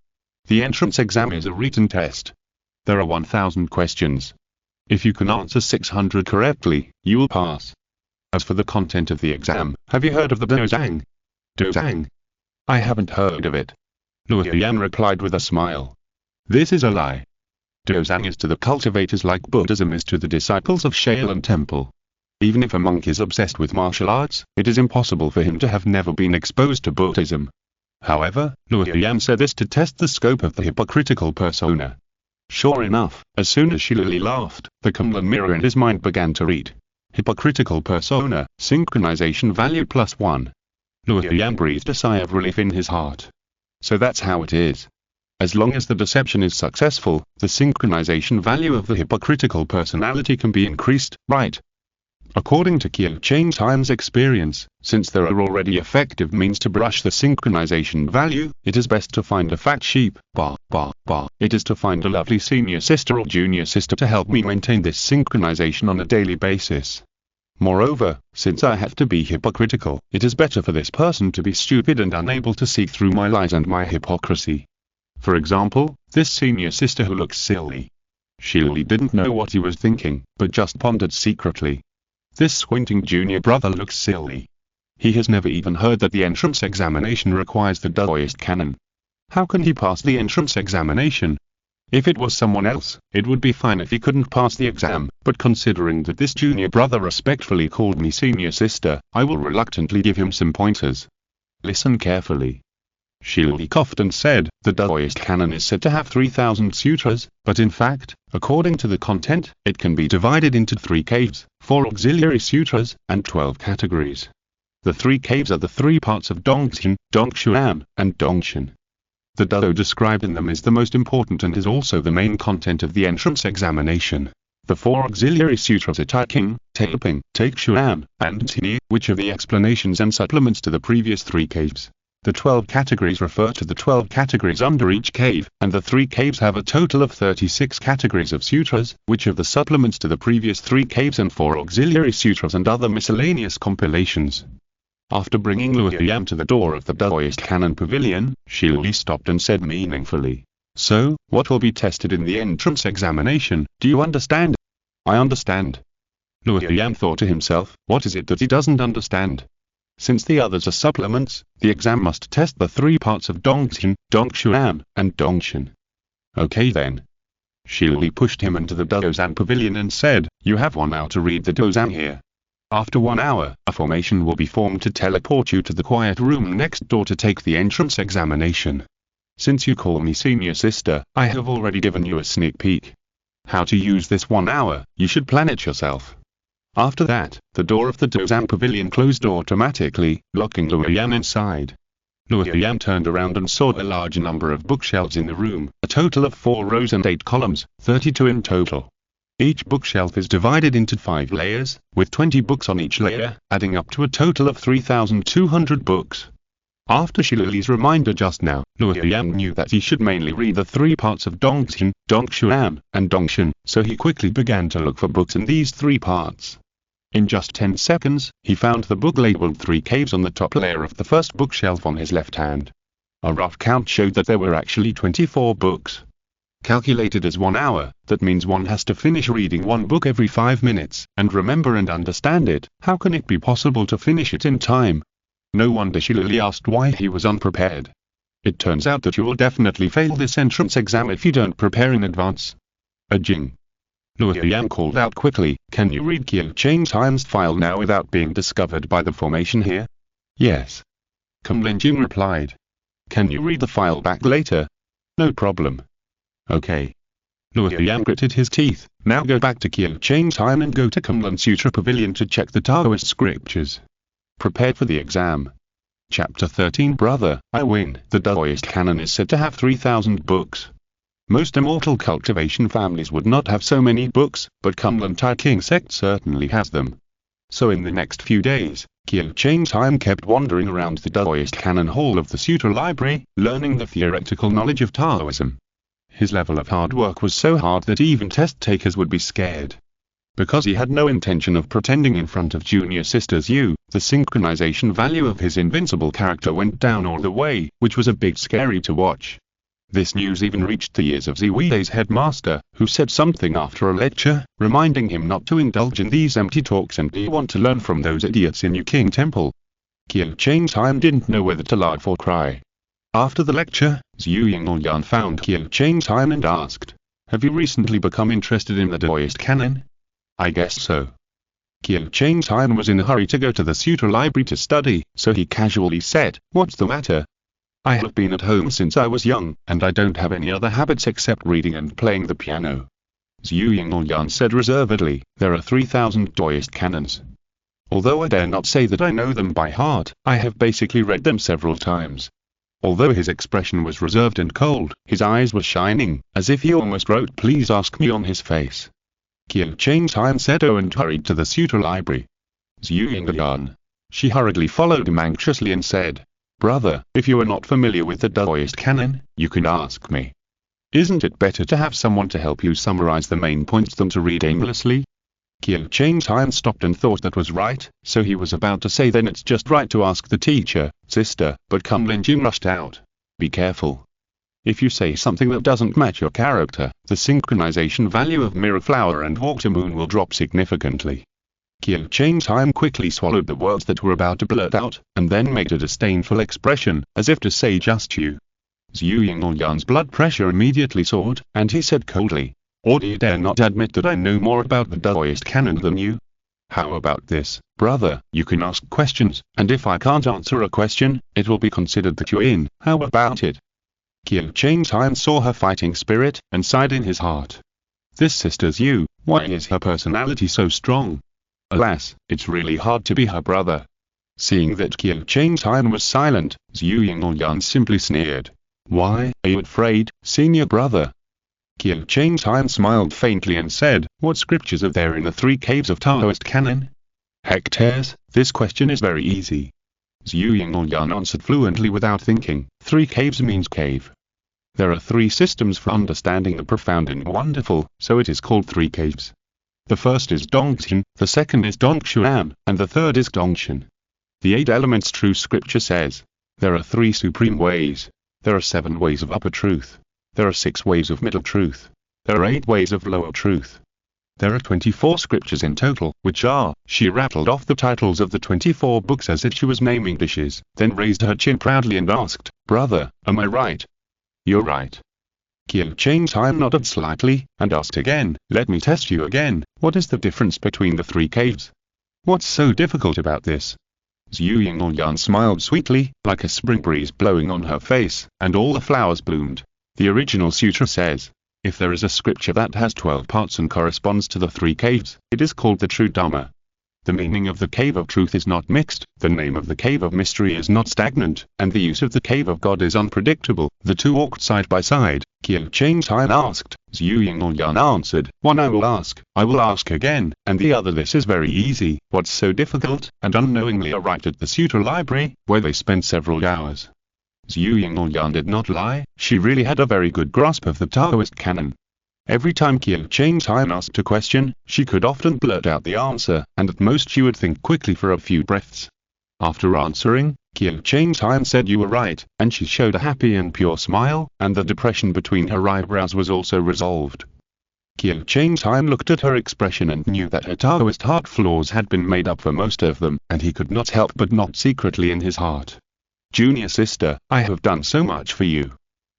The entrance exam is a written test. There are 1,000 questions. If you can answer 600 correctly, you will pass. As for the content of the exam, have you heard of the Dozang?" "Dozang? I haven't heard of it," Luo Yan replied with a smile. "This is a lie. Dozang is to the cultivators like Buddhism is to the disciples of Shaolin Temple. Even if a monk is obsessed with martial arts, it is impossible for him to have never been exposed to Buddhism." However, Luo Yan said this to test the scope of the hypocritical persona. Sure enough, as soon as Shiuli laughed, the Kunlun mirror in his mind began to read. Hypocritical persona, synchronization value +1. Luo Yan breathed a sigh of relief in his heart. So that's how it is. As long as the deception is successful, the synchronization value of the hypocritical personality can be increased, right? According to Qiu Chain Time's experience, since there are already effective means to brush the synchronization value, it is best to find a fat sheep, It is to find a lovely senior sister or junior sister to help me maintain this synchronization on a daily basis. Moreover, since I have to be hypocritical, it is better for this person to be stupid and unable to see through my lies and my hypocrisy. For example, this senior sister who looks silly. She really didn't know what he was thinking, but just pondered secretly. This squinting junior brother looks silly. He has never even heard that the entrance examination requires the Daoist canon. How can he pass the entrance examination? If it was someone else, it would be fine if he couldn't pass the exam, but considering that this junior brother respectfully called me senior sister, I will reluctantly give him some pointers. Listen carefully. Shili coughed and said, the Daoist canon is said to have 3,000 sutras, but in fact, according to the content, it can be divided into 3 caves, 4 auxiliary sutras, and 12 categories. The 3 caves are the 3 parts of Dongxin, Dongshuan, and Dongshan. The Dao described in them is the most important and is also the main content of the entrance examination. The 4 auxiliary sutras are Taiping, Taiping, Taixuan, and Tini, which are the explanations and supplements to the previous 3 caves. The 12 categories refer to the 12 categories under each cave, and the 3 caves have a total of 36 categories of sutras, which are the supplements to the previous 3 caves and 4 auxiliary sutras and other miscellaneous compilations. After bringing Luo Yam to the door of the Daoist Canon Pavilion, Shili stopped and said meaningfully, "So, what will be tested in the entrance examination, do you understand?" "I understand." Luo Yam thought to himself, what is it that he doesn't understand? Since the others are supplements, the exam must test the 3 parts of Dongxin, Dongshuan, and Dongshan. Okay then. Shili pushed him into the Dozan Pavilion and said, "You have 1 hour to read the Dozan here. After 1 hour, a formation will be formed to teleport you to the quiet room next door to take the entrance examination. Since you call me senior sister, I have already given you a sneak peek. How to use this 1 hour, you should plan it yourself." After that, the door of the Dozan Pavilion closed automatically, locking Luo Yam inside. Luo Yam turned around and saw a large number of bookshelves in the room, a total of 4 rows and 8 columns, 32 in total. Each bookshelf is divided into 5 layers, with 20 books on each layer, adding up to a total of 3,200 books. After Shili's reminder just now, Luo Yam knew that he should mainly read the 3 parts of Dongxin, Dongshuan, and Dongshan, so he quickly began to look for books in these 3 parts. In just 10 seconds, he found the book labeled 3 caves on the top layer of the first bookshelf on his left hand. A rough count showed that there were actually 24 books. Calculated as 1 hour, that means one has to finish reading 1 book every 5 minutes, and remember and understand it. How can it be possible to finish it in time? No wonder Shili asked why he was unprepared. It turns out that you will definitely fail this entrance exam if you don't prepare in advance. Jing. Luo Yam called out quickly, "Can you read Qiu Chain Time's file now without being discovered by the formation here?" "Yes." Kumlin Jing replied. "Can you read the file back later?" "No problem." "Okay." Luo Yam gritted his teeth. "Now go back to Qiu Chain Time and go to Kumlin Sutra Pavilion to check the Taoist scriptures. Prepared for the exam." Chapter 13 Brother, I win. The Daoist canon is said to have 3,000 books. Most Immortal Cultivation families would not have so many books, but Kumlin Tai King sect certainly has them. So in the next few days, Qiu Chain Time kept wandering around the Daoist canon hall of the Sutra Library, learning the theoretical knowledge of Taoism. His level of hard work was so hard that even test takers would be scared. Because he had no intention of pretending in front of junior sisters Yu, the synchronization value of his invincible character went down all the way, which was a bit scary to watch. This news even reached the ears of Ziwi's headmaster, who said something after a lecture, reminding him not to indulge in these empty talks and want to learn from those idiots in Yu King Temple. Qiu Chain Time didn't know whether to laugh or cry. After the lecture, Zhu Yingyan found Qiu Chain Time and asked, "Have you recently become interested in the Daoist canon?" "I guess so." Qiu Chain Time was in a hurry to go to the Sutra Library to study, so he casually said, "What's the matter?" "I have been at home since I was young, and I don't have any other habits except reading and playing the piano." Zhu Yingyan said reservedly, "There are 3,000 Daoist canons. Although I dare not say that I know them by heart, I have basically read them several times." Although his expression was reserved and cold, his eyes were shining, as if he almost wrote "Please ask me" on his face. Kiel changed time said and hurried to the suitor library. Zhu Yingyan. She hurriedly followed him anxiously and said, "Brother, if you are not familiar with the Daoist canon, you can ask me. Isn't it better to have someone to help you summarize the main points than to read aimlessly?" Kiel changed time stopped and thought that was right, so he was about to say then it's just right to ask the teacher, sister, but Kum Linjun rushed out. "Be careful. If you say something that doesn't match your character, the synchronization value of Mirror Flower and Water Moon will drop significantly." Kiel changed time quickly swallowed the words that were about to blurt out, and then made a disdainful expression, as if to say just you. Zhu Yingyan's blood pressure immediately soared, and he said coldly, "Or do you dare not admit that I know more about the Daoist canon than you? How about this, brother, you can ask questions, and if I can't answer a question, it will be considered that you're in, how about it?" Kiel changed time saw her fighting spirit, and sighed in his heart. This sister's you, why is her personality so strong? Alas, it's really hard to be her brother. Seeing that Kiel changed time was silent, Zhu Yingyan simply sneered. "Why, are you afraid, senior brother?" Kiel changed time smiled faintly and said, "What scriptures are there in the 3 caves of Taoist canon?" "Hectares, this question is very easy." Zhu Yingyan answered fluently without thinking. 3 caves means cave. There are 3 systems for understanding the profound and wonderful, so it is called 3 caves. The first is Dongxian, the second is Dongxuan, and the third is Dongxian. The 8 elements true scripture says, there are 3 supreme ways. There are 7 ways of upper truth. There are 6 ways of middle truth. There are 8 ways of lower truth. There are 24 scriptures in total, which are, she rattled off the titles of the 24 books as if she was naming dishes, then raised her chin proudly and asked, "Brother, am I right?" "You're right." Kiel changed time nodded slightly, and asked again, "Let me test you again, what is the difference between the 3 caves? What's so difficult about this?" Zhu Yingyan smiled sweetly, like a spring breeze blowing on her face, and all the flowers bloomed. The original sutra says, if there is a scripture that has 12 parts and corresponds to the 3 caves, it is called the true Dharma. The meaning of the cave of truth is not mixed, the name of the cave of mystery is not stagnant, and the use of the cave of God is unpredictable. The 2 walked side by side. Kiel changed time asked, Zhu Yingyan answered, "One I will ask again, and the other this is very easy, what's so difficult?" and unknowingly arrived at the suitor library, where they spent several hours. Zhu Yingyan did not lie, she really had a very good grasp of the Taoist canon. Every time Kiel changed time asked a question, she could often blurt out the answer, and at most she would think quickly for a few breaths. After answering, Kiel changed time said you were right, and she showed a happy and pure smile, and the depression between her eyebrows was also resolved. Kiel changed time looked at her expression and knew that her Taoist heart flaws had been made up for most of them, and he could not help but nod secretly in his heart. "Junior sister, I have done so much for you.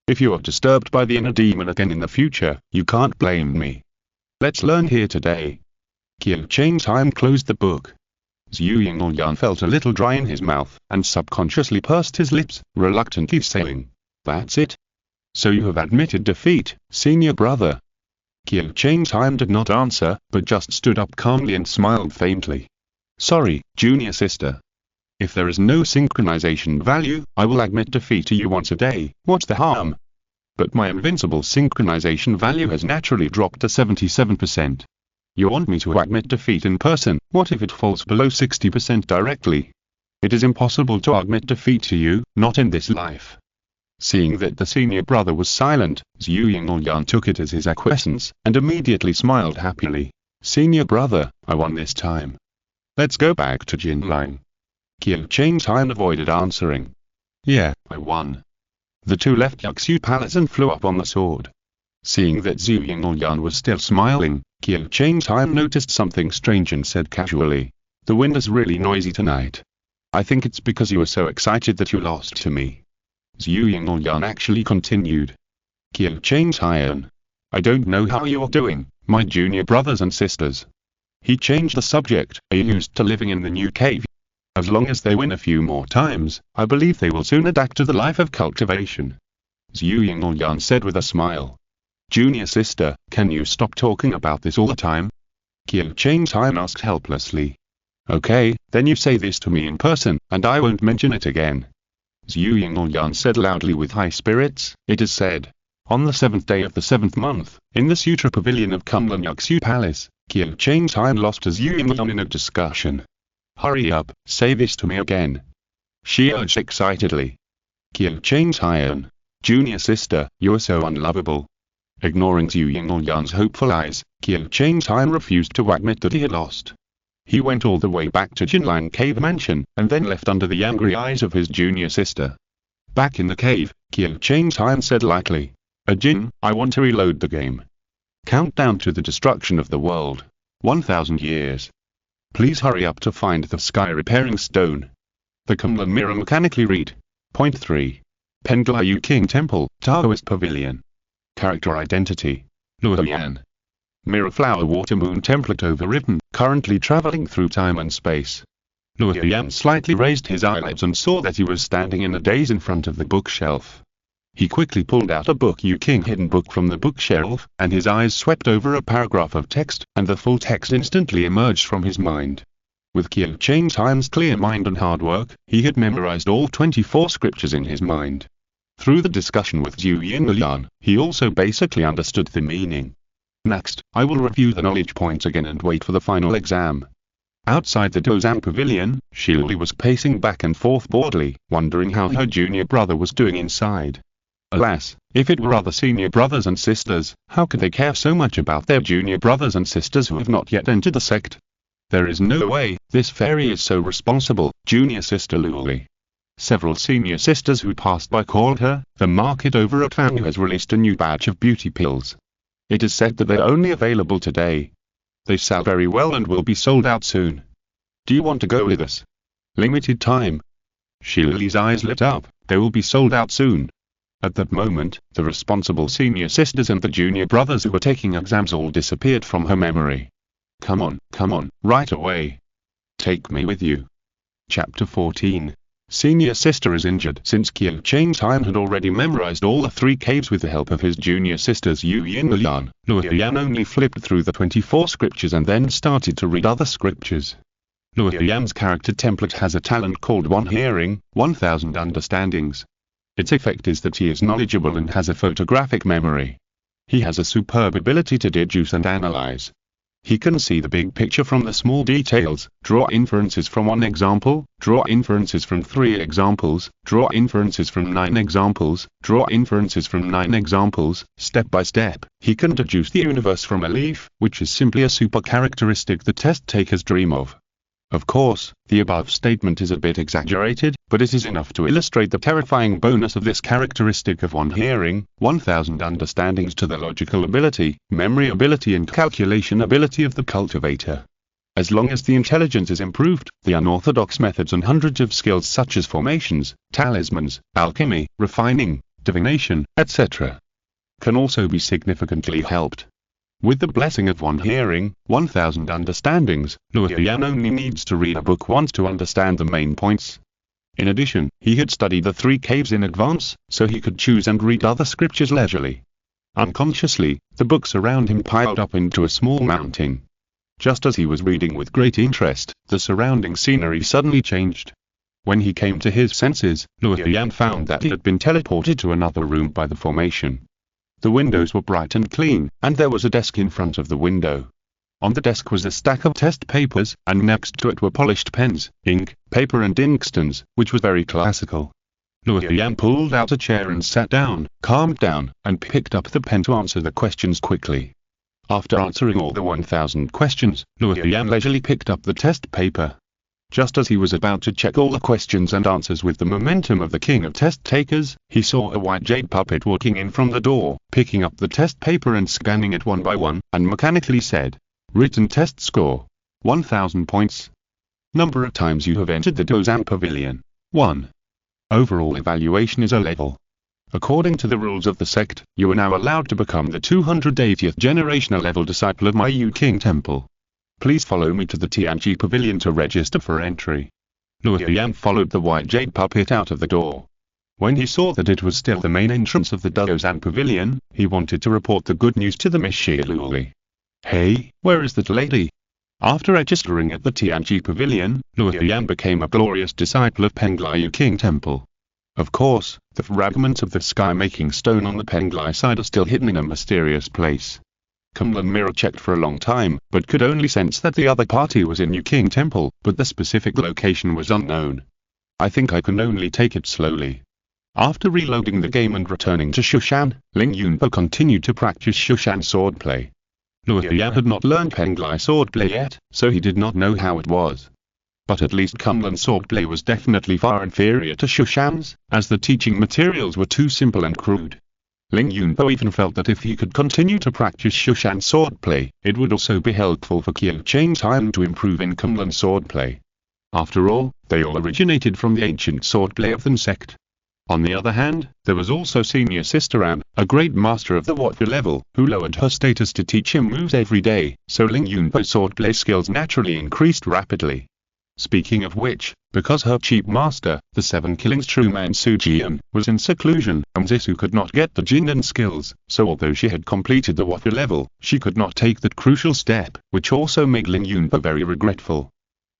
If you are disturbed by the inner demon again in the future, you can't blame me. Let's learn here today." Kiel changed time closed the book. Zhu Yingyan felt a little dry in his mouth, and subconsciously pursed his lips, reluctantly saying, "That's it? So you have admitted defeat, senior brother?" Kiel changed time did not answer, but just stood up calmly and smiled faintly. "Sorry, junior sister. If there is no synchronization value, I will admit defeat to you once a day, what's the harm? But my invincible synchronization value has naturally dropped to 77%. You want me to admit defeat in person, what if it falls below 60% directly? It is impossible to admit defeat to you, not in this life." Seeing that the senior brother was silent, Zhu Yingyan took it as his acquiescence, and immediately smiled happily. "Senior brother, I won this time. Let's go back to Jinling." Kiel changed time avoided answering. "Yeah, I won." The 2 left Yuxu Palace and flew up on the sword. Seeing that Zhu Yingyan was still smiling, Kiel changed time noticed something strange and said casually, "The wind is really noisy tonight. I think it's because you were so excited that you lost to me." Zhu Yingyan actually continued. "Kiel changed time. I don't know how you are doing, my junior brothers and sisters." He changed the subject. "Are you used to living in the new cave? As long as they win a few more times, I believe they will soon adapt to the life of cultivation." Zhu Yingyan said with a smile. "Junior sister, can you stop talking about this all the time?" Kiel changed time asked helplessly. "Okay, then you say this to me in person, and I won't mention it again." Zhu Yingyan said loudly with high spirits, "It is said. On the 7th day of the 7th month, in the Sutra Pavilion of Kunlun Yuxu Palace, Qiu Chang's hand lost as Yu Yinlian in a discussion. Hurry up, say this to me again, she urged excitedly. Qiu Chang's Hyan, junior sister, you are so unlovable. Ignoring Yu Yinlian's hopeful eyes, Qiu Chang's Hyan refused to admit that he had lost. He went all the way back to Jinlan Cave Mansion, and then left under the angry eyes of his junior sister. Back in the cave, Qiu Chang's Hyan said lightly, Jin, I want to reload the game. Countdown to the destruction of the world. 1,000 years. Please hurry up to find the sky repairing stone. The Kunlun mirror mechanically read. Point 3. Penglai King Temple, Taoist Pavilion. Character identity. Luoyan. Mirror Flower Water Moon template overwritten, currently traveling through time and space. Luoyan slightly raised his eyelids and saw that he was standing in a daze in front of the bookshelf. He quickly pulled out a book Yu King hidden book from the bookshelf, and his eyes swept over a paragraph of text, and the full text instantly emerged from his mind. With Qiu Chang's Hyan's clear mind and hard work, he had memorized all 24 scriptures in his mind. Through the discussion with Yu Yinlian, he also basically understood the meaning. Next, I will review the knowledge points again and wait for the final exam. Outside the Dozan Pavilion, Shili was pacing back and forth boredly, wondering how her junior brother was doing inside. Alas, if it were other senior brothers and sisters, how could they care so much about their junior brothers and sisters who have not yet entered the sect? There is no way, this fairy is so responsible, junior sister Luli. Several senior sisters who passed by called her, the market over at Fang has released a new batch of beauty pills. It is said that they are only available today. They sell very well and will be sold out soon. Do you want to go with us? Limited time. Shili's eyes lit up, they will be sold out soon. At that moment, the responsible senior sisters and the junior brothers who were taking exams all disappeared from her memory. Come on, right away. Take me with you. Chapter 14. Senior sister is injured. Since Qiu Chang's Hyan had already memorized all the 3 caves with the help of his junior sisters Yu Yinlian, Luoyan only flipped through the 24 scriptures and then started to read other scriptures. Luoyan's character template has a talent called One Hearing, 1,000 Understandings. Its effect is that he is knowledgeable and has a photographic memory. He has a superb ability to deduce and analyze. He can see the big picture from the small details, draw inferences from 1 example, draw inferences from 3 examples, draw inferences from 9 examples, draw inferences from 9 examples, step by step. He can deduce the universe from a leaf, which is simply a super characteristic the test takers dream of. Of course, the above statement is a bit exaggerated, but it is enough to illustrate the terrifying bonus of this characteristic of One Hearing, 1,000 Understandings to the logical ability, memory ability and calculation ability of the cultivator. As long as the intelligence is improved, the unorthodox methods and hundreds of skills such as formations, talismans, alchemy, refining, divination, etc. can also be significantly helped. With the blessing of One Hearing, 1,000 Understandings, Luoyan only needs to read a book once to understand the main points. In addition, he had studied the 3 caves in advance, so he could choose and read other scriptures leisurely. Unconsciously, the books around him piled up into a small mountain. Just as he was reading with great interest, the surrounding scenery suddenly changed. When he came to his senses, Luoyan found that he had been teleported to another room by the formation. The windows were bright and clean, and there was a desk in front of the window. On the desk was a stack of test papers, and next to it were polished pens, ink, paper and inkstones, which was very classical. Luoyan pulled out a chair and sat down, calmed down, and picked up the pen to answer the questions quickly. After answering all the 1,000 questions, Luoyan leisurely picked up the test paper. Just as he was about to check all the questions and answers with the momentum of the king of test takers, he saw a white jade puppet walking in from the door, picking up the test paper and scanning it one by one, and mechanically said, "Written test score. 1,000 points. Number of times you have entered the Dozan Pavilion. 1. Overall evaluation is a level. According to the rules of the sect, you are now allowed to become the 280th generational level disciple of my Yu King Temple. Please follow me to the Tianqi Pavilion to register for entry." Luoyan followed the white jade puppet out of the door. When he saw that it was still the main entrance of the Dozan Pavilion, he wanted to report the good news to the Miss Shiluli. "Hey, where is that lady?" After registering at the Tianqi Pavilion, Luoyan became a glorious disciple of Penglai King Temple. Of course, the fragments of the sky-making stone on the Penglai side are still hidden in a mysterious place. Kunlun mirror-checked for a long time, but could only sense that the other party was in Yu King Temple, but the specific location was unknown. I think I can only take it slowly. After reloading the game and returning to Shushan, Ling Yunpo continued to practice Shushan swordplay. Luo Yan had not learned Penglai swordplay yet, so he did not know how it was. But at least Kunlun swordplay was definitely far inferior to Shushan's, as the teaching materials were too simple and crude. Ling Yunpo even felt that if he could continue to practice Shushan swordplay, it would also be helpful for Qiu Chang's time to improve in Kunlun swordplay. After all, they all originated from the ancient swordplay of the sect. On the other hand, there was also Senior Sister Am, a great master of the warrior level, who lowered her status to teach him moves every day, so Ling Yunpo's swordplay skills naturally increased rapidly. Speaking of which, because her chief master, the Seven Killings true man Su Jian, was in seclusion, Zisu could not get the Jindan skills, so although she had completed the warrior level, she could not take that crucial step, which also made Ling Yunpo very regretful.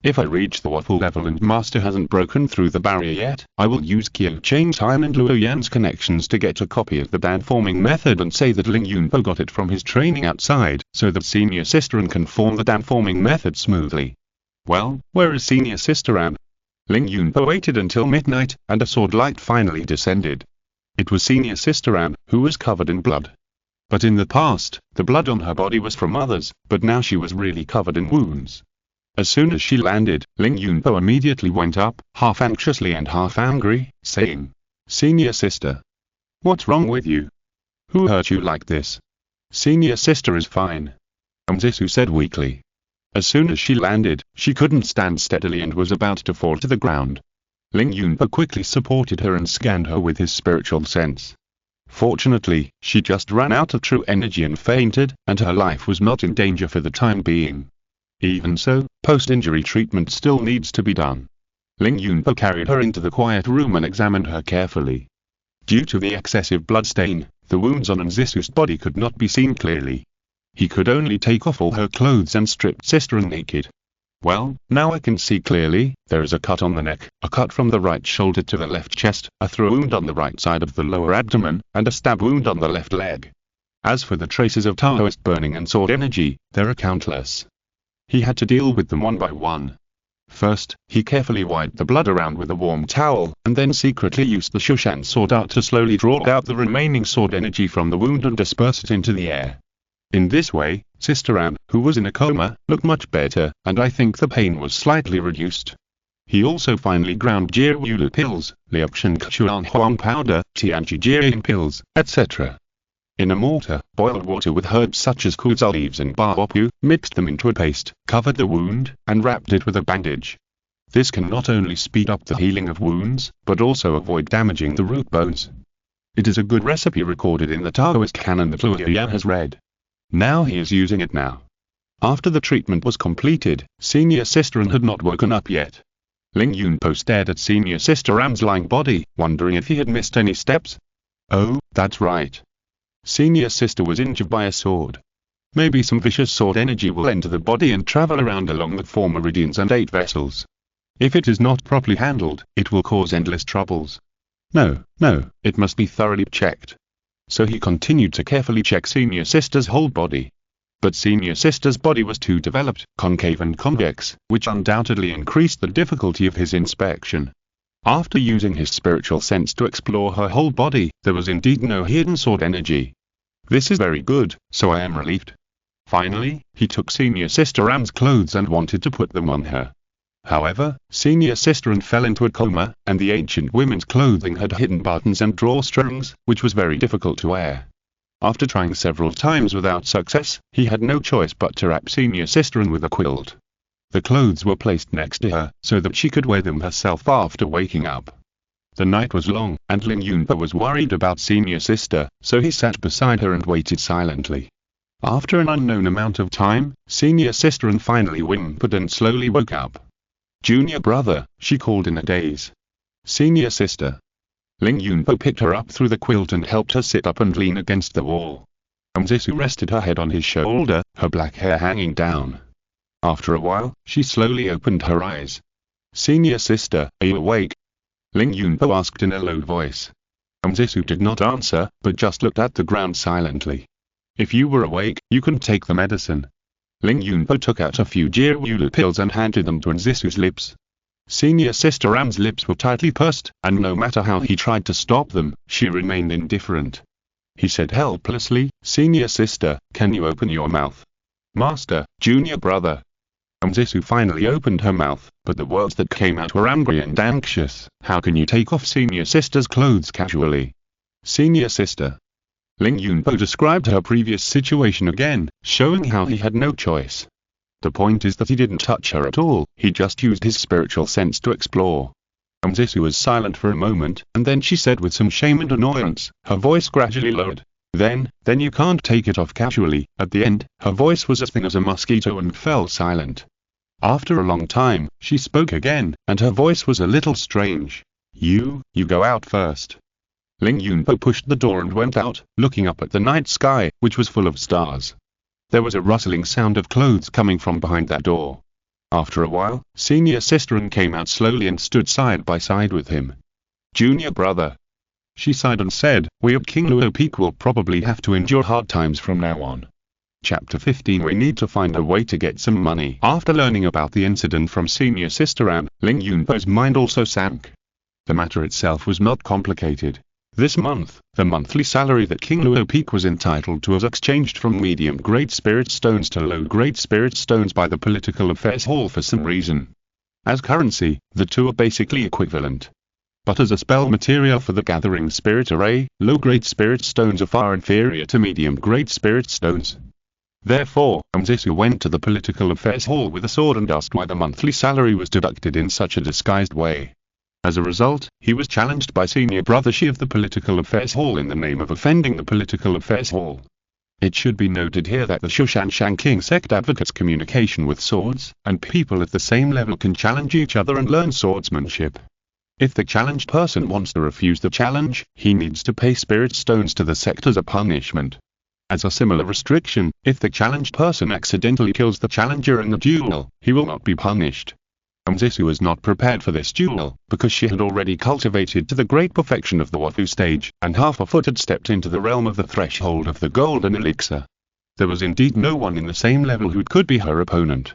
If I reach the waffle level and Master hasn't broken through the barrier yet, I will use Qiu Chang's time and Luo Yan's connections to get a copy of the band forming method and say that Ling Yunpo got it from his training outside, so that Senior Sister Am can form the dam forming method smoothly. Well, where is Senior Sister Am? Ling Yunpo waited until midnight, and a sword light finally descended. It was Senior Sister Am, who was covered in blood. But in the past, the blood on her body was from others, but now she was really covered in wounds. As soon as she landed, Ling Yunpo immediately went up, half anxiously and half angry, saying, "Senior Sister. What's wrong with you? Who hurt you like this?" "Senior Sister is fine," Zisu said weakly. As soon as she landed, she couldn't stand steadily and was about to fall to the ground. Ling Yunpo quickly supported her and scanned her with his spiritual sense. Fortunately, she just ran out of true energy and fainted, and her life was not in danger for the time being. Even so, post-injury treatment still needs to be done. Ling Yunpo carried her into the quiet room and examined her carefully. Due to the excessive blood stain, the wounds on Zisu's body could not be seen clearly. He could only take off all her clothes and stripped Sister naked. "Well, now I can see clearly. There is a cut on the neck, a cut from the right shoulder to the left chest, a throw wound on the right side of the lower abdomen, and a stab wound on the left leg. As for the traces of Taoist burning and sword energy, there are countless." He had to deal with them one by one. First, he carefully wiped the blood around with a warm towel, and then secretly used the Shushan sword art to slowly draw out the remaining sword energy from the wound and disperse it into the air. In this way, Sister Am, who was in a coma, looked much better, and I think the pain was slightly reduced. He also finally ground Jiayulu pills, Liakshan Chuan Huang powder, Tianji Jiayin pills, etc. in a mortar, boiled water with herbs such as kuzal leaves and baopu, mixed them into a paste, covered the wound, and wrapped it with a bandage. This can not only speed up the healing of wounds, but also avoid damaging the root bones. It is a good recipe recorded in the Taoist canon that Luo Yan has read. Now he is using it now. After the treatment was completed, Senior Sister Am had not woken up yet. Ling Yunpo stared at Senior Sister Am's lying body, wondering if he had missed any steps. Oh, that's right. Senior Sister was injured by a sword. Maybe some vicious sword energy will enter the body and travel around along the 4 meridians and 8 vessels. If it is not properly handled, it will cause endless troubles. No, it must be thoroughly checked. So he continued to carefully check Senior Sister's whole body. But Senior Sister's body was too developed, concave and convex, which undoubtedly increased the difficulty of his inspection. After using his spiritual sense to explore her whole body, there was indeed no hidden sword energy. This is very good, so I am relieved. Finally, he took Senior Sister Am's clothes and wanted to put them on her. However, Senior Sister Am fell into a coma, and the ancient women's clothing had hidden buttons and drawstrings, which was very difficult to wear. After trying several times without success, he had no choice but to wrap Senior Sister Am with a quilt. The clothes were placed next to her, so that she could wear them herself after waking up. The night was long, and Ling Yunpo was worried about Senior Sister, so he sat beside her and waited silently. After an unknown amount of time, Senior Sister Am finally whimpered and slowly woke up. "Junior brother," she called in a daze. "Senior Sister." Ling Yunpo picked her up through the quilt and helped her sit up and lean against the wall. Zisu rested her head on his shoulder, her black hair hanging down. After a while, she slowly opened her eyes. "Senior Sister, are you awake?" Ling Yunpo asked in a low voice. Zisu did not answer, but just looked at the ground silently. If you were awake, you can take the medicine. Ling Yunpo took out a few Jiawulu pills and handed them to Nzisu's lips. Senior Sister An's lips were tightly pursed, and no matter how he tried to stop them, she remained indifferent. He said helplessly, "Senior Sister, can you open your mouth?" "Master, Junior Brother." Nzisu finally opened her mouth, but the words that came out were angry and anxious. "How can you take off Senior Sister's clothes casually?" "Senior Sister." Ling Yunpo described her previous situation again, showing how he had no choice. The point is that he didn't touch her at all, he just used his spiritual sense to explore. Nzisu was silent for a moment, and then she said with some shame and annoyance, her voice gradually lowered. Then you can't take it off casually." At the end, her voice was as thin as a mosquito and fell silent. After a long time, she spoke again, and her voice was a little strange. You go out first." Ling Yunpo pushed the door and went out, looking up at the night sky, which was full of stars. There was a rustling sound of clothes coming from behind that door. After a while, Senior Sister An came out slowly and stood side by side with him. "Junior Brother." She sighed and said, "We of King Luo Peak will probably have to endure hard times from now on." Chapter 15. We need to find a way to get some money. After learning about the incident from Senior Sister An, Ling Yunpo's mind also sank. The matter itself was not complicated. This month, the monthly salary that King Luo Peak was entitled to was exchanged from medium-grade spirit stones to low-grade spirit stones by the Political Affairs Hall for some reason. As currency, the two are basically equivalent. But as a spell material for the Gathering Spirit Array, low-grade spirit stones are far inferior to medium-grade spirit stones. Therefore, Nzisu went to the Political Affairs Hall with a sword and asked why the monthly salary was deducted in such a disguised way. As a result, he was challenged by Senior Brother Shi of the Political Affairs Hall in the name of offending the Political Affairs Hall. It should be noted here that the Shushan King sect advocates communication with swords, and people at the same level can challenge each other and learn swordsmanship. If the challenged person wants to refuse the challenge, he needs to pay spirit stones to the sect as a punishment. As a similar restriction, if the challenged person accidentally kills the challenger in the duel, he will not be punished. Nzisu was not prepared for this duel, because she had already cultivated to the great perfection of the Wafu stage, and half a foot had stepped into the realm of the threshold of the golden elixir. There was indeed no one in the same level who could be her opponent.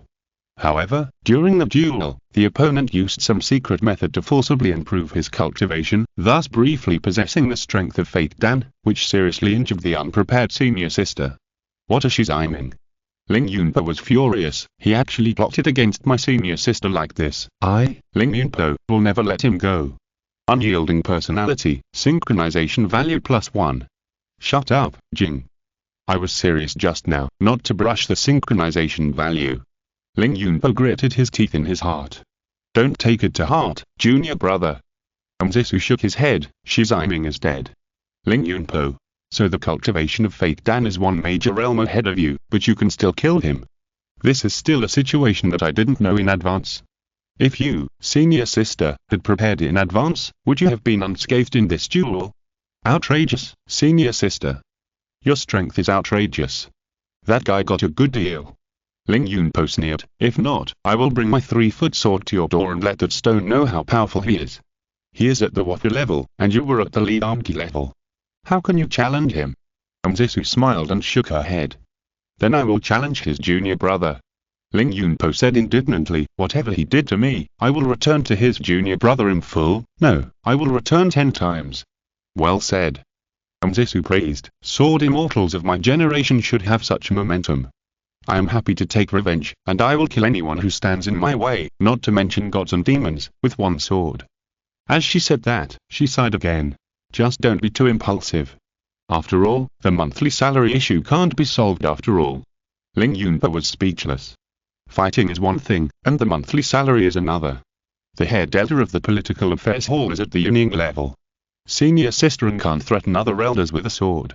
However, during the duel, the opponent used some secret method to forcibly improve his cultivation, thus briefly possessing the strength of Fate Dan, which seriously injured the unprepared Senior Sister. What is she aiming? Ling Yunpo was furious. He actually plotted against my Senior Sister like this. Ling Yunpo, will never let him go. Unyielding personality, synchronization value +1. Shut up, Jing. I was serious just now, not to brush the synchronization value. Ling Yunpo gritted his teeth in his heart. Don't take it to heart, Junior Brother. Nzisu shook his head. Shiziming is dead. Ling Yunpo. So the cultivation of Fate Dan is one major realm ahead of you, but you can still kill him. This is still a situation that I didn't know in advance. If you, Senior Sister, had prepared in advance, would you have been unscathed in this duel? Outrageous, Senior Sister. Your strength is outrageous. That guy got a good deal. Ling Yunpo sneered. If not, I will bring my 3-foot sword to your door and let that stone know how powerful he is. He is at the Wafu level, and you were at the Li Amki level. How can you challenge him? Nzisu smiled and shook her head. Then I will challenge his junior brother. Ling Yunpo said indignantly, whatever he did to me, I will return to his junior brother in full. No, I will return 10 times. Well said. Nzisu praised. Sword immortals of my generation should have such momentum. I am happy to take revenge, and I will kill anyone who stands in my way, not to mention gods and demons, with one sword. As she said that, she sighed again. Just don't be too impulsive. After all, the monthly salary issue can't be solved after all. Ling Yunpo was speechless. Fighting is one thing, and the monthly salary is another. The head elder of the Political Affairs Hall is at the Yuning level. Senior Sister An can't threaten other elders with a sword.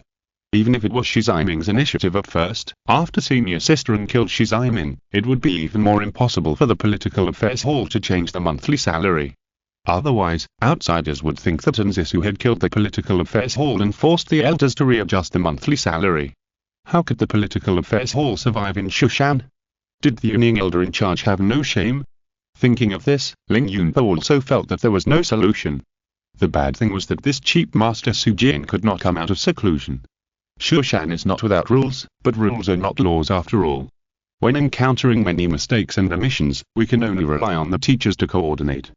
Even if it was Shiziming's initiative at first, after Senior Sister An killed Shiziming, it would be even more impossible for the Political Affairs Hall to change the monthly salary. Otherwise, outsiders would think that Nzisu had killed the Political Affairs Hall and forced the elders to readjust the monthly salary. How could the Political Affairs Hall survive in Shushan? Did the Yuning elder in charge have no shame? Thinking of this, Ling Yunpo also felt that there was no solution. The bad thing was that this cheap Master Su Jian could not come out of seclusion. Shushan is not without rules, but rules are not laws after all. When encountering many mistakes and omissions, we can only rely on the teachers to coordinate.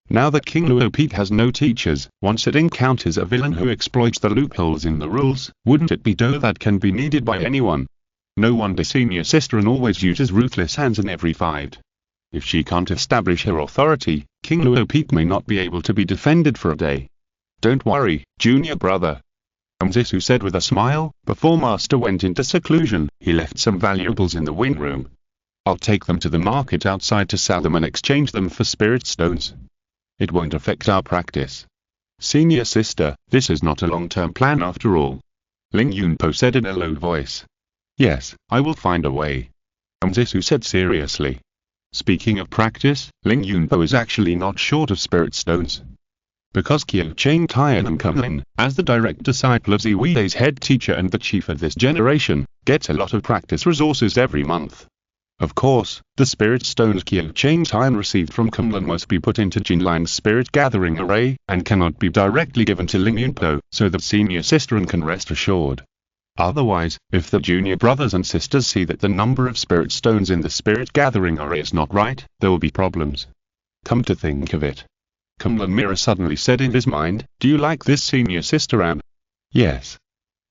Now that King Luo Peak has no teachers, once it encounters a villain who exploits the loopholes in the rules, wouldn't it be dough that can be needed by anyone? No wonder senior sister and always uses ruthless hands in every fight. If she can't establish her authority, King Luo Peak may not be able to be defended for a day. Don't worry, junior brother. Zisu said with a smile. Before Master went into seclusion, he left some valuables in the wing room. I'll take them to the market outside to sell them and exchange them for spirit stones. It won't affect our practice. Senior sister, this is not a long-term plan after all. Ling Yunpo said in a low voice. Yes, I will find a way. Zisu said seriously. Speaking of practice, Ling Yunpo is actually not short of spirit stones. Because Qiu Chang Tian and Kunlin, as the direct disciple of Ziwide's head teacher and the chief of this generation, gets a lot of practice resources every month. Of course, the spirit stones Qiu Chang Tian received from Kunlin must be put into Jinlan's spirit gathering array, and cannot be directly given to Ling Yunpo, so that senior sister can rest assured. Otherwise, if the junior brothers and sisters see that the number of spirit stones in the spirit gathering array is not right, there will be problems. Come to think of it. Kunlun Mirror suddenly said in his mind, do you like this senior sister Anne? Yes.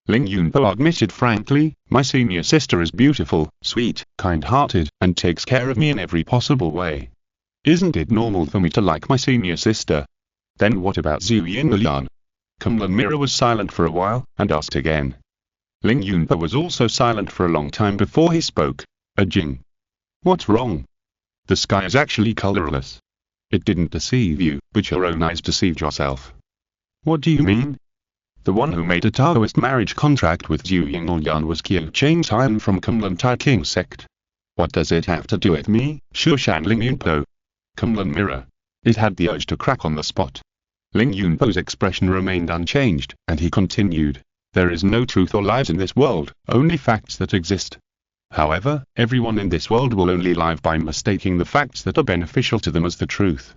Ling Yunpo admitted frankly, my senior sister is beautiful, sweet, kind-hearted, and takes care of me in every possible way. Isn't it normal for me to like my senior sister? Then what about Zhu Yinlian? Kunlun Mirror was silent for a while, and asked again. Ling Yunpo was also silent for a long time before he spoke. Jing. What's wrong? The sky is actually colorless. It didn't deceive you, but your own eyes deceived yourself. What do you mean? The one who made a Taoist marriage contract with Zhu Yinlian was Qiu Chang Tian from Kunlun Tai King sect. What does it have to do with me, Shushan Ling Yunpo? Kunlun Mirror. It had the urge to crack on the spot. Ling Yunpo's expression remained unchanged, and he continued. There is no truth or lies in this world, only facts that exist. However, everyone in this world will only live by mistaking the facts that are beneficial to them as the truth.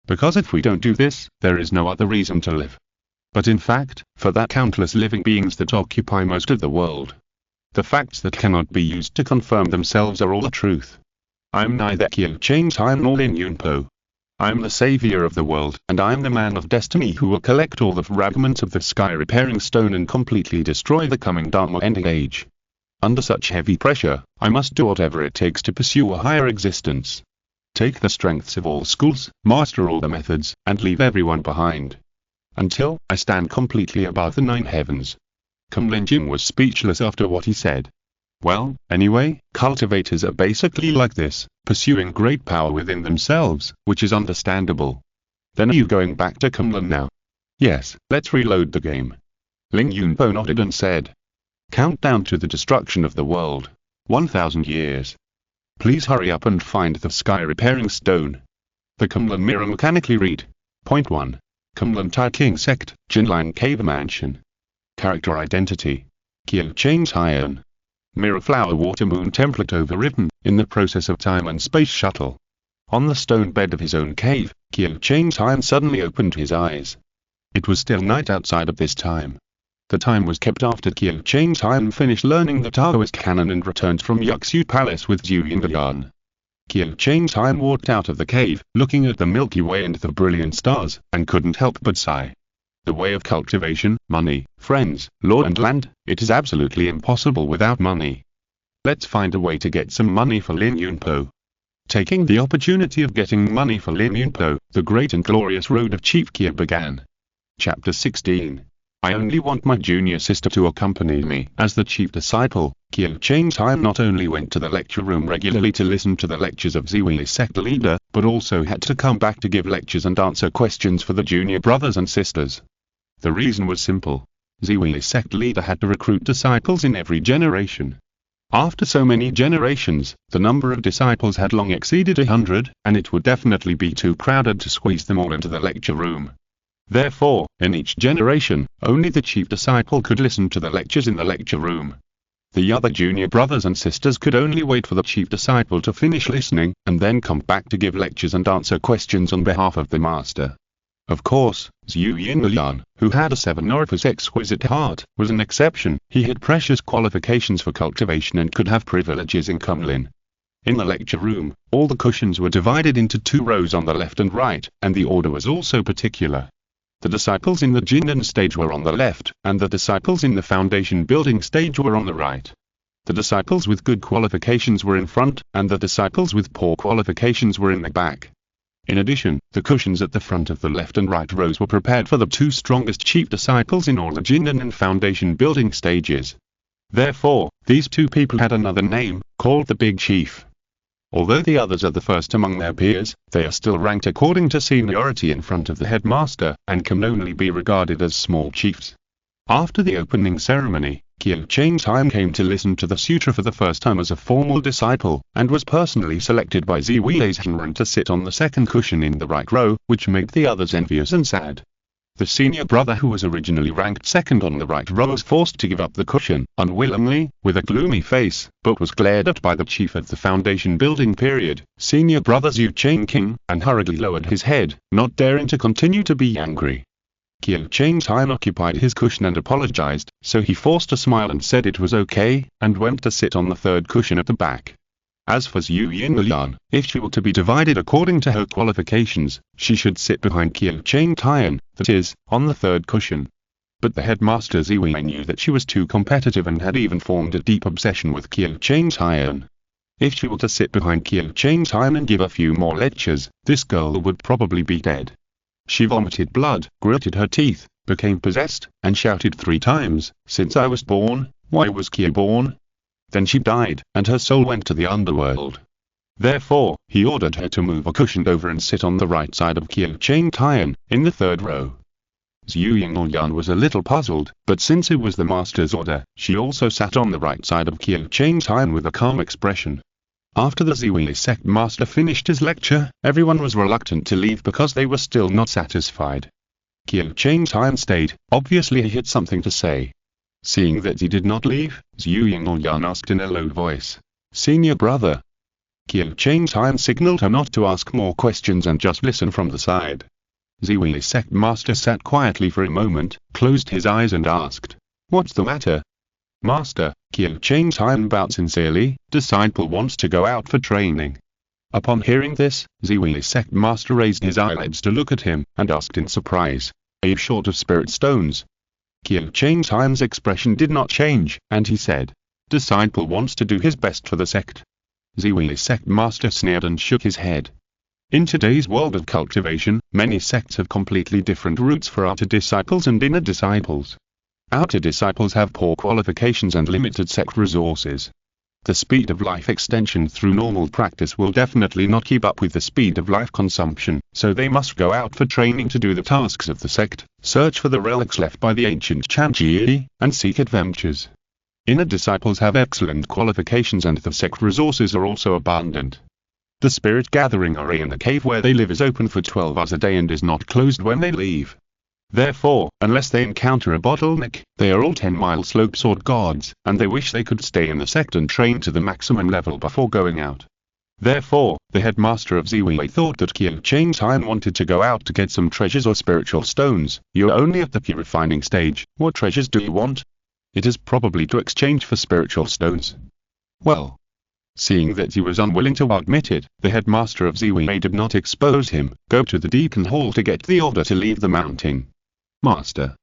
Because if we don't do this, there is no other reason to live. But in fact, for that countless living beings that occupy most of the world, the facts that cannot be used to confirm themselves are all the truth. I'm neither Qiu Chang Tian nor Lin Yunpo. I'm the savior of the world, and I'm the man of destiny who will collect all the fragments of the sky repairing stone and completely destroy the coming Dharma ending age. Under such heavy pressure, I must do whatever it takes to pursue a higher existence. Take the strengths of all schools, master all the methods, and leave everyone behind. Until I stand completely above the 9 heavens. Kunlin Jing was speechless after what he said. Well, anyway, cultivators are basically like this, pursuing great power within themselves, which is understandable. Then are you going back to Kunlun now? Yes, let's reload the game. Ling Yunpo nodded and said. Countdown to the destruction of the world. 1,000 years. Please hurry up and find the sky repairing stone. The Kunlun Mirror mechanically read. Point 1. Kunlun Tai King Sect, Jinlan Cave Mansion. Character identity. Qiu Chang Tian. Mirror Flower Water Moon template overwritten, in the process of time and space shuttle. On the stone bed of his own cave, Qiu Chang Tian suddenly opened his eyes. It was still night outside of this time. The time was kept after Qiu Chang Tian finished learning the Taoist canon and returned from Yuxu Palace with Zhu Yinlian. Qiu Chang Tian walked out of the cave, looking at the Milky Way and the brilliant stars, and couldn't help but sigh. The way of cultivation, money, friends, law and land, it is absolutely impossible without money. Let's find a way to get some money for Lin Yunpo. Taking the opportunity of getting money for Lin Yunpo, the great and glorious road of Chief Kia began. Chapter 16. I only want my junior sister to accompany me. As the chief disciple, Qiu Chang Tian not only went to the lecture room regularly to listen to the lectures of Ziwi's sect leader, but also had to come back to give lectures and answer questions for the junior brothers and sisters. The reason was simple. Ziwi's sect leader had to recruit disciples in every generation. After so many generations, the number of disciples had long exceeded 100, and it would definitely be too crowded to squeeze them all into the lecture room. Therefore, in each generation, only the chief disciple could listen to the lectures in the lecture room. The other junior brothers and sisters could only wait for the chief disciple to finish listening, and then come back to give lectures and answer questions on behalf of the master. Of course, Zhu Yinlian, who had a 7 orifice exquisite heart, was an exception. He had precious qualifications for cultivation and could have privileges in Kunlin. In the lecture room, all the cushions were divided into 2 rows on the left and right, and the order was also particular. The disciples in the Jindan stage were on the left, and the disciples in the foundation building stage were on the right. The disciples with good qualifications were in front, and the disciples with poor qualifications were in the back. In addition, the cushions at the front of the left and right rows were prepared for the 2 strongest chief disciples in all the Jindan and foundation building stages. Therefore, these 2 people had another name, called the Big Chief. Although the others are the first among their peers, they are still ranked according to seniority in front of the headmaster, and can only be regarded as small chiefs. After the opening ceremony, Qiu Changtime came to listen to the sutra for the first time as a formal disciple, and was personally selected by Ziwi's Hanran to sit on the second cushion in the right row, which made the others envious and sad. The senior brother who was originally ranked second on the right row was forced to give up the cushion, unwillingly, with a gloomy face, but was glared at by the chief of the foundation building period, senior brother Zhu Changqing, and hurriedly lowered his head, not daring to continue to be angry. Qiu Changtime occupied his cushion and apologized, so he forced a smile and said it was okay, and went to sit on the third cushion at the back. As for Zhu Yinlian, if she were to be divided according to her qualifications, she should sit behind Qiu Changtime, that is, on the third cushion. But the headmaster Ziwi knew that she was too competitive and had even formed a deep obsession with Qiu Changtime. If she were to sit behind Qiu Changtime and give a few more lectures, this girl would probably be dead. She vomited blood, gritted her teeth, became possessed, and shouted 3 times, "Since I was born, why was Qiu born?" Then she died, and her soul went to the underworld. Therefore, he ordered her to move a cushion over and sit on the right side of Qiu Changtime, in the third row. Zhu Yinlian was a little puzzled, but since it was the master's order, she also sat on the right side of Qiu Changtime with a calm expression. After the Ziwi sect master finished his lecture, everyone was reluctant to leave because they were still not satisfied. Qiu Changtime stayed, obviously he had something to say. Seeing that he did not leave, Zhu Yinlian asked in a low voice, "Senior brother." Qiu Changtime signaled her not to ask more questions and just listen from the side. Ziwi's sect master sat quietly for a moment, closed his eyes and asked, "What's the matter?" "Master," Qiu Changtime bowed sincerely, "disciple wants to go out for training." Upon hearing this, Ziwi's sect master raised his eyelids to look at him, and asked in surprise, "Are you short of spirit stones?" Qiu Changtime's expression did not change, and he said, "Disciple wants to do his best for the sect." Ziwi's sect master sneered and shook his head. In today's world of cultivation, many sects have completely different routes for outer disciples and inner disciples. Outer disciples have poor qualifications and limited sect resources. The speed of life extension through normal practice will definitely not keep up with the speed of life consumption, so they must go out for training to do the tasks of the sect, search for the relics left by the ancient Chanji, and seek adventures. Inner disciples have excellent qualifications and the sect resources are also abundant. The spirit gathering area in the cave where they live is open for 12 hours a day and is not closed when they leave. Therefore, unless they encounter a bottleneck, they are all 10-mile slope sword gods, and they wish they could stay in the sect and train to the maximum level before going out. Therefore, the headmaster of Ziwi thought that Qiu Changtime wanted to go out to get some treasures or spiritual stones. "You're only at the purifying stage, what treasures do you want?" "It is probably to exchange for spiritual stones." Well, seeing that he was unwilling to admit it, the headmaster of Ziwi did not expose him, go to the deacon hall to get the order to leave the mountain. "Master,"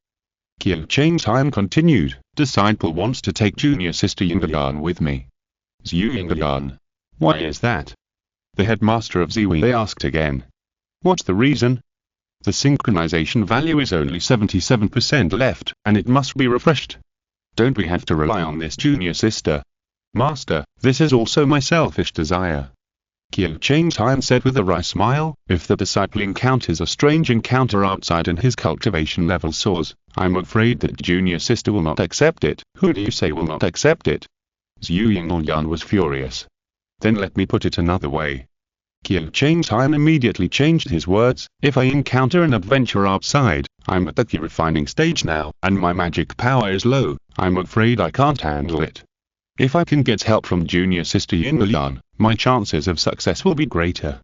Qiu Changtime continued, "disciple wants to take junior sister Yinlian with me." "Zhu Yinlian? Why is that?" The headmaster of Ziwi asked again. "What's the reason?" "The synchronization value is only 77% left, and it must be refreshed." "Don't we have to rely on this junior sister?" "Master, this is also my selfish desire," Qiu Changtime said with a wry smile. "If the disciple encounters a strange encounter outside and his cultivation level soars, I'm afraid that junior sister will not accept it." "Who do you say will not accept it?" Zhu Yinlian was furious. "Then let me put it another way." Qiu Changtime immediately changed his words. "If I encounter an adventure outside, I'm at the purifying stage now, and my magic power is low, I'm afraid I can't handle it. If I can get help from junior sister Yinlian, my chances of success will be greater."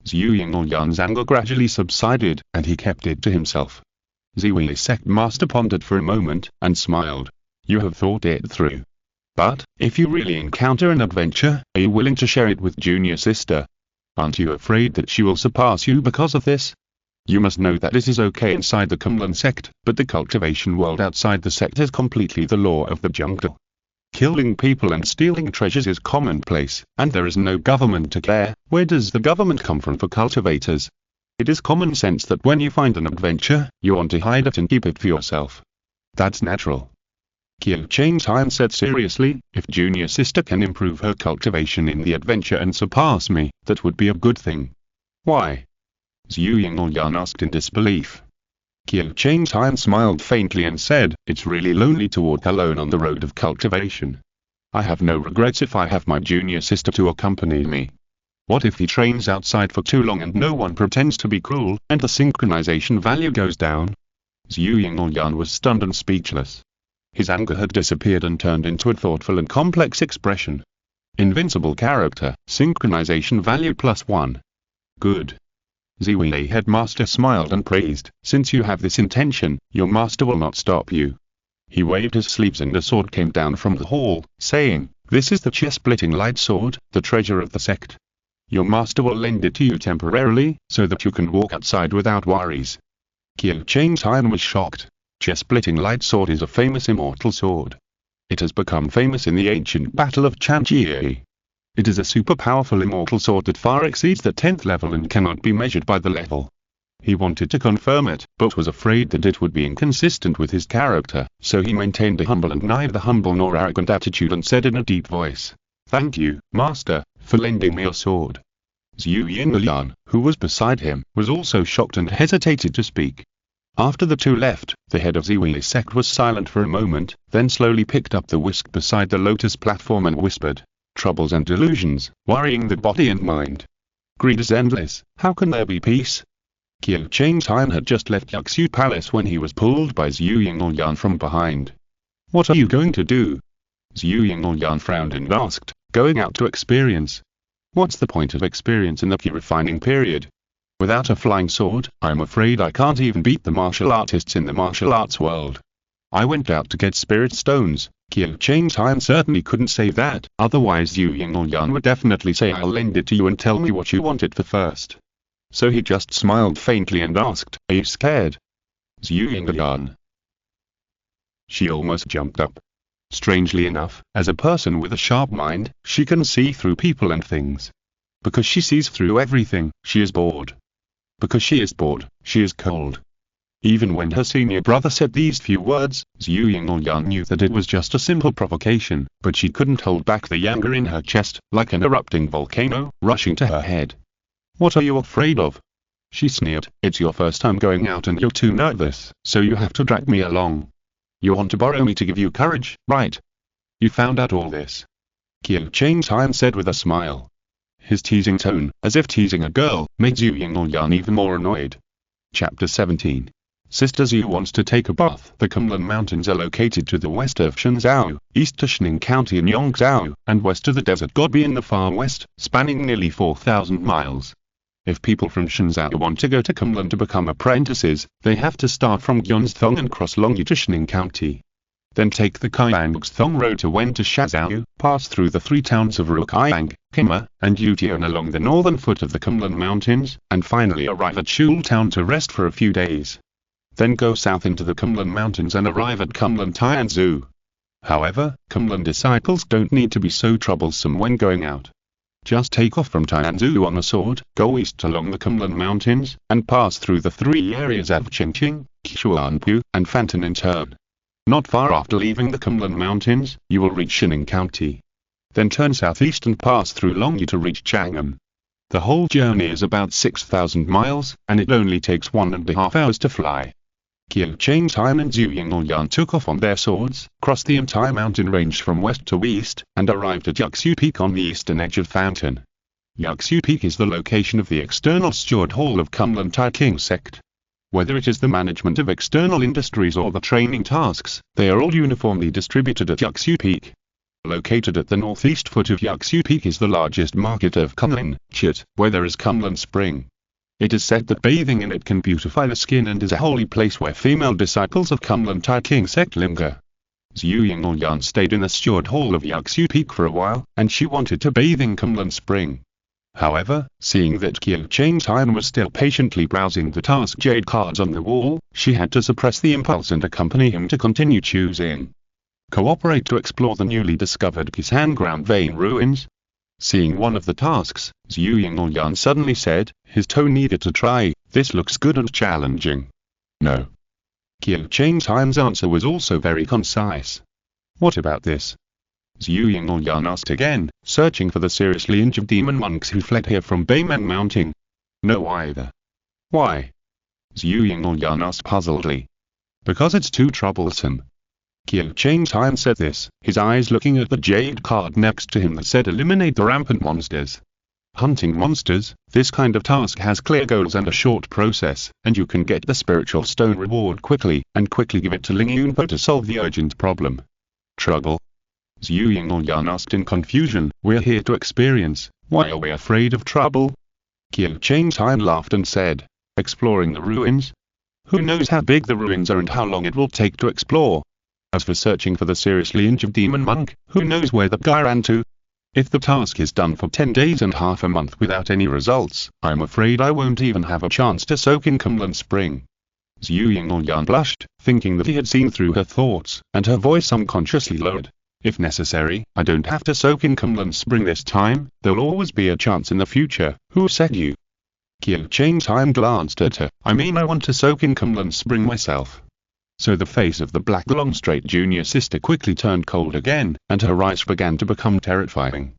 Zhu Yingyan's anger gradually subsided, and he kept it to himself. Ziwi's sect master pondered for a moment, and smiled. You have thought it through. But, if you really encounter an adventure, are you willing to share it with junior sister? Aren't you afraid that she will surpass you because of this? You must know that it is okay inside the Kunlun sect, but the cultivation world outside the sect is completely the law of the jungle. Killing people and stealing treasures is commonplace, and there is no government to care. Where does the government come from for cultivators? It is common sense that when you find an adventure, you want to hide it and keep it for yourself. That's natural. Qiu Changtai said seriously, if junior sister can improve her cultivation in the adventure and surpass me, that would be a good thing. Why? Zhu Yingyan asked in disbelief. Qiu Changtai smiled faintly and said, it's really lonely to walk alone on the road of cultivation. I have no regrets if I have my junior sister to accompany me. What if he trains outside for too long and no one pretends to be cruel, and the synchronization value goes down? Zhu Yingyan was stunned and speechless. His anger had disappeared and turned into a thoughtful and complex expression. Invincible character, synchronization value +1. Good. Ziwi headmaster smiled and praised, since you have this intention, your master will not stop you. He waved his sleeves and a sword came down from the hall, saying, this is the chest-splitting light sword, the treasure of the sect. Your master will lend it to you temporarily, so that you can walk outside without worries. Qiu Changtai was shocked. Chest-splitting light sword is a famous immortal sword. It has become famous in the ancient battle of Chanjie. It is a super powerful immortal sword that far exceeds the 10th level and cannot be measured by the level. He wanted to confirm it, but was afraid that it would be inconsistent with his character, so he maintained a humble and neither humble nor arrogant attitude and said in a deep voice, thank you, master, for lending me your sword. Zhu Yingyan, who was beside him, was also shocked and hesitated to speak. After the two left, the head of Ziwi's sect was silent for a moment, then slowly picked up the whisk beside the lotus platform and whispered, troubles and delusions, worrying the body and mind. Greed is endless, how can there be peace? Qiu Changtai had just left Yaxu Palace when he was pulled by Zhu Yingyan from behind. What are you going to do? Zhu Yingyan frowned and asked, going out to experience. What's the point of experience in the key refining period? Without a flying sword, I'm afraid I can't even beat the martial artists in the martial arts world. I went out to get spirit stones. Qiu Changtai certainly couldn't say that, otherwise Zhu Yingyan would definitely say I'll lend it to you and tell me what you want it for first. So he just smiled faintly and asked, are you scared? Zhu Yingyan. She almost jumped up. Strangely enough, as a person with a sharp mind, she can see through people and things. Because she sees through everything, she is bored. Because she is bored, she is cold. Even when her senior brother said these few words, Zhu Yingyan knew that it was just a simple provocation, but she couldn't hold back the anger in her chest, like an erupting volcano, rushing to her head. What are you afraid of? She sneered, it's your first time going out and you're too nervous, so you have to drag me along. You want to borrow me to give you courage, right? You found out all this. Qiu Changtai said with a smile. His teasing tone, as if teasing a girl, made Zhu Yingyan even more annoyed. Chapter 17. Sister Zhu wants to take a bath. The Kunlun Mountains are located to the west of Shenzhou, east to Shining County in Yongzhou, and west to the Desert Gobi in the far west, spanning nearly 4,000 miles. If people from Shenzhou want to go to Kunlun to become apprentices, they have to start from Gyeongthong and cross Longyu to Shining County. Then take the Kyangthong Road to Wen to Shazhou, pass through the three towns of Rukyang, Kima, and Yutian along the northern foot of the Kunlun Mountains, and finally arrive at Shul Town to rest for a few days. Then go south into the Kunlun Mountains and arrive at Kunlun Tianzhu. However, Kunlun disciples don't need to be so troublesome when going out. Just take off from Tianzhu on a sword, go east along the Kunlun Mountains, and pass through the three areas of Qingqing, Xuanpu, and Fantan in turn. Not far after leaving the Kunlun Mountains, you will reach Shining County. Then turn southeast and pass through Longyu to reach Chang'an. The whole journey is about 6,000 miles, and it only takes 1.5 hours to fly. Qiu Changtai and Zhu Yingyan took off on their swords, crossed the entire mountain range from west to east, and arrived at Yaxu Peak on the eastern edge of Fantan. Yaxu Peak is the location of the external steward hall of Kunlun Taiking sect. Whether it is the management of external industries or the training tasks, they are all uniformly distributed at Yaxu Peak. Located at the northeast foot of Yaksu Peak is the largest market of Kunlun, Chit, where there is Kunlun Spring. It is said that bathing in it can beautify the skin and is a holy place where female disciples of Kunlun Tai King sect linger. Zhu Yingyan stayed in the steward hall of Yaksu Peak for a while, and she wanted to bathe in Kunlun Spring. However, seeing that Qiu Changtian was still patiently browsing the task jade cards on the wall, she had to suppress the impulse and accompany him to continue choosing. Cooperate to explore the newly discovered Kisan ground vein ruins. Seeing one of the tasks, Zhu Yingyan suddenly said, his tone eager to try, this looks good and challenging. No. Qiu Changtian's answer was also very concise. What about this? Zhu Yingyan asked again, searching for the seriously injured demon monks who fled here from Baymen Mountain. No either. Why? Zhu Yingyan asked puzzledly. Because it's too troublesome. Qiu Changtian said this, his eyes looking at the jade card next to him that said eliminate the rampant monsters. Hunting monsters, this kind of task has clear goals and a short process, and you can get the spiritual stone reward quickly, and quickly give it to Ling Yunpo to solve the urgent problem. Trouble? Zhu Yingyan asked in confusion, we're here to experience, why are we afraid of trouble? Qiu Changtian laughed and said, exploring the ruins? Who knows how big the ruins are and how long it will take to explore? As for searching for the seriously injured demon monk, who knows where that guy ran to? If the task is done for 10 days and half a month without any results, I'm afraid I won't even have a chance to soak in Kunlun Spring. Zhu Yingyan blushed, thinking that he had seen through her thoughts, and her voice unconsciously lowered. If necessary, I don't have to soak in Kunlun Spring this time, there'll always be a chance in the future, who said you? Qiu Changtian glanced at her, I mean I want to soak in Kunlun Spring myself. So the face of the black long-straight junior sister quickly turned cold again, and her eyes began to become terrifying.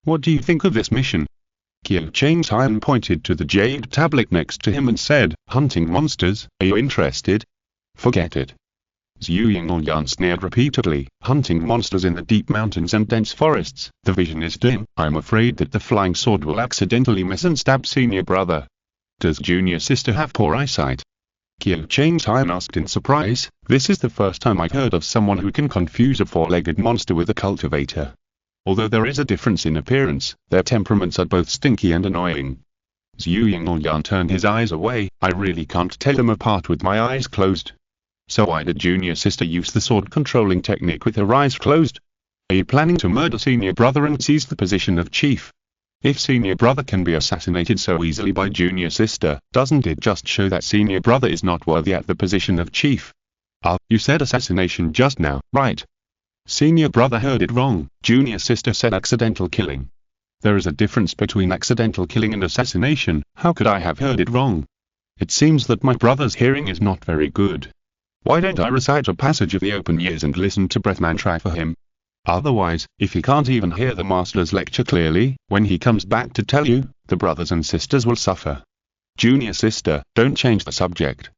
What do you think of this mission? Qiu Changtian pointed to the jade tablet next to him and said, hunting monsters, are you interested? Forget it. Zhu Yingyan sneered repeatedly, hunting monsters in the deep mountains and dense forests, the vision is dim, I'm afraid that the flying sword will accidentally miss and stab senior brother. Does junior sister have poor eyesight? Qiu Changtian asked in surprise, this is the first time I've heard of someone who can confuse a four-legged monster with a cultivator. Although there is a difference in appearance, their temperaments are both stinky and annoying. Zhu Yingyan turned his eyes away, I really can't tell them apart with my eyes closed. So why did junior sister use the sword controlling technique with her eyes closed? Are you planning to murder senior brother and seize the position of chief? If senior brother can be assassinated so easily by junior sister, doesn't it just show that senior brother is not worthy at the position of chief? You said assassination just now, right? Senior brother heard it wrong, junior sister said accidental killing. There is a difference between accidental killing and assassination, how could I have heard it wrong? It seems that my brother's hearing is not very good. Why don't I recite a passage of the open years and listen to breath mantra for him? Otherwise, if he can't even hear the master's lecture clearly, when he comes back to tell you, the brothers and sisters will suffer. Junior sister, don't change the subject.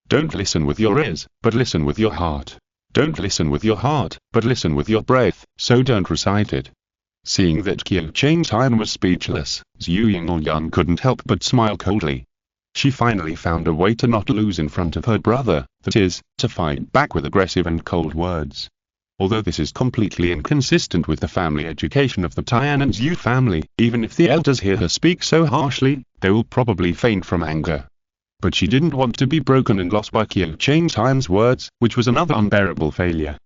Don't listen with your ears, but listen with your heart. Don't listen with your heart, but listen with your breath, so don't recite it. Seeing that Qiu Changtian was speechless, Zhu Yingyan couldn't help but smile coldly. She finally found a way to not lose in front of her brother, that is, to fight back with aggressive and cold words. Although this is completely inconsistent with the family education of the Tian and Zhu family, even if the elders hear her speak so harshly, they will probably faint from anger. But she didn't want to be broken and lost by Qiu Changtian's words, which was another unbearable failure.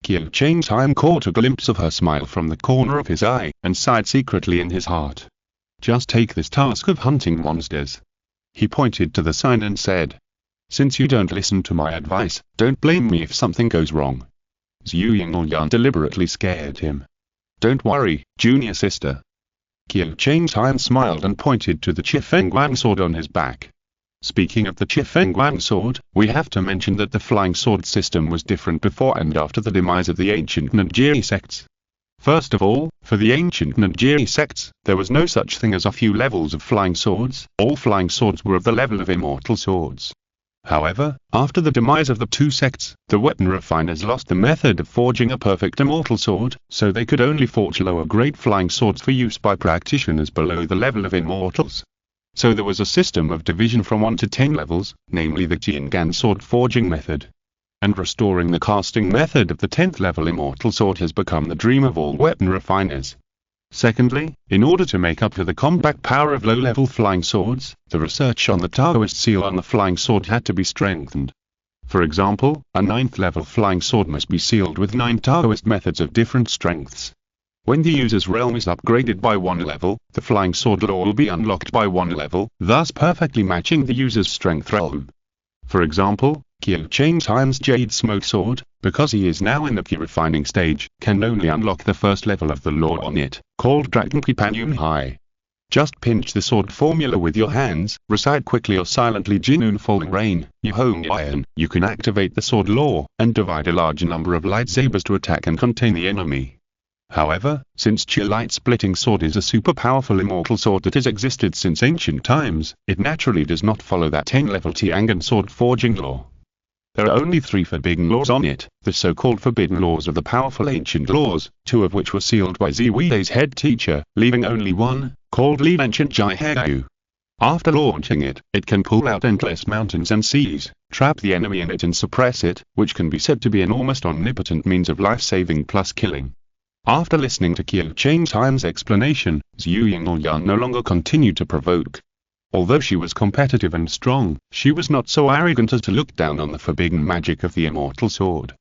Qiu Changtian caught a glimpse of her smile from the corner of his eye, and sighed secretly in his heart. Just take this task of hunting monsters. He pointed to the sign and said, since you don't listen to my advice, don't blame me if something goes wrong. Zhu Yingyan deliberately scared him. Don't worry, junior sister. Qiu Changtian smiled and pointed to the Qifengguang sword on his back. Speaking of the Qifengguang sword, we have to mention that the flying sword system was different before and after the demise of the ancient Najiri sects. First of all, for the ancient Najiri sects, there was no such thing as a few levels of flying swords, all flying swords were of the level of immortal swords. However, after the demise of the two sects, the weapon refiners lost the method of forging a perfect immortal sword, so they could only forge lower-grade flying swords for use by practitioners below the level of immortals. So there was a system of division from 1 to 10 levels, namely the Jiangan sword forging method. and restoring the casting method of the 10th level immortal sword has become the dream of all weapon refiners. Secondly, in order to make up for the combat power of low-level flying swords, the research on the Taoist seal on the flying sword had to be strengthened. For example, a 9th level flying sword must be sealed with 9 Taoist methods of different strengths. When the user's realm is upgraded by 1 level, the flying sword law will be unlocked by 1 level, thus perfectly matching the user's strength realm. For example, Qiu Chain Time's Jade Smoke Sword, because he is now in the Qi refining stage, can only unlock the first level of the law on it, called Dragon Qi Panyun Hai. Just pinch the sword formula with your hands, recite quickly or silently Jinun Falling Rain, Yuhong Iron. You can activate the sword law, and divide a large number of lightsabers to attack and contain the enemy. However, since Qi Light Splitting Sword is a super powerful immortal sword that has existed since ancient times, it naturally does not follow that 10-level Tiangan sword forging law. There are only 3 forbidden laws on it, the so-called forbidden laws of the powerful ancient laws, 2 of which were sealed by Ziwi's head teacher, leaving only one, called Li Ancient Jai Hegu. After launching it, it can pull out endless mountains and seas, trap the enemy in it and suppress it, which can be said to be an almost omnipotent means of life-saving plus killing. After listening to Qiu Chain Time's explanation, Zhu Yingyan no longer continued to provoke. Although she was competitive and strong, she was not so arrogant as to look down on the forbidden magic of the immortal sword.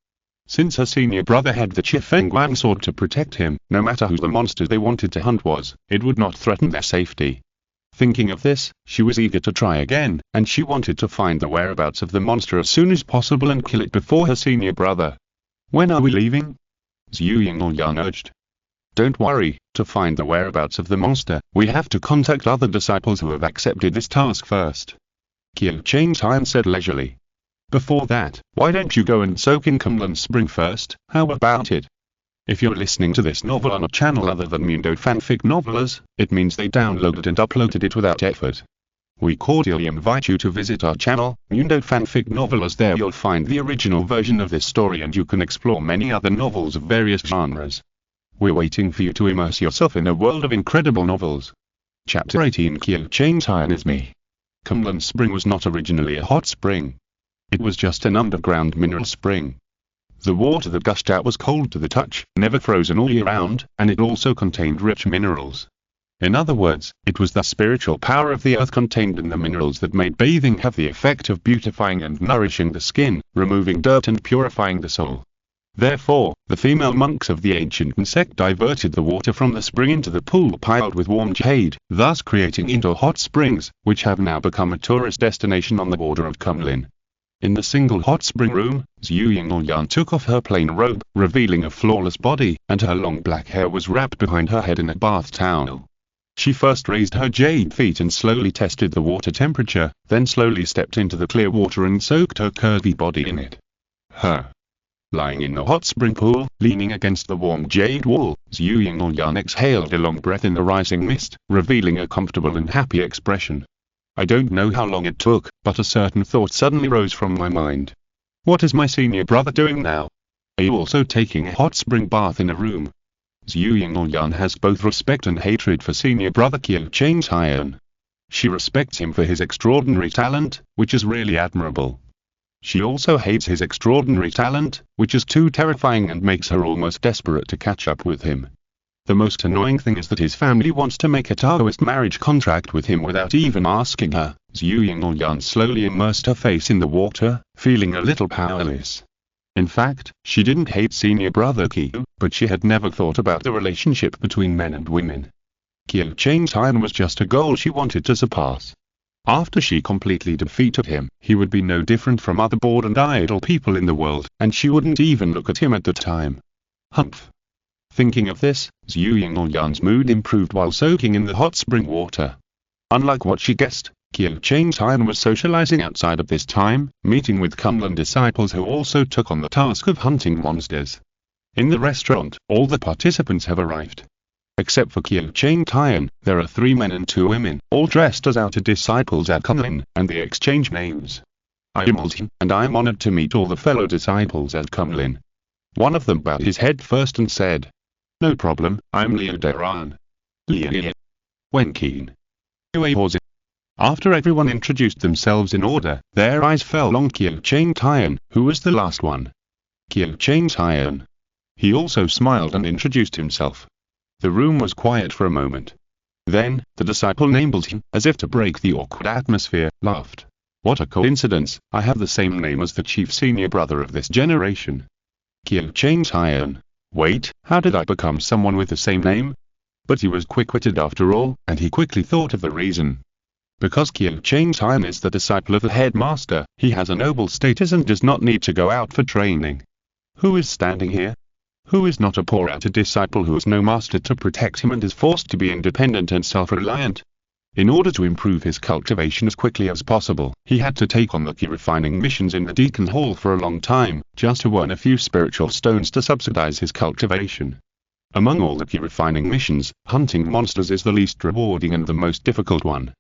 Since her senior brother had the Qi Fengguang sword to protect him, no matter who the monster they wanted to hunt was, it would not threaten their safety. Thinking of this, she was eager to try again, and she wanted to find the whereabouts of the monster as soon as possible and kill it before her senior brother. "When are we leaving?" Zhu Yingyan urged. "Don't worry, to find the whereabouts of the monster, we have to contact other disciples who have accepted this task first," Qiu Chain Time said leisurely. "Before that, why don't you go and soak in Kunlun Spring first, how about it?" If you're listening to this novel on a channel other than Mundo Fanfic Novelers, it means they downloaded and uploaded it without effort. We cordially invite you to visit our channel, Mundo Fanfic Novelers. There you'll find the original version of this story and you can explore many other novels of various genres. We're waiting for you to immerse yourself in a world of incredible novels. Chapter 18 Qiu Chain Time is me. Kunlun Spring was not originally a hot spring. It was just an underground mineral spring. The water that gushed out was cold to the touch, never frozen all year round, and it also contained rich minerals. In other words, it was the spiritual power of the earth contained in the minerals that made bathing have the effect of beautifying and nourishing the skin, removing dirt and purifying the soul. Therefore, the female monks of the ancient sect diverted the water from the spring into the pool piled with warm jade, thus creating indoor hot springs, which have now become a tourist destination on the border of Kunlun. In the single hot spring room, Zhu Yingyan took off her plain robe, revealing a flawless body, and her long black hair was wrapped behind her head in a bath towel. She first raised her jade feet and slowly tested the water temperature, then slowly stepped into the clear water and soaked her curvy body in it. Lying in the hot spring pool, leaning against the warm jade wall, Zhu Yingyan exhaled a long breath in the rising mist, revealing a comfortable and happy expression. I don't know how long it took, but a certain thought suddenly rose from my mind. What is my senior brother doing now? Are you also taking a hot spring bath in a room? Zhu Yingyan has both respect and hatred for senior brother Qiu Chain Time. She respects him for his extraordinary talent, which is really admirable. She also hates his extraordinary talent, which is too terrifying and makes her almost desperate to catch up with him. The most annoying thing is that his family wants to make a Taoist marriage contract with him without even asking her. Zhu Yingyan slowly immersed her face in the water, feeling a little powerless. In fact, she didn't hate senior brother Qiu, but she had never thought about the relationship between men and women. Qiu Chain Time was just a goal she wanted to surpass. After she completely defeated him, he would be no different from other bored and idle people in the world, and she wouldn't even look at him at the time. Humph. Thinking of this, Zhu Yingyan's mood improved while soaking in the hot spring water. Unlike what she guessed, Qiu Chain Time was socializing outside of this time, meeting with Kunlun disciples who also took on the task of hunting monsters. In the restaurant, all the participants have arrived. Except for Qiu Chain Time, there are 3 men and 2 women, all dressed as outer disciples at Kunlun, and they exchange names. I am Altin, and I am honored to meet all the fellow disciples at Kunlun. One of them bowed his head first and said, "No problem, I'm Liu Deran." Liu. When keen. After everyone introduced themselves in order, their eyes fell on Qiu Chang Tian, who was the last one. Qiu Chang Tian. He also smiled and introduced himself. The room was quiet for a moment. Then, the disciple named him, as if to break the awkward atmosphere, laughed. What a coincidence, I have the same name as the chief senior brother of this generation. Qiu Chang Tian. Wait, how did I become someone with the same name? But he was quick-witted after all, and he quickly thought of the reason. Because Qiu Chang Tian is the disciple of the headmaster, he has a noble status and does not need to go out for training. Who is standing here? Who is not a poor outer disciple who has no master to protect him and is forced to be independent and self-reliant? In order to improve his cultivation as quickly as possible, he had to take on the key refining missions in the Deacon Hall for a long time, just to earn a few spiritual stones to subsidize his cultivation. Among all the key refining missions, hunting monsters is the least rewarding and the most difficult one.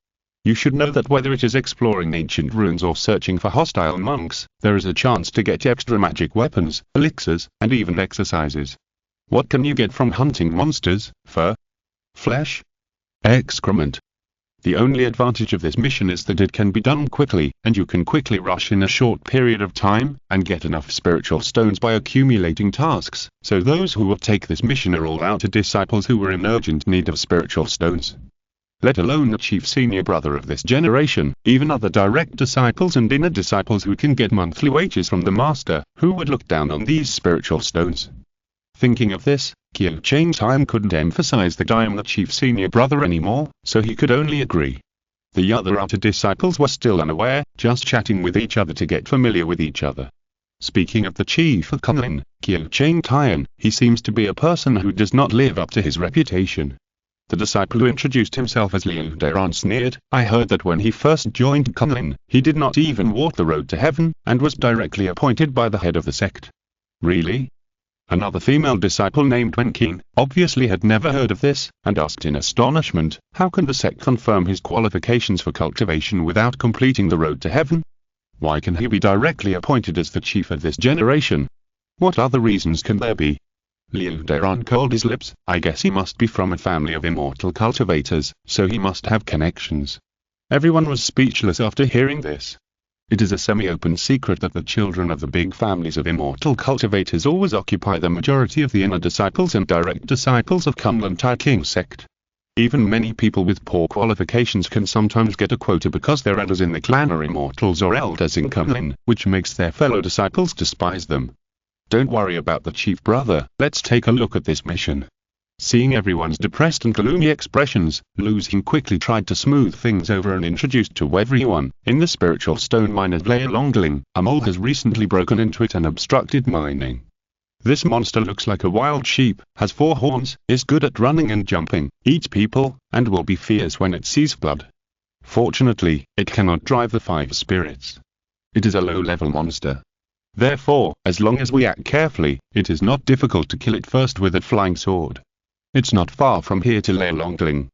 You should know that whether it is exploring ancient ruins or searching for hostile monks, there is a chance to get extra magic weapons, elixirs, and even exercises. What can you get from hunting monsters? Fur? Flesh? Excrement? The only advantage of this mission is that it can be done quickly, and you can quickly rush in a short period of time, and get enough spiritual stones by accumulating tasks, so those who will take this mission are all outer disciples who were in urgent need of spiritual stones. Let alone the chief senior brother of this generation, even other direct disciples and inner disciples who can get monthly wages from the master, who would look down on these spiritual stones. Thinking of this, Qiu Chang Tian couldn't emphasize that I am the chief senior brother anymore, so he could only agree. The other outer disciples were still unaware, just chatting with each other to get familiar with each other. Speaking of the chief of cunning, Qiu Chang Tian, he seems to be a person who does not live up to his reputation. The disciple who introduced himself as Liu Deran sneered, I heard that when he first joined cunning, he did not even walk the road to heaven, and was directly appointed by the head of the sect. Really? Another female disciple named Wenqing obviously had never heard of this, and asked in astonishment, how can the sect confirm his qualifications for cultivation without completing the road to heaven? Why can he be directly appointed as the chief of this generation? What other reasons can there be? Liu Deran curled his lips, I guess he must be from a family of immortal cultivators, so he must have connections. Everyone was speechless after hearing this. It is a semi-open secret that the children of the big families of immortal cultivators always occupy the majority of the inner disciples and direct disciples of Kunlun Tai King sect. Even many people with poor qualifications can sometimes get a quota because their elders in the clan are immortals or elders in Kunlun, which makes their fellow disciples despise them. Don't worry about the chief brother, let's take a look at this mission. Seeing everyone's depressed and gloomy expressions, Lu Xing quickly tried to smooth things over and introduced to everyone, in the spiritual stone mine of Lei Longling, a mole has recently broken into it and obstructed mining. This monster looks like a wild sheep, has 4 horns, is good at running and jumping, eats people, and will be fierce when it sees blood. Fortunately, it cannot drive the 5 spirits. It is a low-level monster. Therefore, as long as we act carefully, it is not difficult to kill it first with a flying sword. It's not far from here to Lei Longling.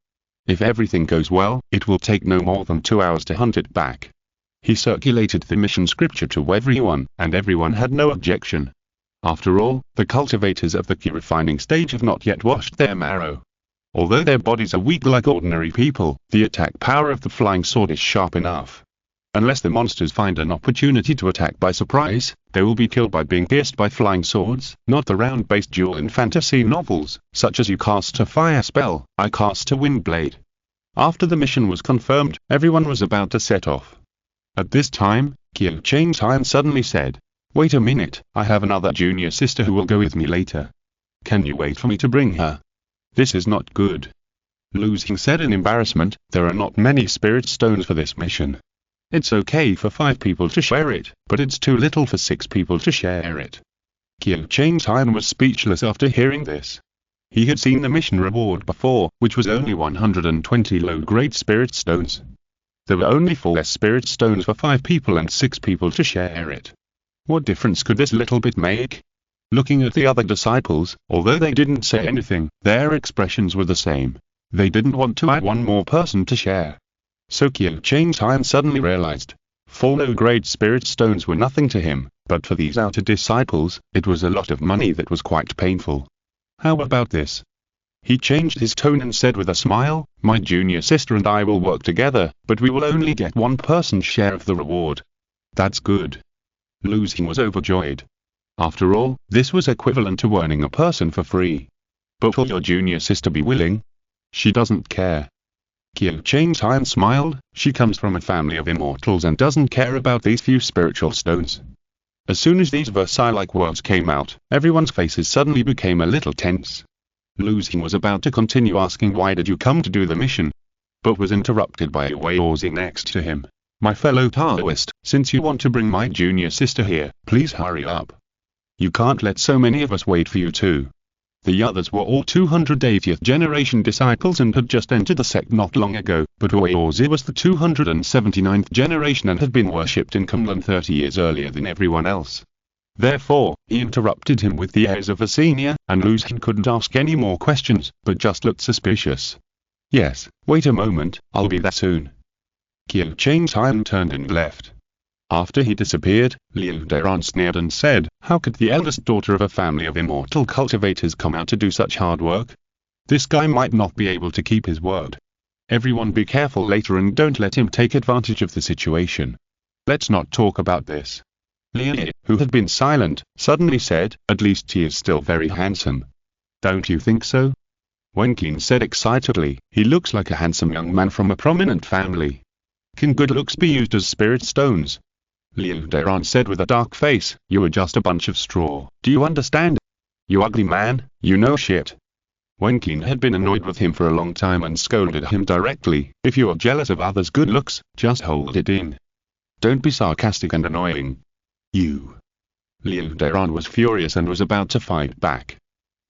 If everything goes well, it will take no more than 2 hours to hunt it back. He circulated the mission scripture to everyone, and everyone had no objection. After all, the cultivators of the key refining stage have not yet washed their marrow. Although their bodies are weak like ordinary people, the attack power of the flying sword is sharp enough. Unless the monsters find an opportunity to attack by surprise, they will be killed by being pierced by flying swords, not the round-based duel in fantasy novels, such as you cast a fire spell, I cast a wind blade. After the mission was confirmed, everyone was about to set off. At this time, Qiu Chang Tian suddenly said, wait a minute, I have another junior sister who will go with me later. Can you wait for me to bring her? This is not good. Lu Xing said in embarrassment, there are not many spirit stones for this mission. It's okay for 5 people to share it, but it's too little for 6 people to share it. Qiu Chang Tian was speechless after hearing this. He had seen the mission reward before, which was only 120 low-grade spirit stones. There were only 4 spirit stones for 5 people and 6 people to share it. What difference could this little bit make? Looking at the other disciples, although they didn't say anything, their expressions were the same. They didn't want to add 1 more person to share. So Qiu Chang Tian suddenly realized. 4 low-grade spirit stones were nothing to him, but for these outer disciples, it was a lot of money that was quite painful. How about this? He changed his tone and said with a smile, "My junior sister and I will work together, but we will only get one person's share of the reward." "That's good." Lu Xing was overjoyed. After all, this was equivalent to earning a person for free. "But will your junior sister be willing?" "She doesn't care." Qiu Changtai smiled. "She comes from a family of immortals and doesn't care about these few spiritual stones." As soon as these Versailles-like words came out, everyone's faces suddenly became a little tense. Lu Xing was about to continue asking why did you come to do the mission, but was interrupted by Wei Ozi next to him. "My fellow Taoist, since you want to bring my junior sister here, please hurry up. You can't let so many of us wait for you too." The others were all 280th generation disciples and had just entered the sect not long ago, but Wei Ozi was the 279th generation and had been worshipped in Kunlun 30 years earlier than everyone else. Therefore, he interrupted him with the airs of a senior, and Lu Xing couldn't ask any more questions, but just looked suspicious. "Yes, wait a moment, I'll be there soon." Qiu Changtai turned and left. After he disappeared, Liu Deran sneered and said, "How could the eldest daughter of a family of immortal cultivators come out to do such hard work? This guy might not be able to keep his word. Everyone be careful later and don't let him take advantage of the situation. Let's not talk about this." Liu, who had been silent, suddenly said, "At least he is still very handsome. Don't you think so?" Wen Qin said excitedly, "He looks like a handsome young man from a prominent family. Can good looks be used as spirit stones?" Liu Deran said with a dark face, "You are just a bunch of straw, do you understand? You ugly man, you know shit." Wen Qin had been annoyed with him for a long time and scolded him directly, "If you are jealous of others' good looks, just hold it in. Don't be sarcastic and annoying. You." Liu Deran was furious and was about to fight back.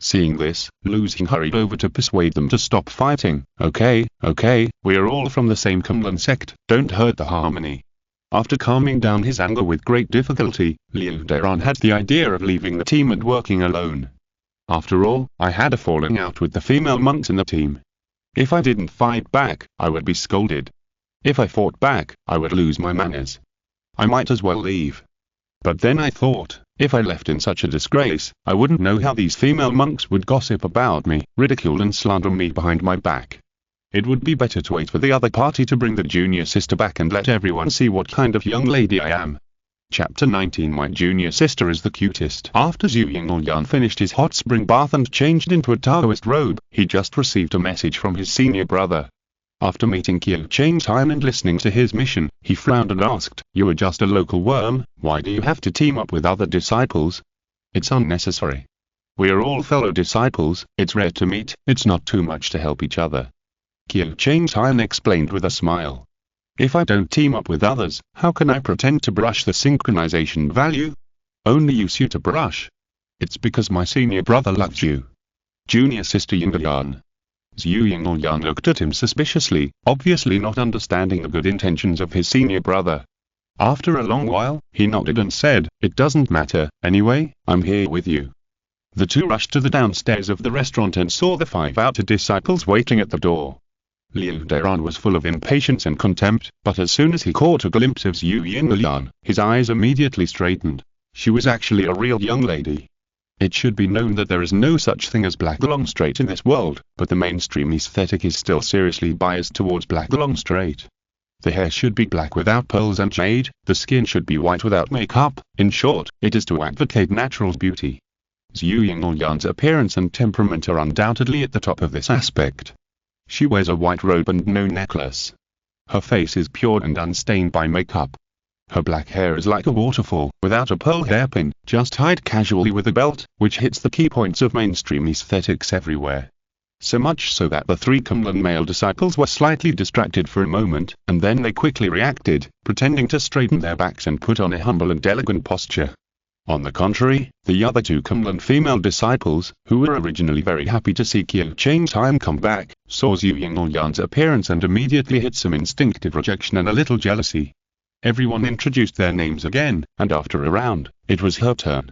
Seeing this, Lu Xing hurried over to persuade them to stop fighting. Okay, we are all from the same Kunlun sect, don't hurt the harmony." After calming down his anger with great difficulty, Liu Deran had the idea of leaving the team and working alone. "After all, I had a falling out with the female monks in the team. If I didn't fight back, I would be scolded. If I fought back, I would lose my manners. I might as well leave. But then I thought, if I left in such a disgrace, I wouldn't know how these female monks would gossip about me, ridicule and slander me behind my back. It would be better to wait for the other party to bring the junior sister back and let everyone see what kind of young lady I am." Chapter 19. My junior sister is the cutest. After Zhu Yingyan finished his hot spring bath and changed into a Taoist robe, he just received a message from his senior brother. After meeting Qiu Changtai and listening to his mission, he frowned and asked, "You are just a local worm, why do you have to team up with other disciples? It's unnecessary. We are all fellow disciples, it's rare to meet, it's not too much to help each other." Qiu Changtai explained with a smile. "If I don't team up with others, how can I pretend to brush the synchronization value? Only use you to brush. It's because my senior brother loves you. Junior sister Yingyan." Zhu Yingyan looked at him suspiciously, obviously not understanding the good intentions of his senior brother. After a long while, he nodded and said, "It doesn't matter, anyway, I'm here with you." The two rushed to the downstairs of the restaurant and saw the 5 outer disciples waiting at the door. Liu Deran was full of impatience and contempt, but as soon as he caught a glimpse of Zhu Yingyan, his eyes immediately straightened. She was actually a real young lady. It should be known that there is no such thing as black long straight in this world, but the mainstream aesthetic is still seriously biased towards black long straight. The hair should be black without pearls and jade, the skin should be white without makeup, in short, it is to advocate natural beauty. Zhu Yingyan's appearance and temperament are undoubtedly at the top of this aspect. She wears a white robe and no necklace. Her face is pure and unstained by makeup. Her black hair is like a waterfall, without a pearl hairpin, just tied casually with a belt, which hits the key points of mainstream aesthetics everywhere. So much so that the 3 Kunlun male disciples were slightly distracted for a moment, and then they quickly reacted, pretending to straighten their backs and put on a humble and elegant posture. On the contrary, the other 2 Kunlun female disciples, who were originally very happy to see Qiu Changtai come back, saw Zhu Yingyan's appearance and immediately hit some instinctive rejection and a little jealousy. Everyone introduced their names again, and after a round, it was her turn.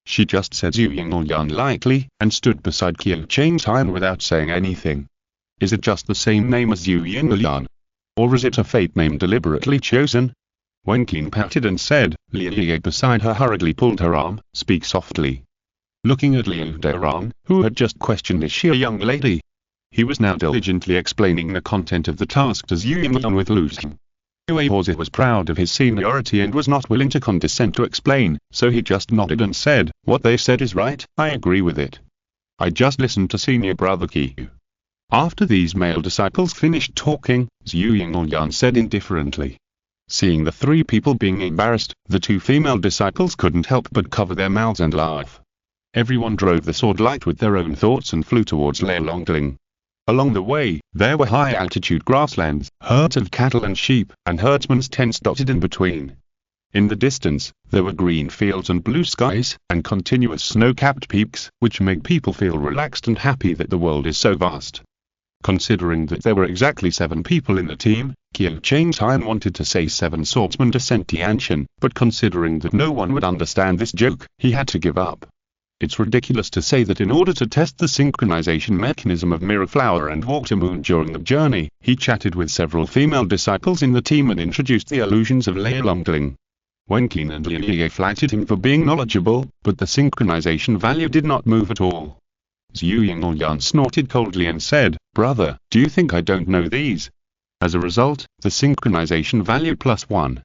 She just said Zhu Yingyan lightly, and stood beside Qiu Changtai without saying anything. Is it just the same name as Zhu Yingyan? Or is it a fate name deliberately chosen? Wen Qin pouted and said, Liu beside her hurriedly pulled her arm, "Speak softly." looking at Liu Derong, who had just questioned is she a young lady. He was now diligently explaining the content of the task to Zhu Yingyan with Lu Xing. Yue was proud of his seniority and was not willing to condescend to explain, so he just nodded and said, "What they said is right, I agree with it. I just listened to senior brother Qiu." After these male disciples finished talking, Zhu Yingyan said indifferently. Seeing the three people being embarrassed, the two female disciples couldn't help but cover their mouths and laugh. Everyone drove the sword light with their own thoughts and flew towards Lei Longling. Along the way, there were high-altitude grasslands, herds of cattle and sheep, and herdsmen's tents dotted in between. In the distance, there were green fields and blue skies, and continuous snow-capped peaks, which make people feel relaxed and happy that the world is so vast. Considering that there were exactly 7 people in the team, Qiu Chengtai wanted to say 7 swordsmen to send Tianshan, but considering that no one would understand this joke, he had to give up. It's ridiculous to say that in order to test the synchronization mechanism of Mirror Flower and Water Moon during the journey, he chatted with several female disciples in the team and introduced the illusions of Lei Longling. Wen Qin and Liu Ye flattered him for being knowledgeable, but the synchronization value did not move at all. Zhu Yingyan snorted coldly and said, "Brother, do you think I don't know these?" As a result, the synchronization value +1.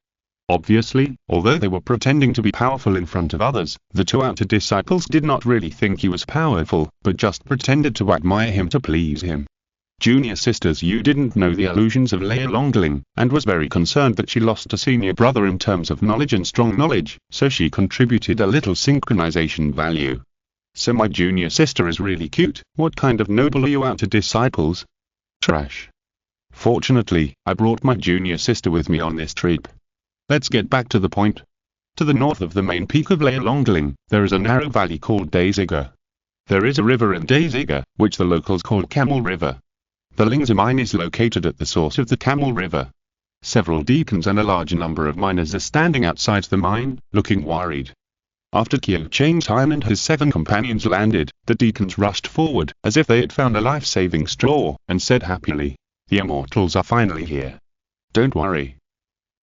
Obviously, although they were pretending to be powerful in front of others, the 2 outer disciples did not really think he was powerful, but just pretended to admire him to please him. Junior sister Zhu didn't know the illusions of Lei Longling, and was very concerned that she lost a senior brother in terms of knowledge and strong knowledge, so she contributed a little synchronization value. "So my junior sister is really cute. What kind of noble are you outer disciples?" "Trash. Fortunately, I brought my junior sister with me on this trip. Let's get back to the point. To the north of the main peak of Lei Longling, there is a narrow valley called Daisiga. There is a river in Daisiga, which the locals call Camel River. The Lingzi mine is located at the source of the Camel River. Several deacons and a large number of miners are standing outside the mine, looking worried." After Qiu Chengtai and his 7 companions landed, the deacons rushed forward, as if they had found a life-saving straw, and said happily, "The immortals are finally here. Don't worry."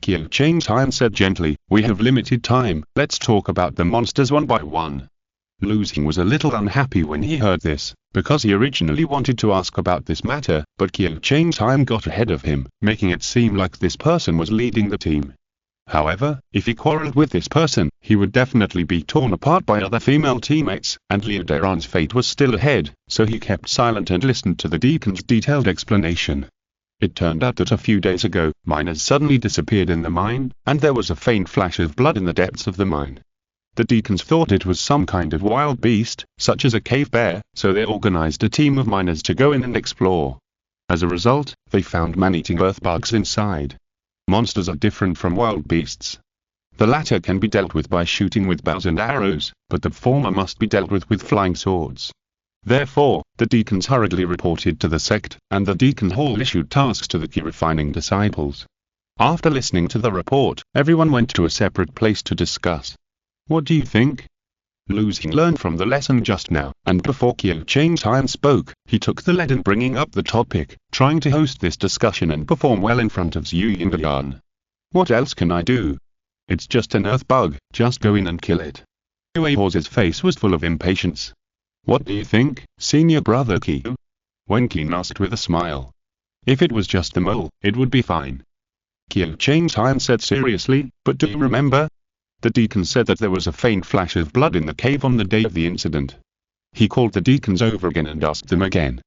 Qiu Chengtai said gently, "We have limited time, let's talk about the monsters one by one." Lu Xing was a little unhappy when he heard this, because he originally wanted to ask about this matter, but Qiu Chengtai got ahead of him, making it seem like this person was leading the team. However, if he quarreled with this person, he would definitely be torn apart by other female teammates, and Liu Derong's fate was still ahead, so he kept silent and listened to the deacon's detailed explanation. It turned out that a few days ago, miners suddenly disappeared in the mine, and there was a faint flash of blood in the depths of the mine. The deacons thought it was some kind of wild beast, such as a cave bear, so they organized a team of miners to go in and explore. As a result, they found man-eating earth bugs inside. Monsters are different from wild beasts. The latter can be dealt with by shooting with bows and arrows, but the former must be dealt with flying swords. Therefore, the deacons hurriedly reported to the sect, and the deacon hall issued tasks to the key refining disciples. After listening to the report, everyone went to a separate place to discuss. "What do you think?" Lu Xing learned from the lesson just now, and before Qiu Chengtai spoke, he took the lead in bringing up the topic, trying to host this discussion and perform well in front of Zhu Yingyan. "What else can I do? It's just an earth bug, just go in and kill it." Yue's face was full of impatience. "What do you think, senior brother Qiu?" Wen Qin asked with a smile. "If it was just a mole, it would be fine." Qiu Chengtai said seriously, "But do you remember? The deacon said that there was a faint flash of blood in the cave on the day of the incident." He called the deacons over again and asked them again.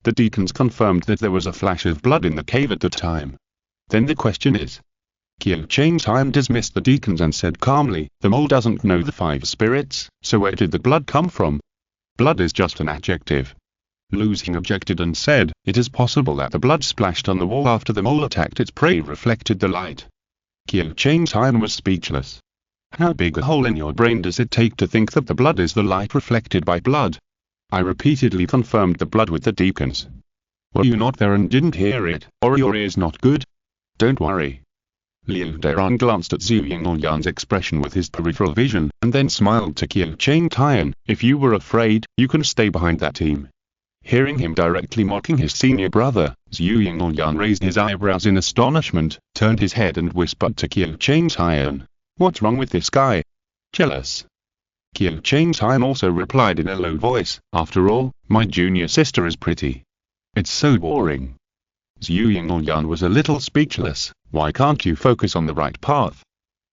The deacons confirmed that there was a flash of blood in the cave at the time. "Then the question is..." Qiu Chengtai dismissed the deacons and said calmly, "The mole doesn't know the 5 spirits, so where did the blood come from? Blood is just an adjective." Lu Xing objected and said, "It is possible that the blood splashed on the wall after the mole attacked its prey reflected the light." Qiu Chengtai was speechless. "How big a hole in your brain does it take to think that the blood is the light reflected by blood?" I repeatedly confirmed the blood with the deacons. "Were you not there and didn't hear it, or are your ears not good?" "Don't worry." Liu Derong glanced at Zhu Yingyan's expression with his peripheral vision, and then smiled to Qiu Chengtai. "If you were afraid, you can stay behind that team." Hearing him directly mocking his senior brother, Zhu Yingyan raised his eyebrows in astonishment, turned his head and whispered to Qiu Chengtai, "What's wrong with this guy? Jealous?" Qiu Changtai also replied in a low voice, after all, my junior sister is pretty. It's so boring. Zhu Yingyan was a little speechless. Why can't you focus on the right path?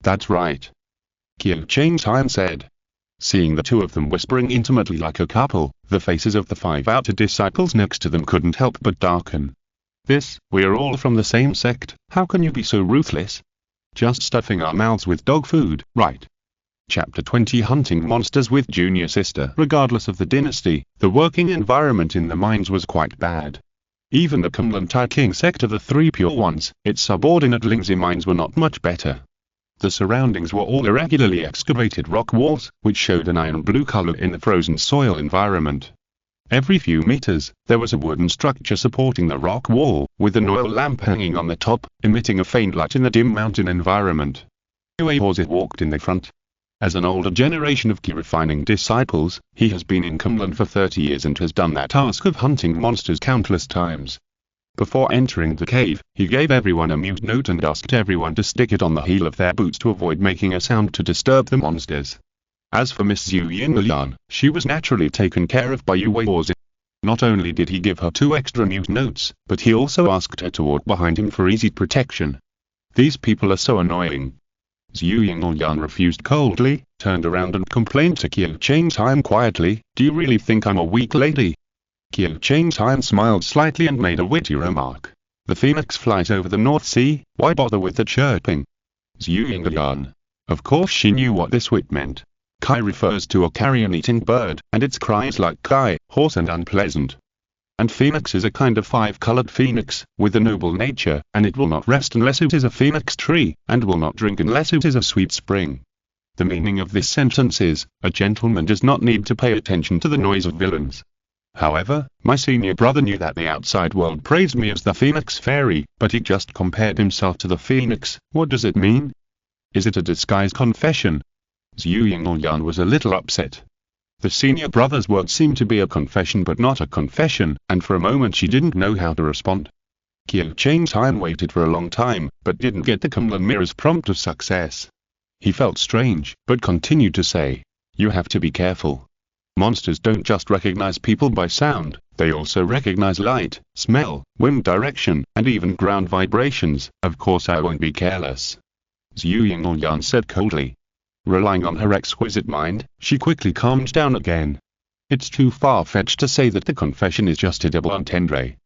That's right. Qiu Changtai said. Seeing the two of them whispering intimately like a couple, the faces of the 5 outer disciples next to them couldn't help but darken. We are all from the same sect, how can you be so ruthless? Just stuffing our mouths with dog food, right? Chapter 20 Hunting Monsters with Junior Sister. Regardless of the dynasty, the working environment in the mines was quite bad. Even the Kunlun Tai King sect of the 3 Pure Ones, its subordinate Lingzi mines were not much better. The surroundings were all irregularly excavated rock walls, which showed an iron-blue color in the frozen soil environment. Every few meters, there was a wooden structure supporting the rock wall, with an oil lamp hanging on the top, emitting a faint light in the dim mountain environment. Uaozi walked in the front. As an older generation of key refining disciples, he has been in Kunlun for 30 years and has done that task of hunting monsters countless times. Before entering the cave, he gave everyone a mute note and asked everyone to stick it on the heel of their boots to avoid making a sound to disturb the monsters. As for Miss Zhu Yinlian, she was naturally taken care of by Uaozi. Not only did he give her 2 extra mute notes, but he also asked her to walk behind him for easy protection. These people are so annoying. Zhu Yinlian refused coldly, turned around and complained to Qiu Changtai quietly, do you really think I'm a weak lady? Qiu Changtai smiled slightly and made a witty remark. The phoenix flies over the North Sea, why bother with the chirping? Zhu Yinlian. Of course she knew what this wit meant. Kai refers to a carrion-eating bird, and its cry is like Kai, hoarse and unpleasant. And phoenix is a kind of 5-colored phoenix, with a noble nature, and it will not rest unless it is a phoenix tree, and will not drink unless it is a sweet spring. The meaning of this sentence is, a gentleman does not need to pay attention to the noise of villains. However, my senior brother knew that the outside world praised me as the phoenix fairy, but he just compared himself to the phoenix. What does it mean? Is it a disguised confession? Zhu Yinlian was a little upset. The senior brother's words seemed to be a confession but not a confession, and for a moment she didn't know how to respond. Qiu Changtai waited for a long time, but didn't get the Kunlun mirror's prompt of success. He felt strange, but continued to say, you have to be careful. Monsters don't just recognize people by sound, they also recognize light, smell, wind direction, and even ground vibrations. Of course I won't be careless. Zhu Yinlian said coldly. Relying on her exquisite mind, she quickly calmed down again. It's too far-fetched to say that the confession is just a double entendre.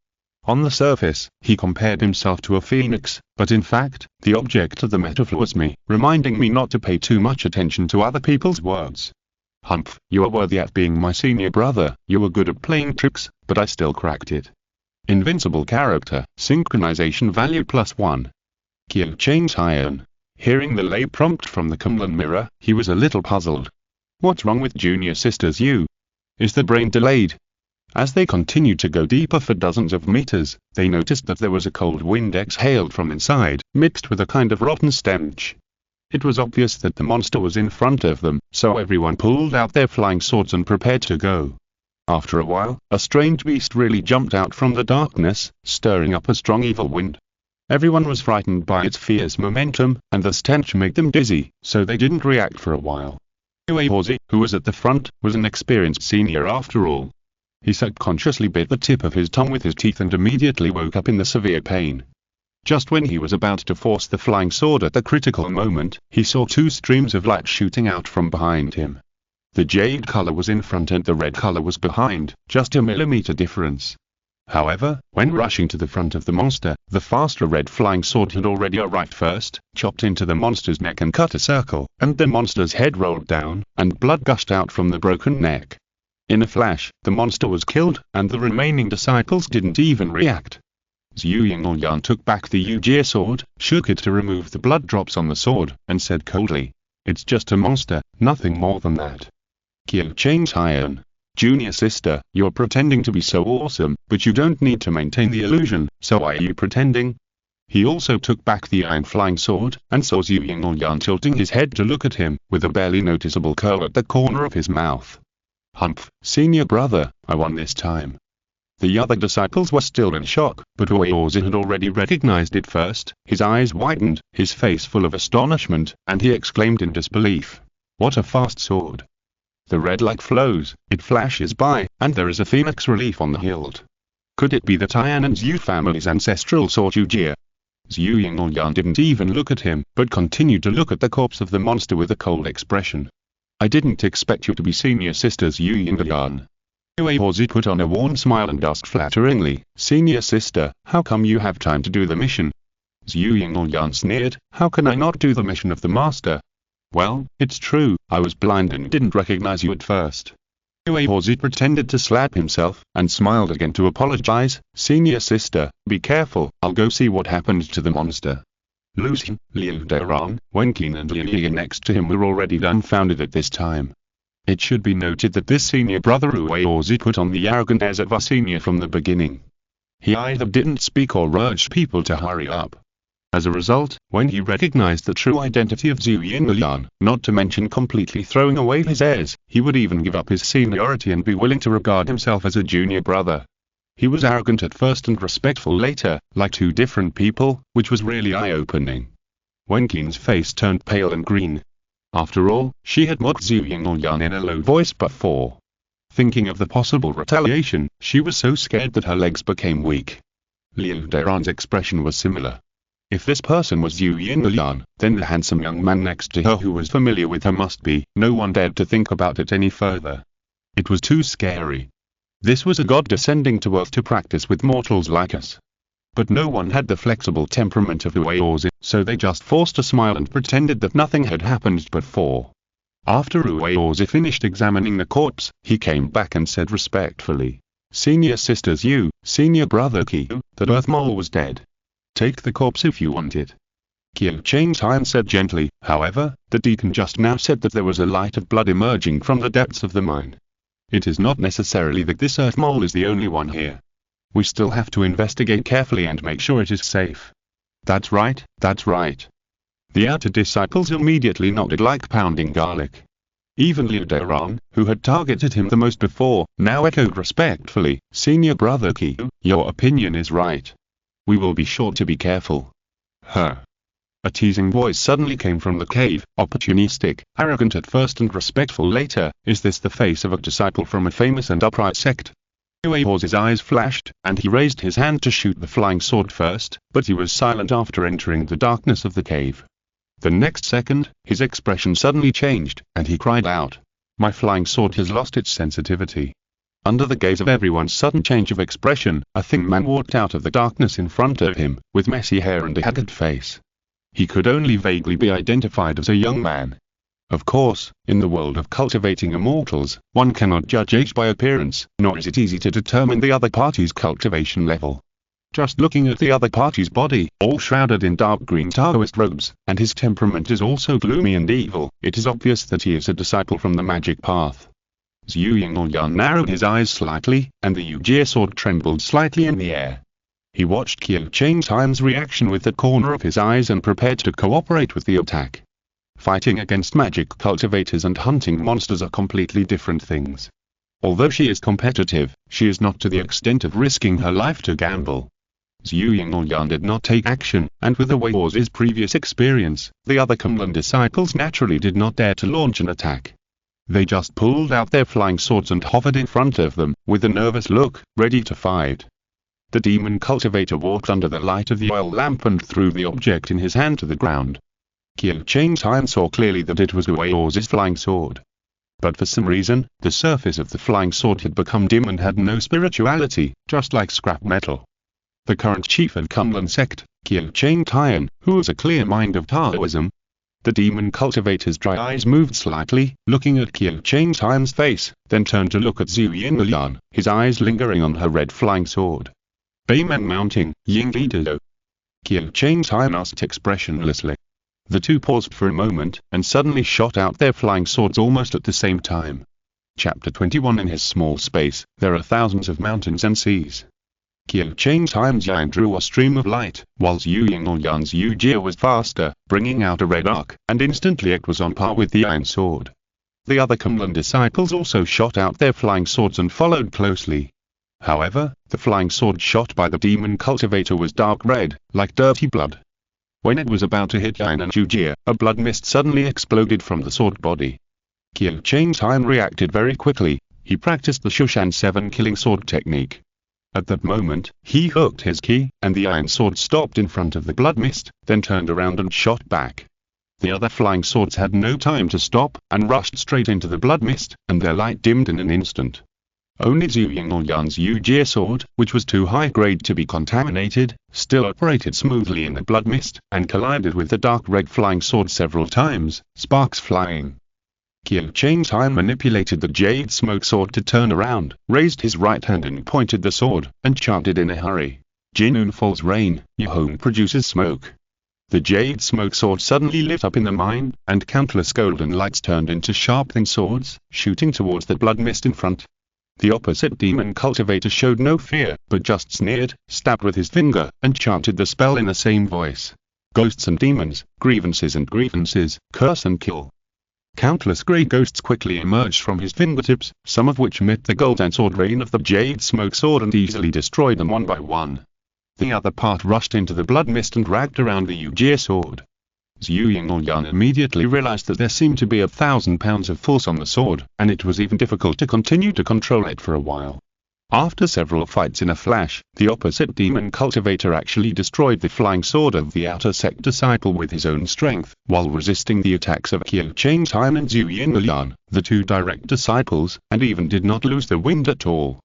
On the surface, he compared himself to a phoenix, but in fact, the object of the metaphor was me, reminding me not to pay too much attention to other people's words. Humph, you are worthy at being my senior brother, you were good at playing tricks, but I still cracked it. Invincible character, synchronization value +1. Qiu Changtai. Hearing the lay prompt from the Kunlun mirror, he was a little puzzled. What's wrong with junior sisters you? Is the brain delayed? As they continued to go deeper for dozens of meters, they noticed that there was a cold wind exhaled from inside, mixed with a kind of rotten stench. It was obvious that the monster was in front of them, so everyone pulled out their flying swords and prepared to go. After a while, a strange beast really jumped out from the darkness, stirring up a strong evil wind. Everyone was frightened by its fierce momentum, and the stench made them dizzy, so they didn't react for a while. Uaozi, who was at the front, was an experienced senior after all. He subconsciously bit the tip of his tongue with his teeth and immediately woke up in the severe pain. Just when he was about to force the flying sword at the critical moment, he saw 2 streams of light shooting out from behind him. The jade color was in front and the red color was behind, just a millimeter difference. However, when rushing to the front of the monster, the faster red flying sword had already arrived first, chopped into the monster's neck and cut a circle, and the monster's head rolled down, and blood gushed out from the broken neck. In a flash, the monster was killed, and the remaining disciples didn't even react. Zhu Yinlian took back the Yujie sword, shook it to remove the blood drops on the sword, and said coldly, it's just a monster, nothing more than that. Qiu Changtai. Junior sister, you're pretending to be so awesome, but you don't need to maintain the illusion, so why are you pretending? He also took back the iron flying sword, and saw Zhu Yinlian tilting his head to look at him, with a barely noticeable curl at the corner of his mouth. Humph, senior brother, I won this time. The other disciples were still in shock, but Uaozi had already recognized it first. His eyes widened, his face full of astonishment, and he exclaimed in disbelief. What a fast sword! The red light flows, it flashes by, and there is a phoenix relief on the hilt. Could it be the Tian and Zhu family's ancestral sword Yujia? Zhu Yingyan didn't even look at him, but continued to look at the corpse of the monster with a cold expression. I didn't expect you to be senior sisters, Zhu Yingyan. Uehozi put on a warm smile and asked flatteringly, Senior sister, how come you have time to do the mission? Zhu Yingyan sneered, how can I not do the mission of the master? Well, it's true, I was blind and didn't recognize you at first. Uehozi pretended to slap himself, and smiled again to apologize, Senior sister, be careful, I'll go see what happened to the monster. Lu Xing, Liu Derong, Wenqin and Liu Yi next to him were already dumbfounded at this time. It should be noted that this senior brother Uehozi put on the arrogant airs of a senior from the beginning. He either didn't speak or urged people to hurry up. As a result, when he recognized the true identity of Zhu Yingyan, not to mention completely throwing away his airs, he would even give up his seniority and be willing to regard himself as a junior brother. He was arrogant at first and respectful later, like two different people, which was really eye-opening. Wenqin's face turned pale and green. After all, she had mocked Zhu Yingyan in a low voice before. Thinking of the possible retaliation, she was so scared that her legs became weak. Liu Derong's expression was similar. If this person was Zhu Yingyan, then the handsome young man next to her who was familiar with her must be. No one dared to think about it any further. It was too scary. This was a god descending to earth to practice with mortals like us. But no one had the flexible temperament of Uehozi, so they just forced a smile and pretended that nothing had happened before. After Uehozi finished examining the corpse, he came back and said respectfully, Senior sisters you, senior brother Qiu, that earth mole was dead. Take the corpse if you want it. Qiu Changtian said gently, however, the deacon just now said that there was a light of blood emerging from the depths of the mine. It is not necessarily that this earth mole is the only one here. We still have to investigate carefully and make sure it is safe. That's right, that's right. The outer disciples immediately nodded like pounding garlic. Even Liu Derong, who had targeted him the most before, now echoed respectfully, Senior brother Qiu, your opinion is right. We will be sure to be careful. Her. A teasing voice suddenly came from the cave, opportunistic, arrogant at first and respectful later. Is this the face of a disciple from a famous and upright sect? Uehozi's eyes flashed, and he raised his hand to shoot the flying sword first, but he was silent after entering the darkness of the cave. The next second, his expression suddenly changed, and he cried out, My flying sword has lost its sensitivity. Under the gaze of everyone's sudden change of expression, a thin man walked out of the darkness in front of him, with messy hair and a haggard face. He could only vaguely be identified as a young man. Of course, in the world of cultivating immortals, one cannot judge age by appearance, nor is it easy to determine the other party's cultivation level. Just looking at the other party's body, all shrouded in dark green Taoist robes, and his temperament is also gloomy and evil, it is obvious that he is a disciple from the magic path. Zhu Yingyan narrowed his eyes slightly, and the Yujia sword trembled slightly in the air. He watched Qiu Changtian's reaction with the corner of his eyes and prepared to cooperate with the attack. Fighting against magic cultivators and hunting monsters are completely different things. Although she is competitive, she is not to the extent of risking her life to gamble. Zhu Yingyan did not take action, and with Uehozi's previous experience, the other Kunlun disciples naturally did not dare to launch an attack. They just pulled out their flying swords and hovered in front of them, with a nervous look, ready to fight. The demon cultivator walked under the light of the oil lamp and threw the object in his hand to the ground. Qiu Changtian saw clearly that it was Uehozi's flying sword. But for some reason, the surface of the flying sword had become dim and had no spirituality, just like scrap metal. The current chief of Kunlun sect, Qiu Changtian, who was a clear mind of Taoism. The demon cultivator's dry eyes moved slightly, looking at Qiu Changtian's face, then turned to look at Zhu Yingyan, his eyes lingering on her red flying sword. Bayman mounting, Ying Lido. Qiu Changtian asked expressionlessly. The two paused for a moment, and suddenly shot out their flying swords almost at the same time. Chapter 21. In his small space, there are thousands of mountains and seas. Qiu Changtian's yang drew a stream of light, while Zhu Yingyan's Yujia was faster, bringing out a red arc, and instantly it was on par with the iron sword. The other Kunlun disciples also shot out their flying swords and followed closely. However, the flying sword shot by the demon cultivator was dark red, like dirty blood. When it was about to hit Yan and Yujia, a blood mist suddenly exploded from the sword body. Qiu Chang's Han reacted very quickly. He practiced the Shushan 7 killing sword technique. At that moment, he hooked his ki, and the iron sword stopped in front of the blood mist, then turned around and shot back. The other flying swords had no time to stop, and rushed straight into the blood mist, and their light dimmed in an instant. Only Zhu Yingluoyan's Yujie sword, which was too high grade to be contaminated, still operated smoothly in the blood mist, and collided with the dark red flying sword several times, sparks flying. Qiu Chang's Han manipulated the jade smoke sword to turn around, raised his right hand and pointed the sword, and chanted in a hurry. Jinun falls rain, Yuhong produces smoke. The jade smoke sword suddenly lit up in the mine, and countless golden lights turned into sharp thin swords, shooting towards the blood mist in front. The opposite demon cultivator showed no fear, but just sneered, stabbed with his finger, and chanted the spell in the same voice. Ghosts and demons, grievances and grievances, curse and kill. Countless grey ghosts quickly emerged from his fingertips, some of which met the golden sword rain of the jade smoke sword and easily destroyed them one by one. The other part rushed into the blood mist and dragged around the Yujie sword. Zhu Yingluoyan immediately realized that there seemed to be 1,000 pounds of force on the sword, and it was even difficult to continue to control it for a while. After several fights in a flash, the opposite demon cultivator actually destroyed the flying sword of the outer sect disciple with his own strength, while resisting the attacks of Qiu Chang's Han and Zhu Yingluoyan, the two direct disciples, and even did not lose the wind at all.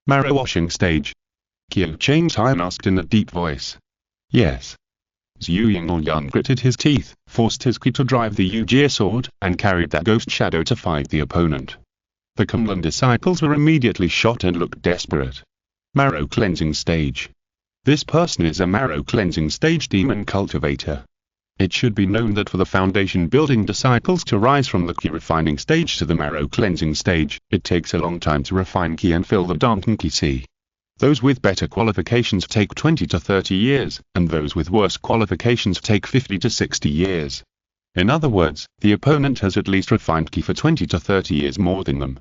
Marrow washing stage. Qiu Chang's Han asked in a deep voice. Yes. Zhu Yingluoyan gritted his teeth, forced his ki to drive the Yujie sword, and carried that ghost shadow to fight the opponent. The Kunlun disciples were immediately shot and looked desperate. Marrow cleansing stage. This person is a marrow cleansing stage demon cultivator. It should be known that for the foundation building disciples to rise from the ki refining stage to the marrow cleansing stage, it takes a long time to refine ki and fill the Danten ki sea. Those with better qualifications take 20 to 30 years, and those with worse qualifications take 50 to 60 years. In other words, the opponent has at least refined ki for 20 to 30 years more than them.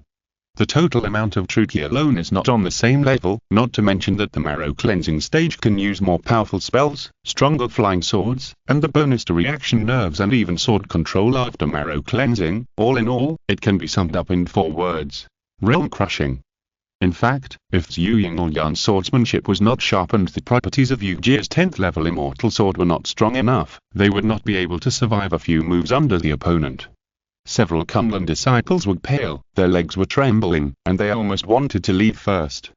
The total amount of true ki alone is not on the same level, not to mention that the marrow cleansing stage can use more powerful spells, stronger flying swords, and the bonus to reaction nerves and even sword control after marrow cleansing. All in all, it can be summed up in 4 words. Realm crushing. In fact, if Zhu Yingluoyan's swordsmanship was not sharpened, the properties of Yujie's 10th level immortal sword were not strong enough, they would not be able to survive a few moves under the opponent. Several Kunlun disciples were pale, their legs were trembling, and they almost wanted to leave first.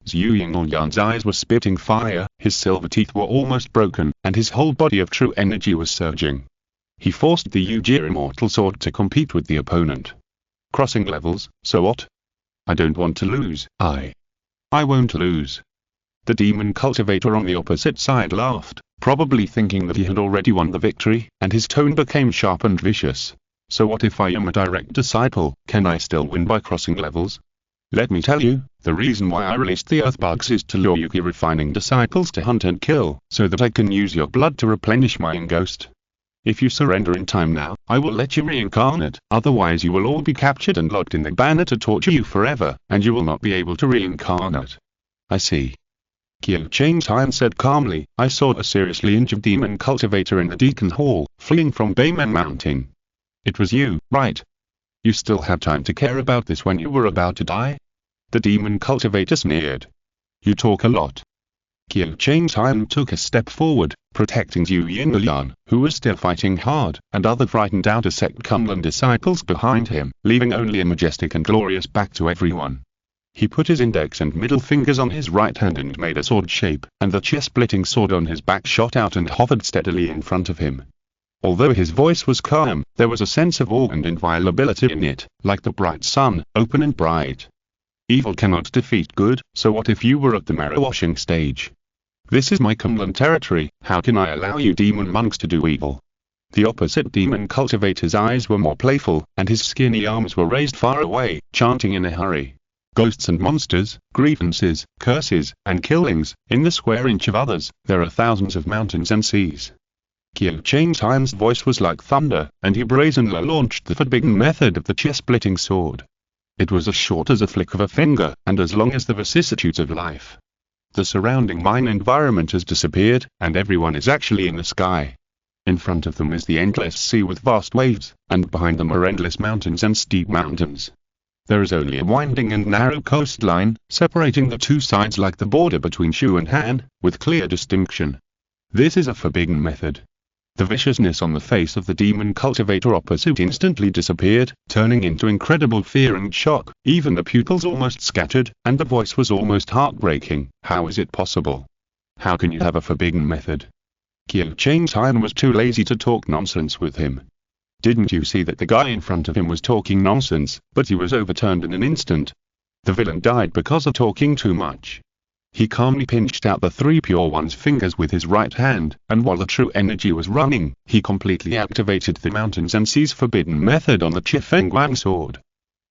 Zhu Yingluoyan's eyes were spitting fire, his silver teeth were almost broken, and his whole body of true energy was surging. He forced the Yujie immortal sword to compete with the opponent. Crossing levels, so what? I don't want to lose. I won't lose. The demon cultivator on the opposite side laughed, probably thinking that he had already won the victory, and his tone became sharp and vicious. So what if I am a direct disciple? Can I still win by crossing levels? Let me tell you, the reason why I released the earthbugs is to lure you refining disciples to hunt and kill, so that I can use your blood to replenish my ghost. If you surrender in time now, I will let you reincarnate, otherwise you will all be captured and locked in the banner to torture you forever, and you will not be able to reincarnate. I see. Qiu Chang's Han said calmly, I saw a seriously injured demon cultivator in the Deacon Hall, fleeing from Bayman Mountain. It was you, right? You still had time to care about this when you were about to die? The demon cultivator sneered. You talk a lot. Qiu Chang's Han took a step forward, protecting Zhu Yingluoyan, who was still fighting hard, and other frightened outer sect Kunlun disciples behind him, leaving only a majestic and glorious back to everyone. He put his index and middle fingers on his right hand and made a sword shape, and the chest-splitting sword on his back shot out and hovered steadily in front of him. Although his voice was calm, there was a sense of awe and inviolability in it, like the bright sun, open and bright. Evil cannot defeat good, so what if you were at the marrow washing stage? This is my Kunlun territory, how can I allow you demon monks to do evil? The opposite demon cultivator's eyes were more playful, and his skinny arms were raised far away, chanting in a hurry. Ghosts and monsters, grievances, curses, and killings, in the square inch of others, there are thousands of mountains and seas. Qiu Chang's Han's voice was like thunder, and he brazenly launched the forbidden method of the chest-splitting sword. It was as short as a flick of a finger, and as long as the vicissitudes of life. The surrounding mine environment has disappeared, and everyone is actually in the sky. In front of them is the endless sea with vast waves, and behind them are endless mountains and steep mountains. There is only a winding and narrow coastline, separating the two sides like the border between Shu and Han, with clear distinction. This is a forbidden method. The viciousness on the face of the demon cultivator opposite instantly disappeared, turning into incredible fear and shock. Even the pupils almost scattered, and the voice was almost heartbreaking. How is it possible? How can you have a forbidden method? Qiu Chengtian was too lazy to talk nonsense with him. Didn't you see that the guy in front of him was talking nonsense, but he was overturned in an instant? The villain died because of talking too much. He calmly pinched out the three Pure One's fingers with his right hand, and while the true energy was running, he completely activated the Mountains and Seas forbidden method on the Qifengguang sword.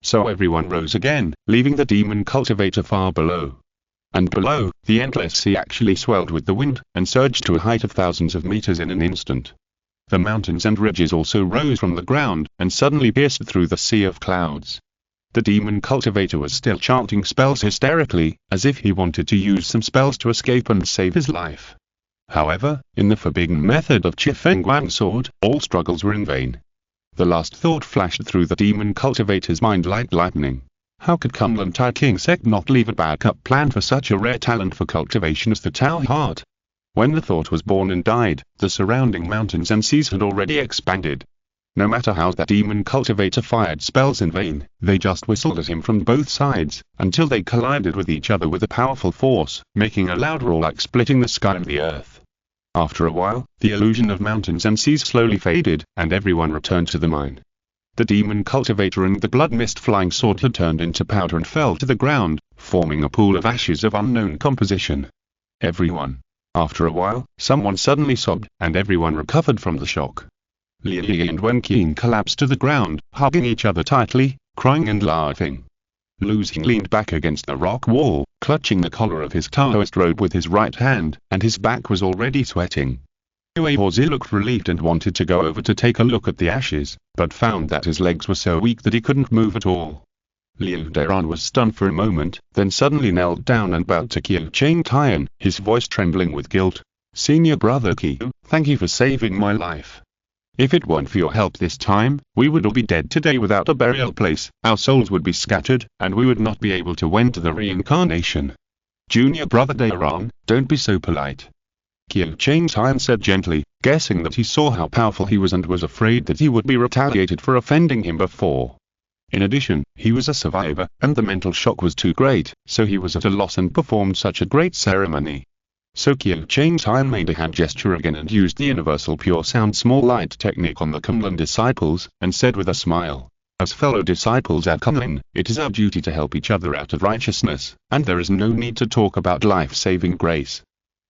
So everyone rose again, leaving the demon cultivator far below. And below, the endless sea actually swelled with the wind, and surged to a height of thousands of meters in an instant. The mountains and ridges also rose from the ground, and suddenly pierced through the sea of clouds. The demon cultivator was still chanting spells hysterically, as if he wanted to use some spells to escape and save his life. However, in the forbidden method of Qifengguang sword, all struggles were in vain. The last thought flashed through the demon cultivator's mind like lightning. How could Kunlun Tai King sect not leave a backup plan for such a rare talent for cultivation as the Tao Heart? When the thought was born and died, the surrounding mountains and seas had already expanded. No matter how that demon cultivator fired spells in vain, they just whistled at him from both sides, until they collided with each other with a powerful force, making a loud roar like splitting the sky and the earth. After a while, the illusion of mountains and seas slowly faded, and everyone returned to the mine. The demon cultivator and the blood mist flying sword had turned into powder and fell to the ground, forming a pool of ashes of unknown composition. Everyone. After a while, someone suddenly sobbed, and everyone recovered from the shock. Li Yi and Wen Qin collapsed to the ground, hugging each other tightly, crying and laughing. Lu Xing leaned back against the rock wall, clutching the collar of his Taoist robe with his right hand, and his back was already sweating. Yue Houzi looked relieved and wanted to go over to take a look at the ashes, but found that his legs were so weak that he couldn't move at all. Liu Deran was stunned for a moment, then suddenly knelt down and bowed to Qiu Chengtian, his voice trembling with guilt. "Senior brother Qiu, thank you for saving my life. If it weren't for your help this time, we would all be dead today without a burial place, our souls would be scattered, and we would not be able to enter the reincarnation. Junior brother Deran, don't be so polite." Qiu Chengtian said gently, guessing that he saw how powerful he was and was afraid that he would be retaliated for offending him before. In addition, he was a survivor, and the mental shock was too great, so he was at a loss and performed such a great ceremony. So Qiu Chengtian made a hand gesture again and used the universal pure sound small light technique on the Kunlun disciples, and said with a smile, "As fellow disciples at Kunlun, it is our duty to help each other out of righteousness, and there is no need to talk about life-saving grace.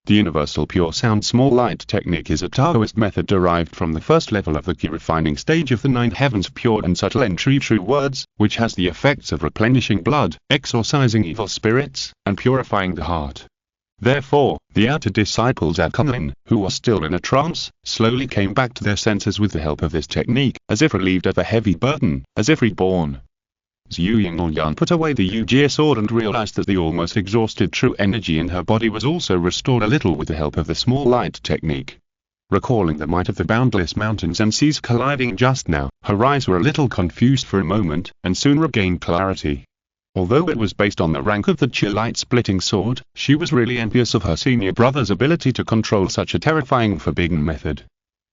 The universal pure sound small light technique is a Taoist method derived from the first level of the key refining stage of the 9 heavens pure and subtle entry true words, which has the effects of replenishing blood, exorcising evil spirits, and purifying the heart. Therefore, the outer disciples at Kunlun, who were still in a trance, slowly came back to their senses with the help of this technique, as if relieved of a heavy burden, as if reborn. Zhu Yingyan put away the Yujie sword and realized that the almost exhausted true energy in her body was also restored a little with the help of the small light technique. Recalling the might of the boundless mountains and seas colliding just now, her eyes were a little confused for a moment, and soon regained clarity. Although it was based on the rank of the Qi light-splitting sword, she was really envious of her senior brother's ability to control such a terrifying forbidden method.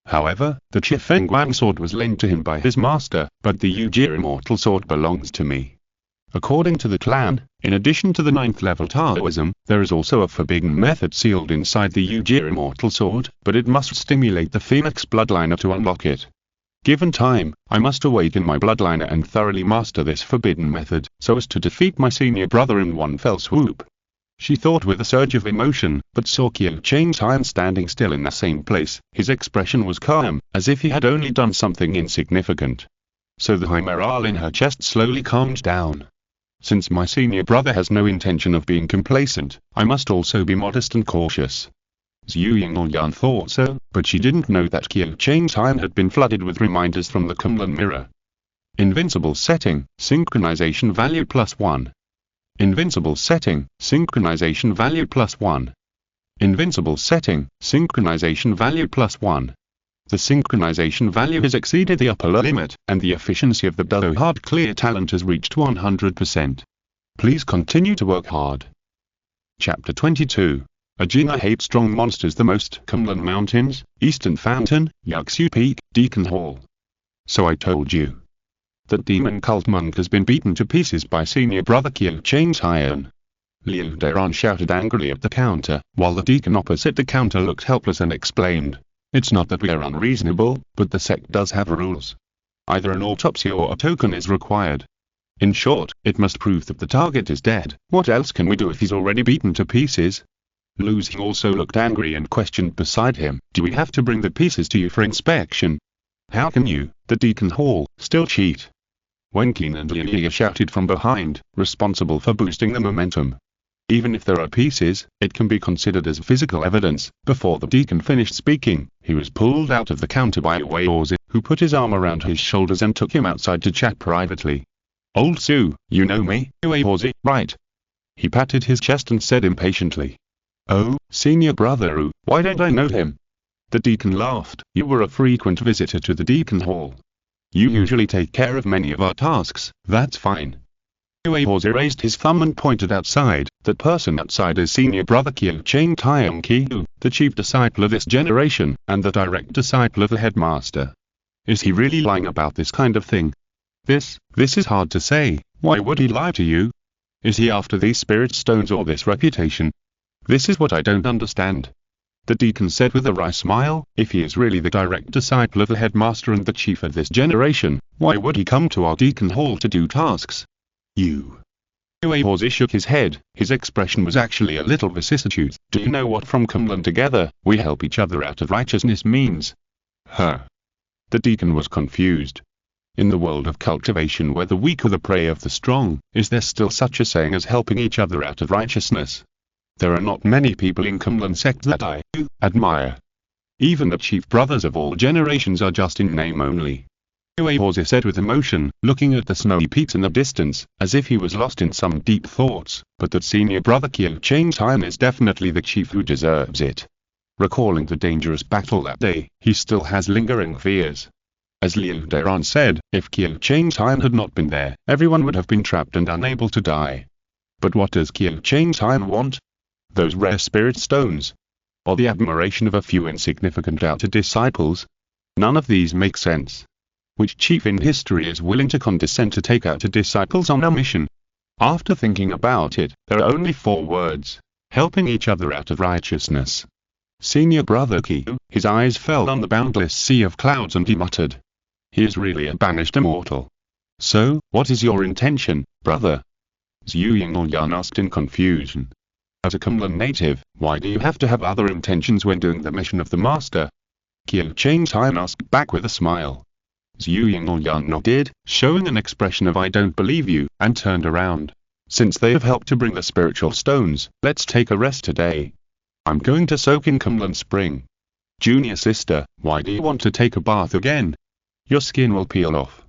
However, the Qifengguang sword was lent to him by his master, but the Yujie immortal sword belongs to me. According to the clan, in addition to the 9th level Taoism, there is also a forbidden method sealed inside the Yujie immortal sword, but it must stimulate the Phoenix bloodliner to unlock it. Given time, I must awaken my bloodliner and thoroughly master this forbidden method, so as to defeat my senior brother in one fell swoop. She thought with a surge of emotion, but saw Qiu Chengtian standing still in the same place. His expression was calm, as if he had only done something insignificant. So the chimeral in her chest slowly calmed down. Since my senior brother has no intention of being complacent, I must also be modest and cautious. Zhu Yingyan thought so, but she didn't know that Qiu Chengtian had been flooded with reminders from the Kunlun mirror. Invincible setting, synchronization value +1. Invincible setting, synchronization value +1. Invincible setting, synchronization value +1. The synchronization value has exceeded the upper limit, and the efficiency of the Duo hard clear talent has reached 100%. Please continue to work hard. Chapter 22. Ajina hates strong monsters the most. Cumberland Mountains, Eastern Fountain, Yuxu Peak, Deacon Hall. So I told you. That demon cult monk has been beaten to pieces by senior brother Qiu Chang's Iron. Liu Deran shouted angrily at the counter, while the deacon opposite the counter looked helpless and explained. It's not that we are unreasonable, but the sect does have rules. Either an autopsy or a token is required. In short, it must prove that the target is dead. What else can we do if he's already beaten to pieces? Lu Xing also looked angry and questioned beside him, do we have to bring the pieces to you for inspection? How can you, the Deacon Hall, still cheat? Wen Qin and Liu Ye shouted from behind, responsible for boosting the momentum. Even if there are pieces, it can be considered as physical evidence. Before the deacon finished speaking, he was pulled out of the counter by Wei Orzi, who put his arm around his shoulders and took him outside to chat privately. Old Su, you know me, Wei Orzi, right? He patted his chest and said impatiently. Oh, senior brother, why don't I know him? The deacon laughed. You were a frequent visitor to the Deacon Hall. You usually take care of many of our tasks. That's fine. Wei Orzi raised his thumb and pointed outside. That person outside is senior brother Qiu Chang Tian Qiu, the chief disciple of this generation, and the direct disciple of the headmaster. Is he really lying about this kind of thing? This is hard to say. Why would he lie to you? Is he after these spirit stones or this reputation? This is what I don't understand. The deacon said with a wry smile, if he is really the direct disciple of the headmaster and the chief of this generation, why would he come to our Deacon Hall to do tasks? You. Wei Orzi shook his head. His expression was actually a little vicissitude. Do you know what from Cumberland together, we help each other out of righteousness means? Huh. The deacon was confused. In the world of cultivation where the weak are the prey of the strong, is there still such a saying as helping each other out of righteousness? There are not many people in Cumberland sect that I admire. Even the chief brothers of all generations are just in name only. Wei Orzi said with emotion, looking at the snowy peaks in the distance, as if he was lost in some deep thoughts, but that senior brother Qiu Chang Tian is definitely the chief who deserves it. Recalling the dangerous battle that day, he still has lingering fears. As Liu Deran said, if Qiu Chang Tian had not been there, everyone would have been trapped and unable to die. But what does Qiu Chang Tian want? Those rare spirit stones? Or the admiration of a few insignificant outer disciples? None of these make sense. Which chief in history is willing to condescend to take outer disciples on a mission? After thinking about it, there are only 4 words. Helping each other out of righteousness. Senior brother Qiu, his eyes fell on the boundless sea of clouds and he muttered. He is really a banished immortal. So, what is your intention, brother? Zhu Yingyan asked in confusion. As a Cumberland native, why do you have to have other intentions when doing the mission of the master? Qiu Chang Tian asked back with a smile. Zhu Yingyan nodded, showing an expression of I don't believe you, and turned around. Since they have helped to bring the spiritual stones, let's take a rest today. I'm going to soak in Cumberland Spring. Junior sister, why do you want to take a bath again? Your skin will peel off.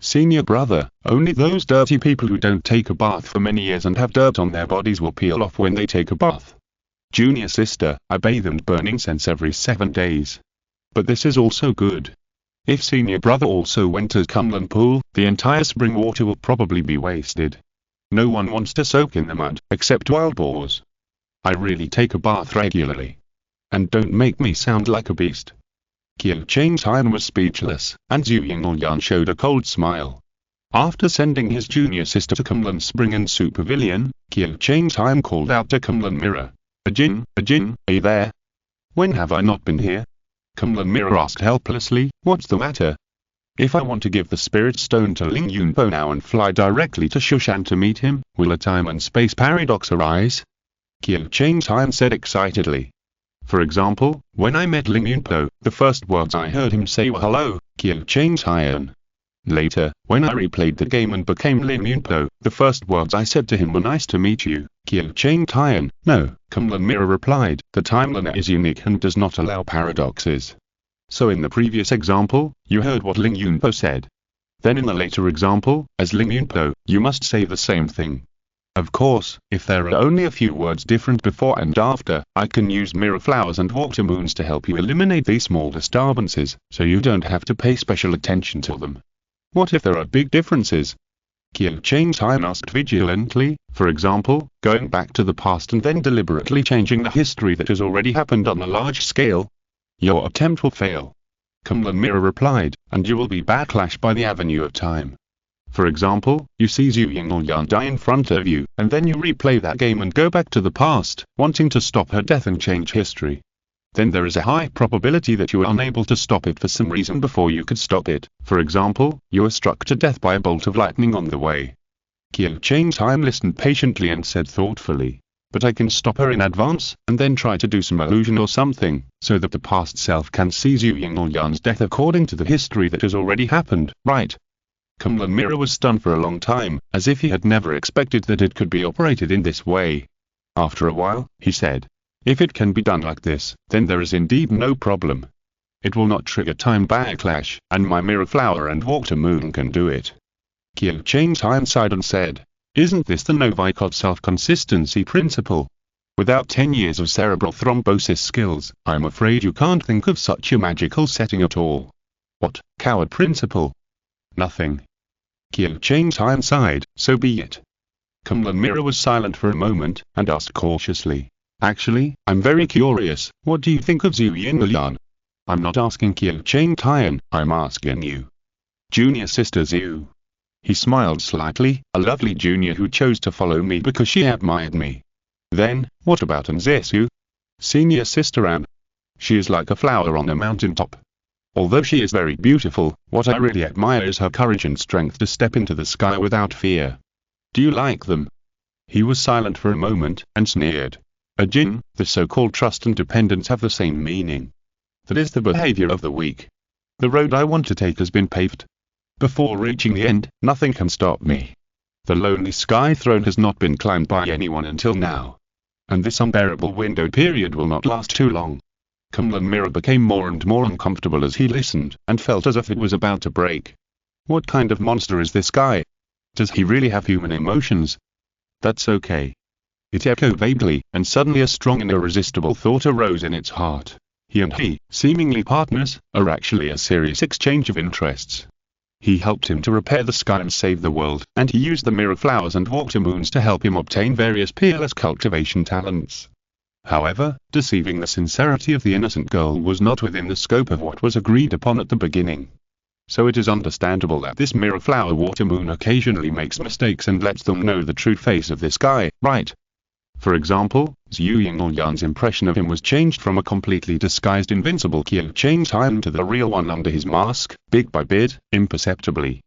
Senior brother, only those dirty people who don't take a bath for many years and have dirt on their bodies will peel off when they take a bath. Junior sister, I bathe and burn incense every 7 days. But this is also good. If senior brother also went to Cumberland Pool, the entire spring water will probably be wasted. No one wants to soak in the mud, except wild boars. I really take a bath regularly. And don't make me sound like a beast. Qiu Chang Tian was speechless, and Zhu Yingyan showed a cold smile. After sending his junior sister to Cumberland Spring and Soup Pavilion, Qiu Chang Tian called out to Cumberland Mirror. Ajin, are you there? When have I not been here? Cumberland Mirror asked helplessly, what's the matter? If I want to give the spirit stone to Ling Yunpo now and fly directly to Shushan to meet him, will a time and space paradox arise? Qiu Chang Tian said excitedly. For example, when I met Ling Yunpo, the first words I heard him say were hello, Qiu Chang Tian. Later, when I replayed the game and became Ling Yunpo, the first words I said to him were nice to meet you, Qiu Chang Tian. No, Cumberland Mirror replied, the timeline is unique and does not allow paradoxes. So in the previous example, you heard what Ling Yunpo said. Then in the later example, as Ling Yunpo, you must say the same thing. Of course, if there are only a few words different before and after, I can use mirror flowers and water moons to help you eliminate these small disturbances, so you don't have to pay special attention to them. What if there are big differences? Qiu Changtai asked vigilantly, for example, going back to the past and then deliberately changing the history that has already happened on a large scale. Your attempt will fail. Kunlun Mirror replied, and you will be backlashed by the avenue of time. For example, you see Zhu Yingyan die in front of you, and then you replay that game and go back to the past, wanting to stop her death and change history. Then there is a high probability that you were unable to stop it for some reason before you could stop it. For example, you were struck to death by a bolt of lightning on the way. Qiu Changtai listened patiently and said thoughtfully, but I can stop her in advance, and then try to do some illusion or something, so that the past self can see Zhu Yingyan's death according to the history that has already happened, right? Kunlun Mirror was stunned for a long time, as if he had never expected that it could be operated in this way. After a while, he said, if it can be done like this, then there is indeed no problem. It will not trigger time backlash, and my mirror flower and water moon can do it. Qiu Changtai sighed and said, isn't this the Novikot self-consistency principle? Without 10 years of cerebral thrombosis skills, I'm afraid you can't think of such a magical setting at all. What, coward principle? Nothing. Qiu Changtai sighed, so be it. Kunlun Mirror was silent for a moment, and asked cautiously, actually, I'm very curious, what do you think of Zhu Yingyan? I'm not asking Qiu Changtai, I'm asking you. Junior sister Zhu. He smiled slightly, a lovely junior who chose to follow me because she admired me. Then, what about Nzesu? Senior sister Anne. She is like a flower on a mountaintop. Although she is very beautiful, what I really admire is her courage and strength to step into the sky without fear. Do you like them? He was silent for a moment, and sneered. A Jin, the so-called trust and dependence have the same meaning. That is the behavior of the weak. The road I want to take has been paved. Before reaching the end, nothing can stop me. The lonely sky throne has not been climbed by anyone until now. And this unbearable window period will not last too long. Kunlun Mirror became more and more uncomfortable as he listened, and felt as if it was about to break. What kind of monster is this guy? Does he really have human emotions? That's okay. It echoed vaguely, and suddenly a strong and irresistible thought arose in its heart. He and he, seemingly partners, are actually a serious exchange of interests. He helped him to repair the sky and save the world, and he used the mirror flowers and water moons to help him obtain various peerless cultivation talents. However, deceiving the sincerity of the innocent girl was not within the scope of what was agreed upon at the beginning. So it is understandable that this mirror flower water moon occasionally makes mistakes and lets them know the true face of this guy, right? For example, Zhu Yingyan's impression of him was changed from a completely disguised invincible Qiu Changtai to the real one under his mask, bit by bit, imperceptibly.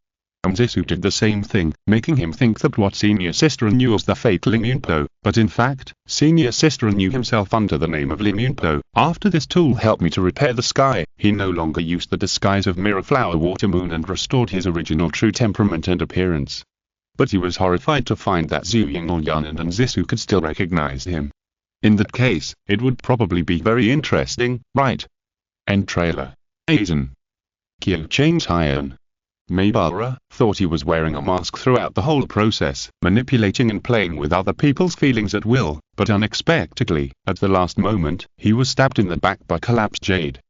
Nzesu did the same thing, making him think that what Senior Sister knew was the fatal Immortal, but in fact, Senior Sister knew himself under the name of Immortal. After this tool helped me to repair the sky, he no longer used the disguise of Mirror Flower Water Moon and restored his original true temperament and appearance. But he was horrified to find that Zhu Yingyan and Nzesu could still recognize him. In that case, it would probably be very interesting, right? End trailer. Aizen. Qiu Changtai Maybara thought he was wearing a mask throughout the whole process, manipulating and playing with other people's feelings at will, but unexpectedly, at the last moment, he was stabbed in the back by collapsed jade.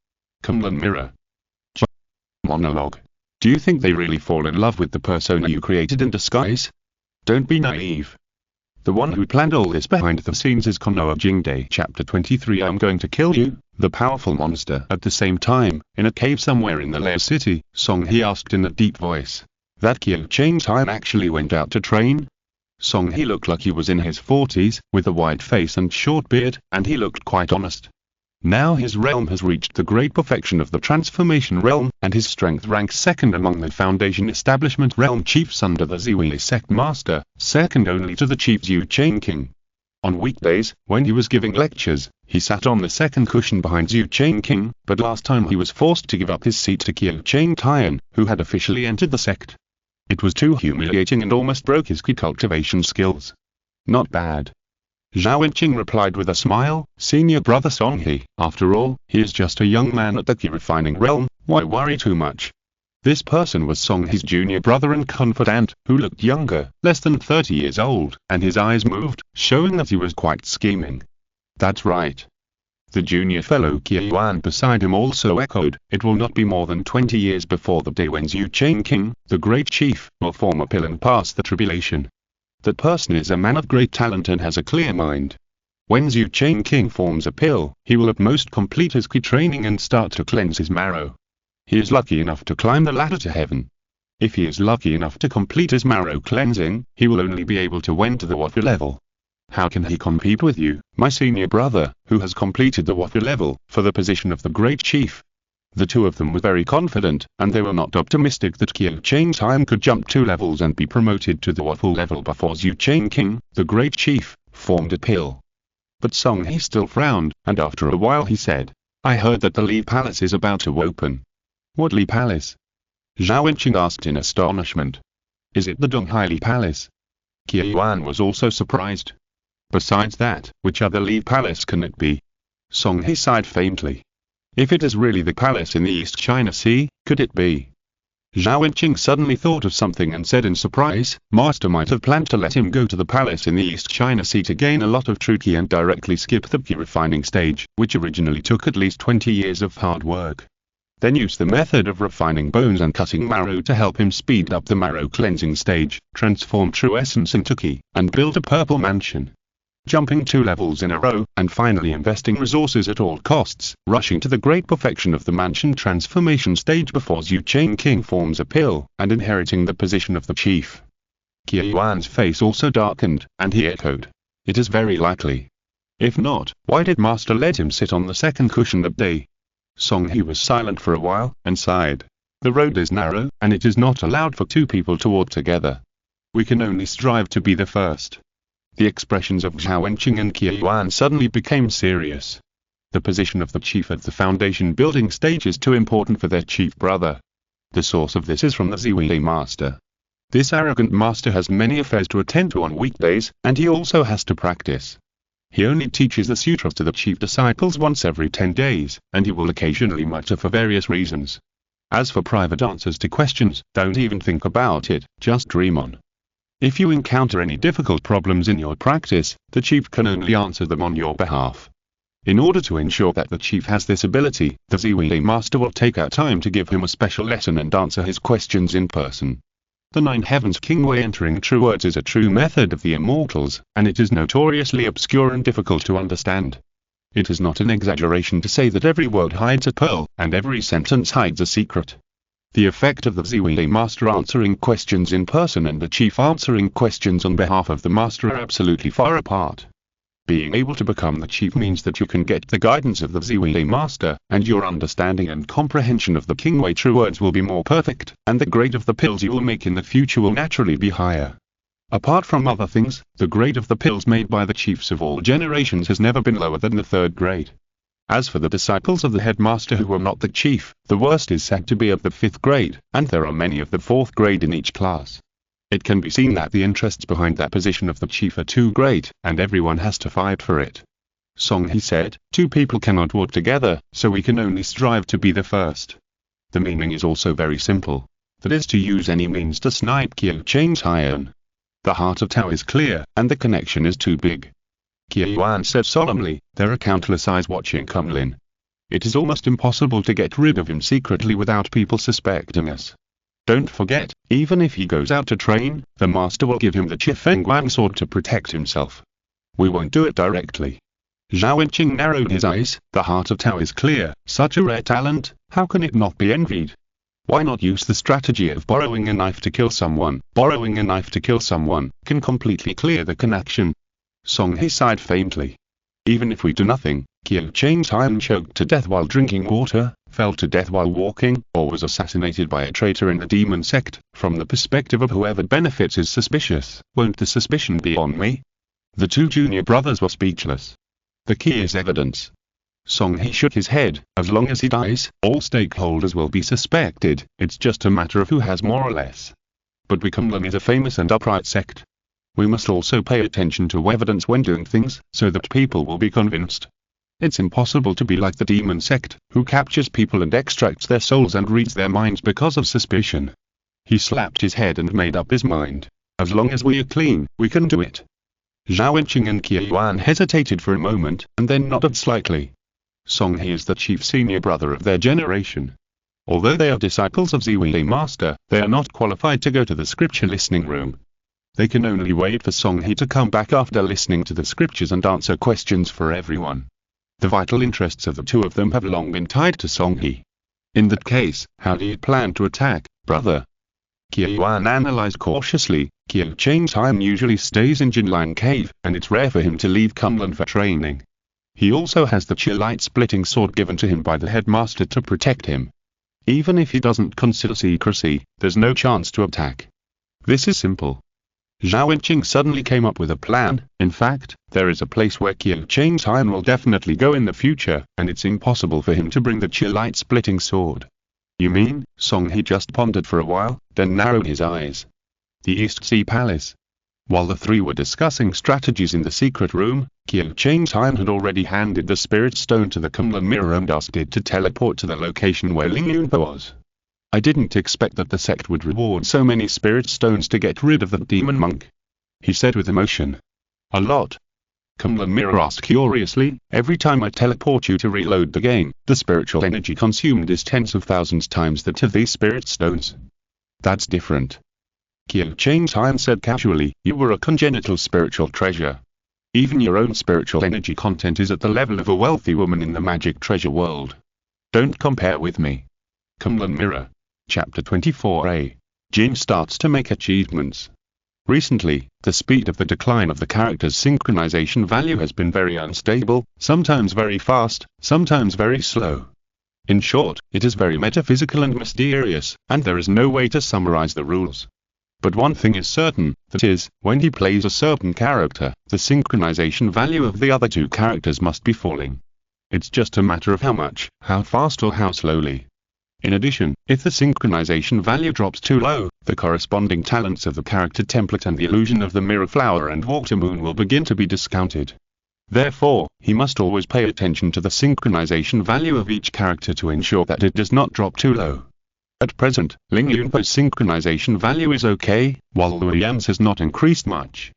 Kunlun Mirror. Monologue. Do you think they really fall in love with the persona you created in disguise? Don't be naive. The one who planned all this behind the scenes is Konoha Jingde. Chapter 23. I'm going to kill you, the powerful monster. At the same time, in a cave somewhere in the Lair City, Song He asked in a deep voice. That Qiu Changtai actually went out to train? Song He looked like he was in his 40s, with a white face and short beard, and he looked quite honest. Now his realm has reached the great perfection of the transformation realm, and his strength ranks second among the Foundation Establishment realm chiefs under the Ziwi sect master, second only to the chief Zhu Changking. On weekdays, when he was giving lectures, he sat on the second cushion behind Zhu Changking, but last time he was forced to give up his seat to Qiu Changtai, who had officially entered the sect. It was too humiliating and almost broke his key cultivation skills. Not bad. Zhao Wenqing replied with a smile, Senior brother Song He, after all, he is just a young man at the key refining realm, why worry too much? This person was Song He's junior brother and confidant, who looked younger, less than 30 years old, and his eyes moved, showing that he was quite scheming. That's right. The junior fellow Yuan beside him also echoed, it will not be more than 20 years before the day when Zhu Cheng King, the great chief, will form a pill and pass the tribulation. That person is a man of great talent and has a clear mind. When Zhu Cheng King forms a pill, he will at most complete his key training and start to cleanse his marrow. He is lucky enough to climb the ladder to heaven. If he is lucky enough to complete his marrow cleansing, he will only be able to went to the water level. How can he compete with you, my senior brother, who has completed the water level, for the position of the great chief? The two of them were very confident, and they were not optimistic that Qiu Cheng Time could jump 2 levels and be promoted to the water level before Zhu Cheng King, the great chief, formed a pill. But Song He still frowned, and after a while he said, I heard that the Li Palace is about to open. What Li Palace? Zhao Wenqing asked in astonishment. Is it the Donghai Li Palace? Qiu Yuan was also surprised. Besides that, which other Li Palace can it be? Song He sighed faintly. If it is really the palace in the East China Sea, could it be? Zhao Wenqing suddenly thought of something and said in surprise, Master might have planned to let him go to the palace in the East China Sea to gain a lot of true qi and directly skip the qi refining stage, which originally took at least 20 years of hard work. Then use the method of refining bones and cutting marrow to help him speed up the marrow cleansing stage, transform true essence into qi, and build a purple mansion. Jumping 2 levels in a row, and finally investing resources at all costs, rushing to the great perfection of the mansion transformation stage before Zhu Cheng King forms a pill, and inheriting the position of the chief. Qiu Yuan's face also darkened, and he echoed. It is very likely. If not, why did Master let him sit on the second cushion that day? Song He was silent for a while, and sighed. The road is narrow, and it is not allowed for 2 people to walk together. We can only strive to be the first. The expressions of Zhao Wenqing and Qiu Yuan suddenly became serious. The position of the chief at the foundation building stage is too important for their chief brother. The source of this is from the Ziwei master. This arrogant master has many affairs to attend to on weekdays, and he also has to practice. He only teaches the sutras to the chief disciples once every 10 days, and he will occasionally mutter for various reasons. As for private answers to questions, don't even think about it, just dream on. If you encounter any difficult problems in your practice, the chief can only answer them on your behalf. In order to ensure that the chief has this ability, the Ziwei master will take out time to give him a special lesson and answer his questions in person. The 9 Heavens King Way entering true words is a true method of the immortals, and it is notoriously obscure and difficult to understand. It is not an exaggeration to say that every word hides a pearl, and every sentence hides a secret. The effect of the Ziwei master answering questions in person and the chief answering questions on behalf of the master are absolutely far apart. Being able to become the chief means that you can get the guidance of the Ziwei master, and your understanding and comprehension of the King Way true words will be more perfect, and the grade of the pills you will make in the future will naturally be higher. Apart from other things, the grade of the pills made by the chiefs of all generations has never been lower than the 3rd grade. As for the disciples of the headmaster who are not the chief, the worst is said to be of the 5th grade, and there are many of the 4th grade in each class. It can be seen that the interests behind that position of the chief are too great, and everyone has to fight for it. Song He said, 2 people cannot work together, so we can only strive to be the first. The meaning is also very simple. That is to use any means to snipe Qiu Cheng Time. The heart of Tao is clear, and the connection is too big. Qiu Yuan said solemnly, there are countless eyes watching Kunlin. It is almost impossible to get rid of him secretly without people suspecting us. Don't forget, even if he goes out to train, the master will give him the Qifengguang sword to protect himself. We won't do it directly. Zhao Wenqing narrowed his eyes. The heart of Tao is clear, such a rare talent, how can it not be envied? Why not use the strategy of borrowing a knife to kill someone? Borrowing a knife to kill someone can completely clear the connection. Song He sighed faintly. Even if we do nothing, Qiu Cheng Time choked to death while drinking water, fell to death while walking, or was assassinated by a traitor in the demon sect, from the perspective of whoever benefits is suspicious. Won't the suspicion be on me? The 2 junior brothers were speechless. The key is evidence. Song He shook his head. As long as he dies, all stakeholders will be suspected. It's just a matter of who has more or less. But Kunlun is a famous and upright sect. We must also pay attention to evidence when doing things, so that people will be convinced. It's impossible to be like the demon sect, who captures people and extracts their souls and reads their minds because of suspicion. He slapped his head and made up his mind. As long as we are clean, we can do it. Zhao Wenqing and Qie Yuan hesitated for a moment, and then nodded slightly. Song He is the chief senior brother of their generation. Although they are disciples of Ziwei Master, they are not qualified to go to the scripture listening room. They can only wait for Song He to come back after listening to the scriptures and answer questions for everyone. The vital interests of the two of them have long been tied to Song He. In that case, how do you plan to attack, brother? Qie Yuan analyzed cautiously. Qiu Changtime usually stays in Jinlan Cave, and it's rare for him to leave Kunlun for training. He also has the Qi light-splitting sword given to him by the headmaster to protect him. Even if he doesn't consider secrecy, there's no chance to attack. This is simple. Zhao Wenqing suddenly came up with a plan. In fact, there is a place where Qiu Changtime will definitely go in the future, and it's impossible for him to bring the Qi light-splitting sword. You mean? Song He just pondered for a while, then narrowed his eyes. The East Sea Palace. While the three were discussing strategies in the secret room, Qiu Changtime had already handed the spirit stone to the Kunlun mirror and asked it to teleport to the location where Ling Yunpa was. I didn't expect that the sect would reward so many spirit stones to get rid of the demon monk, he said with emotion. A lot. Kunlun mirror asked curiously. Every time I teleport you to reload the game, the spiritual energy consumed is tens of thousands times that of these spirit stones. That's different. Qiu Changtime said casually. You were a congenital spiritual treasure. Even your own spiritual energy content is at the level of a wealthy woman in the magic treasure world. Don't compare with me. Kunlun Mirror. Chapter 24a. Jin starts to make achievements. Recently, the speed of the decline of the character's synchronization value has been very unstable, sometimes very fast, sometimes very slow. In short, it is very metaphysical and mysterious, and there is no way to summarize the rules. But one thing is certain, that is, when he plays a certain character, the synchronization value of the other two characters must be falling. It's just a matter of how much, how fast or how slowly. In addition, if the synchronization value drops too low, the corresponding talents of the character template and the illusion of the mirror flower and water moon will begin to be discounted. Therefore, he must always pay attention to the synchronization value of each character to ensure that it does not drop too low. At present, Ling Yunpa's synchronization value is okay, while Luo Yan's has not increased much.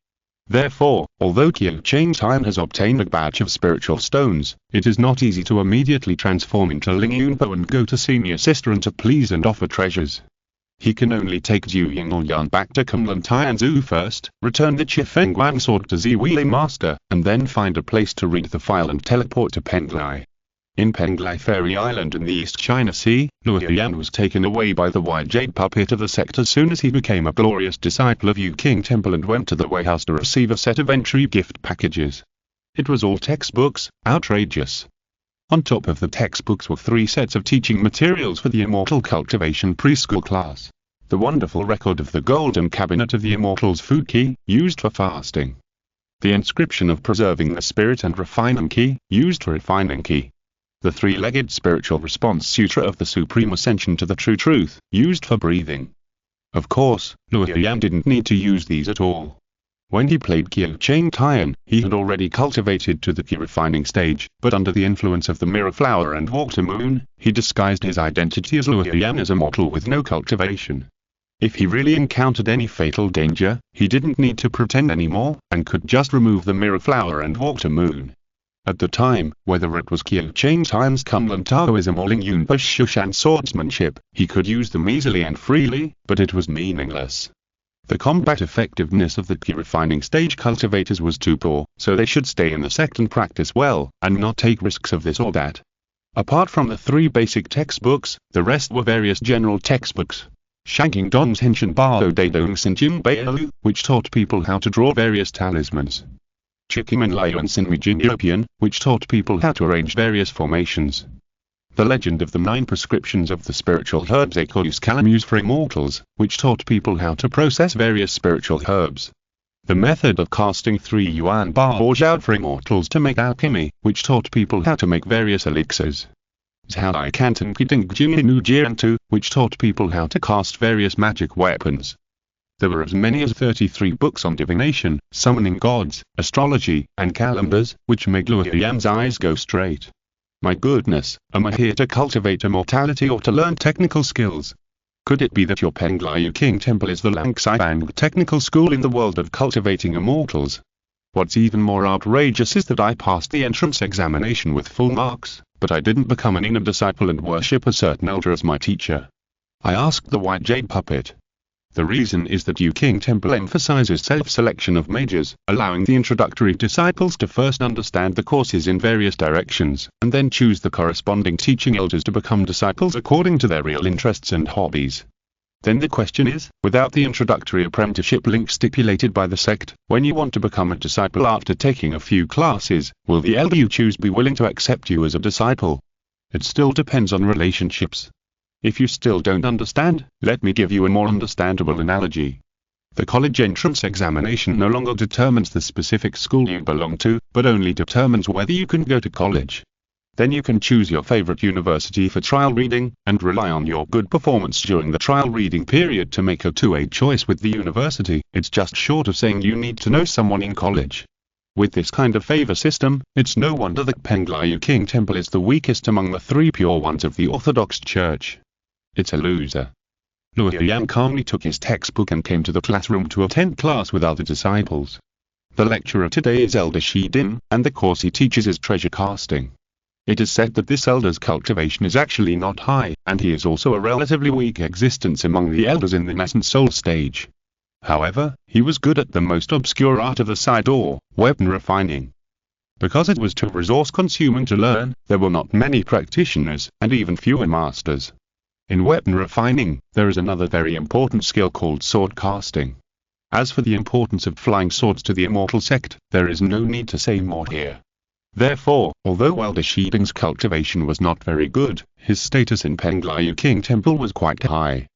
Therefore, although Qiu Changtime has obtained a batch of spiritual stones, it is not easy to immediately transform into Ling Yunpa and go to senior sister and to please and offer treasures. He can only take Zhu Yingyan back to Kunlun Tianzu first, return the Qifeng sword to Ziwei Master, and then find a place to read the file and teleport to Penglai. In Penglai Fairy Island in the East China Sea, Luo Yan was taken away by the white jade puppet of the sect as soon as he became a glorious disciple of Yu King Temple and went to the Wei House to receive a set of entry gift packages. It was all textbooks, outrageous. On top of the textbooks were 3 sets of teaching materials for the Immortal Cultivation preschool class. The wonderful record of the golden cabinet of the Immortal's food key, used for fasting. The inscription of preserving the spirit and refining key, used for refining key. The 3-legged spiritual response sutra of the supreme ascension to the true truth, used for breathing. Of course, Luo Yan didn't need to use these at all. When he played Qiu Changtime, he had already cultivated to the key refining stage, but under the influence of the mirror flower and water moon, he disguised his identity as Luo Yan as a mortal with no cultivation. If he really encountered any fatal danger, he didn't need to pretend anymore, and could just remove the mirror flower and water moon. At the time, whether it was Qiu Changtime's Kunlun Taoism or Ling Yunpa's Shushan swordsmanship, he could use them easily and freely, but it was meaningless. The combat effectiveness of the key refining stage cultivators was too poor, so they should stay in the sect and practice well, and not take risks of this or that. Apart from the 3 basic textbooks, the rest were various general textbooks. Shanking Dong's Henshin Bao Dadong Sinjin Bailu, which taught people how to draw various talismans. Chikimen Liuan Sinmijin European, which taught people how to arrange various formations. The Legend of the 9 Prescriptions of the Spiritual Herbs Ecolus Calamus for Immortals, which taught people how to process various spiritual herbs. The method of casting 3 Yuan Ba or Zhao for Immortals to make alchemy, which taught people how to make various elixirs. Zhaodai Canton Kiding Jinginu Jiantu, which taught people how to cast various magic weapons. There were as many as 33 books on divination, summoning gods, astrology, and calendars, which made Luo Yan's eyes go straight. My goodness, am I here to cultivate immortality or to learn technical skills? Could it be that your Penglai King Temple is the Langsai technical school in the world of cultivating immortals? What's even more outrageous is that I passed the entrance examination with full marks, but I didn't become an inner disciple and worship a certain elder as my teacher. I asked the White Jade Puppet. The reason is that Yu King Temple emphasizes self-selection of mages, allowing the introductory disciples to first understand the courses in various directions, and then choose the corresponding teaching elders to become disciples according to their real interests and hobbies. Then the question is, without the introductory apprenticeship link stipulated by the sect, when you want to become a disciple after taking a few classes, will the elder you choose be willing to accept you as a disciple? It still depends on relationships. If you still don't understand, let me give you a more understandable analogy. The college entrance examination no longer determines the specific school you belong to, but only determines whether you can go to college. Then you can choose your favorite university for trial reading, and rely on your good performance during the trial reading period to make a two-way choice with the university. It's just short of saying you need to know someone in college. With this kind of favor system, it's no wonder that Penglai King Temple is the weakest among the three pure ones of the Orthodox Church. It's a loser. Luo Yan calmly took his textbook and came to the classroom to attend class with other disciples. The lecturer today is Elder Shidin, and the course he teaches is treasure casting. It is said that this elder's cultivation is actually not high, and he is also a relatively weak existence among the elders in the nascent soul stage. However, he was good at the most obscure art of the side door, weapon refining. Because it was too resource-consuming to learn, there were not many practitioners, and even fewer masters. In weapon refining, there is another very important skill called sword casting. As for the importance of flying swords to the immortal sect, there is no need to say more here. Therefore, although Elder Shiding's cultivation was not very good, his status in Penglai King Temple was quite high.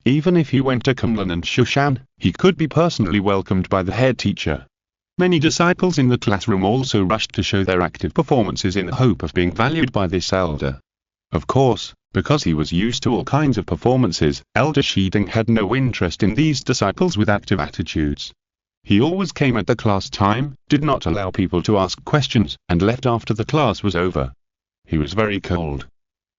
Even if he went to Kunlun and Shushan, he could be personally welcomed by the head teacher. Many disciples in the classroom also rushed to show their active performances in the hope of being valued by this elder. Of course, because he was used to all kinds of performances, Elder Shiding had no interest in these disciples with active attitudes. He always came at the class time, did not allow people to ask questions, and left after the class was over. He was very cold.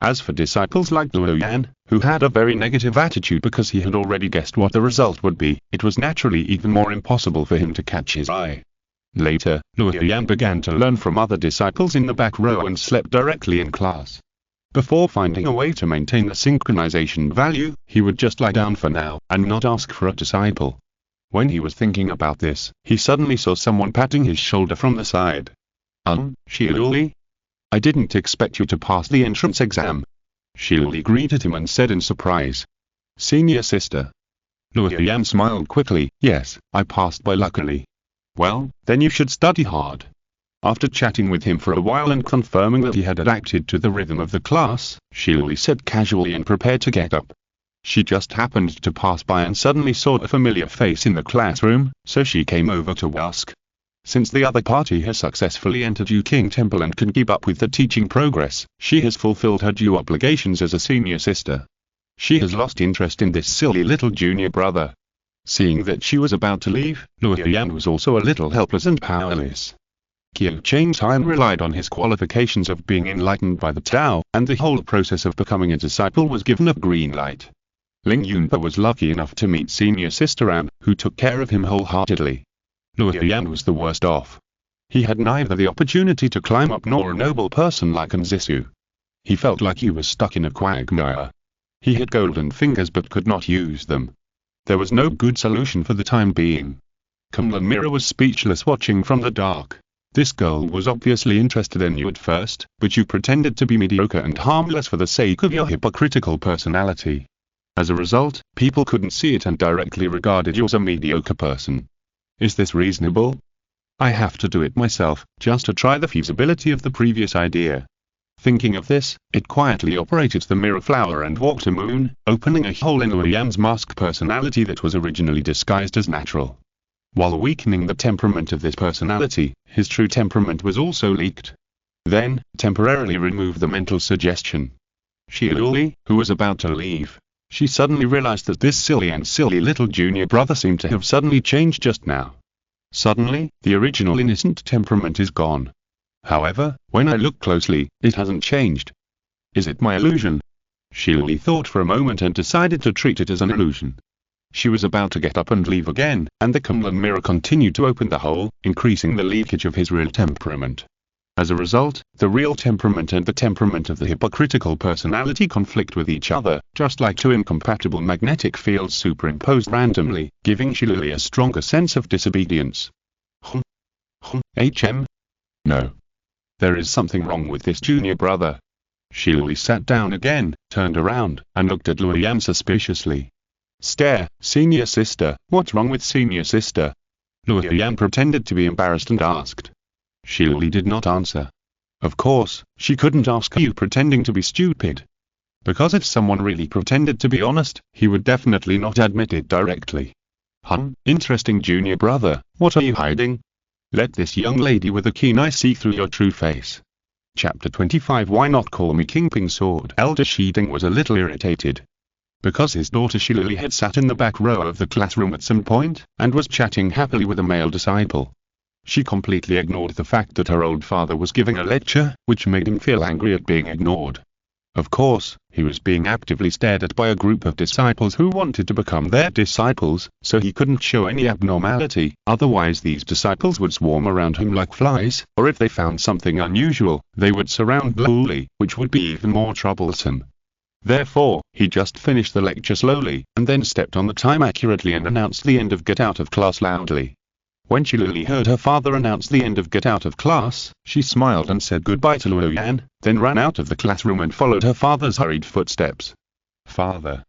As for disciples like Luo Yan, who had a very negative attitude because he had already guessed what the result would be, it was naturally even more impossible for him to catch his eye. Later, Luo Yan began to learn from other disciples in the back row and slept directly in class. Before finding a way to maintain the synchronization value, he would just lie down for now, and not ask for a disciple. When he was thinking about this, he suddenly saw someone patting his shoulder from the side. Shiluli? I didn't expect you to pass the entrance exam. Shiluli greeted him and said in surprise. Senior sister. Luo Yan smiled quickly. Yes, I passed by luckily. Well, then you should study hard. After chatting with him for a while and confirming that he had adapted to the rhythm of the class, Shiluli said casually and prepared to get up. She just happened to pass by and suddenly saw a familiar face in the classroom, so she came over to ask. Since the other party has successfully entered Yu King Temple and can keep up with the teaching progress, she has fulfilled her due obligations as a senior sister. She has lost interest in this silly little junior brother. Seeing that she was about to leave, Luo Yan was also a little helpless and powerless. Qiu Changtai relied on his qualifications of being enlightened by the Tao, and the whole process of becoming a disciple was given a green light. Ling Yunpa was lucky enough to meet senior sister Anne, who took care of him wholeheartedly. Luo Yan was the worst off. He had neither the opportunity to climb up nor a noble person like Nzisu. He felt like he was stuck in a quagmire. He had golden fingers but could not use them. There was no good solution for the time being. Kunlun Mira was speechless watching from the dark. This girl was obviously interested in you at first, but you pretended to be mediocre and harmless for the sake of your hypocritical personality. As a result, people couldn't see it and directly regarded you as a mediocre person. Is this reasonable? I have to do it myself, just to try the feasibility of the previous idea. Thinking of this, it quietly operated the mirror flower and walked a moon, opening a hole in Luo Yan's mask personality that was originally disguised as natural. While weakening the temperament of this personality, his true temperament was also leaked. Then, temporarily remove the mental suggestion. Shiluli, who was about to leave, She suddenly realized that this silly little junior brother seemed to have suddenly changed just now. Suddenly, the original innocent temperament is gone. However, when I look closely, it hasn't changed. Is it my illusion? She thought for a moment and decided to treat it as an illusion. She was about to get up and leave again, and the Kunlun mirror continued to open the hole, increasing the leakage of his real temperament. As a result, the real temperament and the temperament of the hypocritical personality conflict with each other, just like two incompatible magnetic fields superimposed randomly, giving Shiluli a stronger sense of disobedience. No. There is something wrong with this junior brother. Shiluli sat down again, turned around, and looked at Luoyan suspiciously. Stare, senior sister, what's wrong with senior sister? Luoyan pretended to be embarrassed and asked. Shiluli did not answer. Of course, she couldn't ask you pretending to be stupid. Because if someone really pretended to be honest, he would definitely not admit it directly. Interesting junior brother, what are you hiding? Let this young lady with a keen eye see through your true face. Chapter 25. Why not call me Kingping Sword? Elder Shiding was a little irritated. Because his daughter Shiluli had sat in the back row of the classroom at some point, and was chatting happily with a male disciple. She completely ignored the fact that her old father was giving a lecture, which made him feel angry at being ignored. Of course, he was being actively stared at by a group of disciples who wanted to become their disciples, so he couldn't show any abnormality, otherwise these disciples would swarm around him like flies, or if they found something unusual, they would surround Luli, which would be even more troublesome. Therefore, he just finished the lecture slowly, and then stepped on the time accurately and announced the end of Get Out of Class loudly. When Shiluli heard her father announce the end of Get Out of Class, she smiled and said goodbye to Luoyan, then ran out of the classroom and followed her father's hurried footsteps. Father.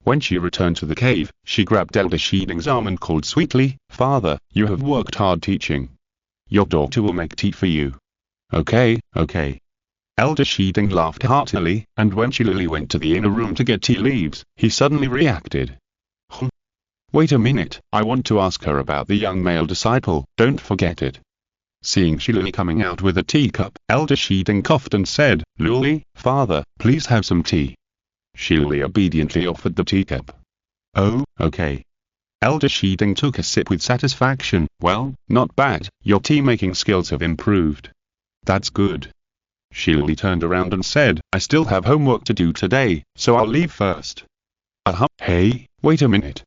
When she returned to the cave, she grabbed Elder Shiding's arm and called sweetly, Father, you have worked hard teaching. Your daughter will make tea for you. Okay. Elder Shiding laughed heartily, and when Shiluli went to the inner room to get tea leaves, he suddenly reacted. Wait a minute, I want to ask her about the young male disciple, don't forget it. Seeing Shiluli coming out with a teacup, Elder Shiding coughed and said, Luli, father, please have some tea. Shiluli obediently offered the teacup. Oh, okay. Elder Shiding took a sip with satisfaction. Well, not bad, your tea-making skills have improved. That's good. Shiluli turned around and said, I still have homework to do today, so I'll leave first. Hey, wait a minute.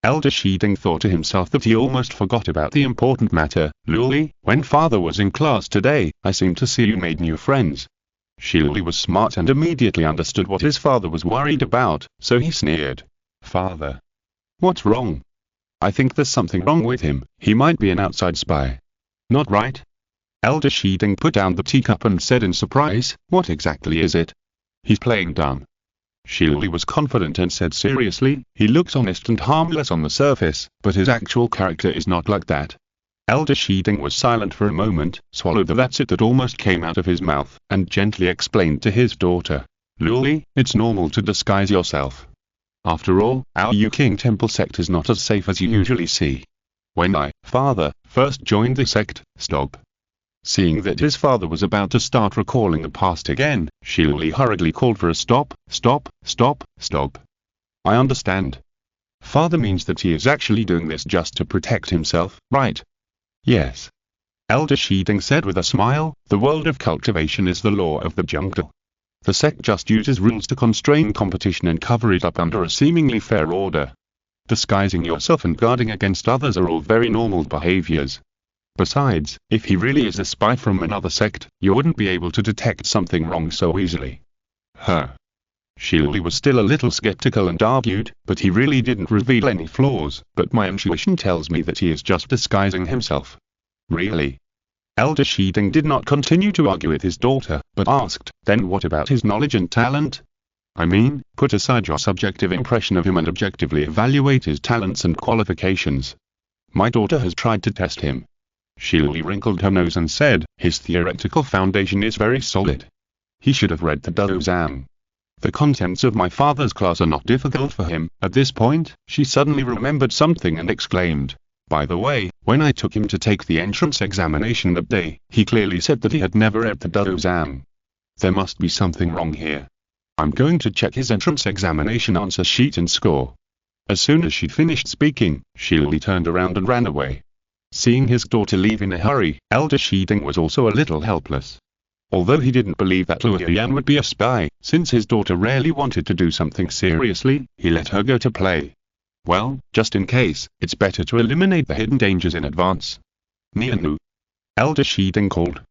Elder Shiding thought to himself that he almost forgot about the important matter. Luli, when father was in class today, I seemed to see you made new friends. Shiluli was smart and immediately understood what his father was worried about, so he sneered. Father. What's wrong? I think there's something wrong with him, he might be an outside spy. Not right? Elder Shiding put down the teacup and said in surprise, what exactly is it? He's playing dumb. Shiluli was confident and said seriously, he looks honest and harmless on the surface, but his actual character is not like that. Elder Shiding was silent for a moment, swallowed the that's it that almost came out of his mouth, and gently explained to his daughter. Luli, it's normal to disguise yourself. After all, our Yu-King Temple sect is not as safe as you usually see. When I, father, first joined the sect, stop. Seeing that his father was about to start recalling the past again, Shiluli hurriedly called for a stop. I understand. Father means that he is actually doing this just to protect himself, right? Yes. Elder Shiding said with a smile, the world of cultivation is the law of the jungle. The sect just uses rules to constrain competition and cover it up under a seemingly fair order. Disguising yourself and guarding against others are all very normal behaviors. Besides, if he really is a spy from another sect, you wouldn't be able to detect something wrong so easily. Shiluli was still a little skeptical and argued, but he really didn't reveal any flaws, but my intuition tells me that he is just disguising himself. Really? Elder Shiding did not continue to argue with his daughter, but asked, then what about his knowledge and talent? I mean, put aside your subjective impression of him and objectively evaluate his talents and qualifications. My daughter has tried to test him. Shiluli wrinkled her nose and said, his theoretical foundation is very solid. He should have read the Dozam. The contents of my father's class are not difficult for him. At this point, she suddenly remembered something and exclaimed. By the way, when I took him to take the entrance examination that day, he clearly said that he had never read the Dozam. There must be something wrong here. I'm going to check his entrance examination answer sheet and score. As soon as she'd finished speaking, Shirley turned around and ran away. Seeing his daughter leave in a hurry, Elder Shiding was also a little helpless. Although he didn't believe that Luo Yan would be a spy, since his daughter rarely wanted to do something seriously, he let her go to play. Well, just in case, it's better to eliminate the hidden dangers in advance. Nianu. Elder Shiding called.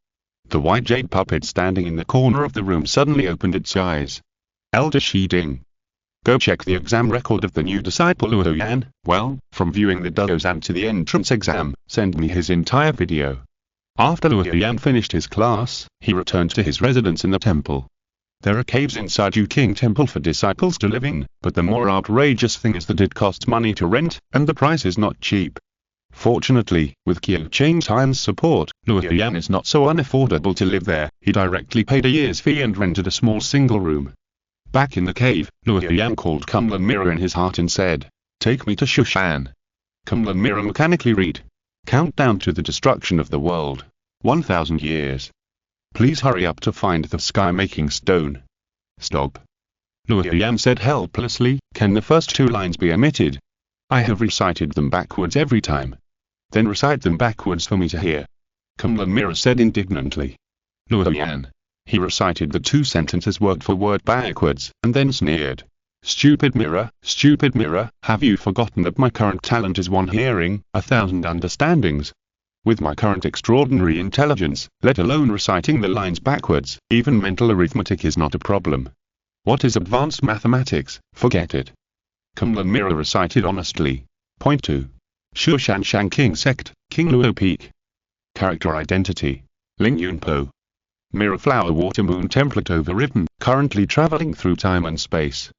The white jade puppet standing in the corner of the room suddenly opened its eyes. Elder Shiding. Go check the exam record of the new disciple Luo Yan. Well, from viewing the Dozan to the entrance exam, send me his entire video. After Luo Yan finished his class, he returned to his residence in the temple. There are caves inside Yu King Temple for disciples to live in, but the more outrageous thing is that it costs money to rent, and the price is not cheap. Fortunately, with Qiu Chang's Han's support, Luo Yan is not so unaffordable to live there. He directly paid a year's fee and rented a small single room. Back in the cave, Luo Yan called Kunlun Mirror in his heart and said, "Take me to Shushan." Kunlun Mirror mechanically read, "Countdown to the destruction of the world. 1,000 years. Please hurry up to find the sky-making stone." "Stop." Luo Yan said helplessly, "Can the first 2 lines be omitted? I have recited them backwards every time." "Then recite them backwards for me to hear." Kunlun Mirror said indignantly. Luo Yan. He recited the 2 sentences word for word backwards, and then sneered. Stupid mirror, have you forgotten that my current talent is 1 hearing, 1,000 understandings? With my current extraordinary intelligence, let alone reciting the lines backwards, even mental arithmetic is not a problem. What is advanced mathematics? Forget it." Kunlun Mirror recited honestly. Point 2. Shushan Shang King Sect, King Luo Peak. Character identity. Ling Yunpo. Mirror Flower Water Moon template overwritten, currently traveling through time and space.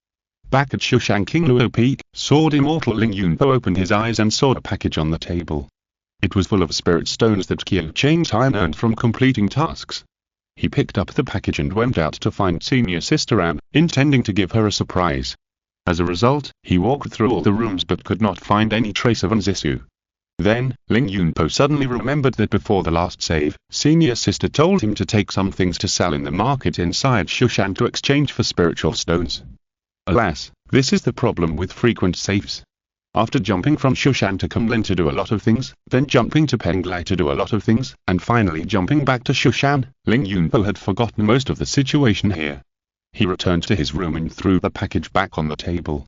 Back at Shushan King Luo Peak, Sword Immortal Ling Yunpo opened his eyes and saw a package on the table. It was full of spirit stones that Qiu Chang's Han earned from completing tasks. He picked up the package and went out to find Senior Sister Am, intending to give her a surprise. As a result, he walked through all the rooms but could not find any trace of Anzisu. Then, Ling Yunpo suddenly remembered that before the last save, Senior Sister told him to take some things to sell in the market inside Shushan to exchange for spiritual stones. Alas, this is the problem with frequent saves. After jumping from Shushan to Kunlun to do a lot of things, then jumping to Penglai to do a lot of things, and finally jumping back to Shushan, Ling Yunpo had forgotten most of the situation here. He returned to his room and threw the package back on the table.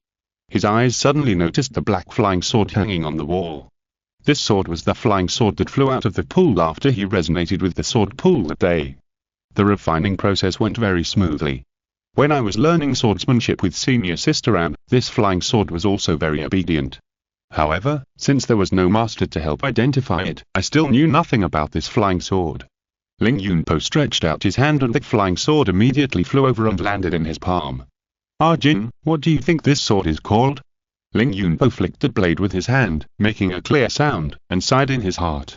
His eyes suddenly noticed the black flying sword hanging on the wall. This sword was the flying sword that flew out of the pool after he resonated with the sword pool that day. The refining process went very smoothly. When I was learning swordsmanship with Senior Sister Am, this flying sword was also very obedient. However, since there was no master to help identify it, I still knew nothing about this flying sword. Ling Yunpo stretched out his hand and the flying sword immediately flew over and landed in his palm. "Ah Jin, what do you think this sword is called?" Ling Yunpo flicked the blade with his hand, making a clear sound, and sighed in his heart.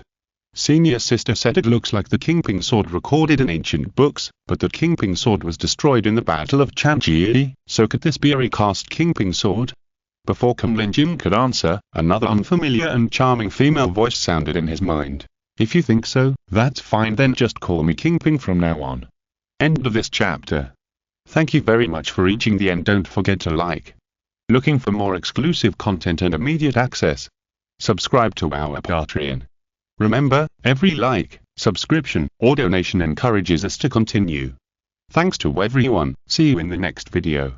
Senior Sister said it looks like the Kingping sword recorded in ancient books, but the Kingping sword was destroyed in the Battle of Chanji, so could this be a recast Kingping sword? Before Kunlun Jin could answer, another unfamiliar and charming female voice sounded in his mind. "If you think so, that's fine, then just call me Kingping from now on." End of this chapter. Thank you very much for reaching the end. Don't forget to like. Looking for more exclusive content and immediate access? Subscribe to our Patreon. Remember, every like, subscription, or donation encourages us to continue. Thanks to everyone. See you in the next video.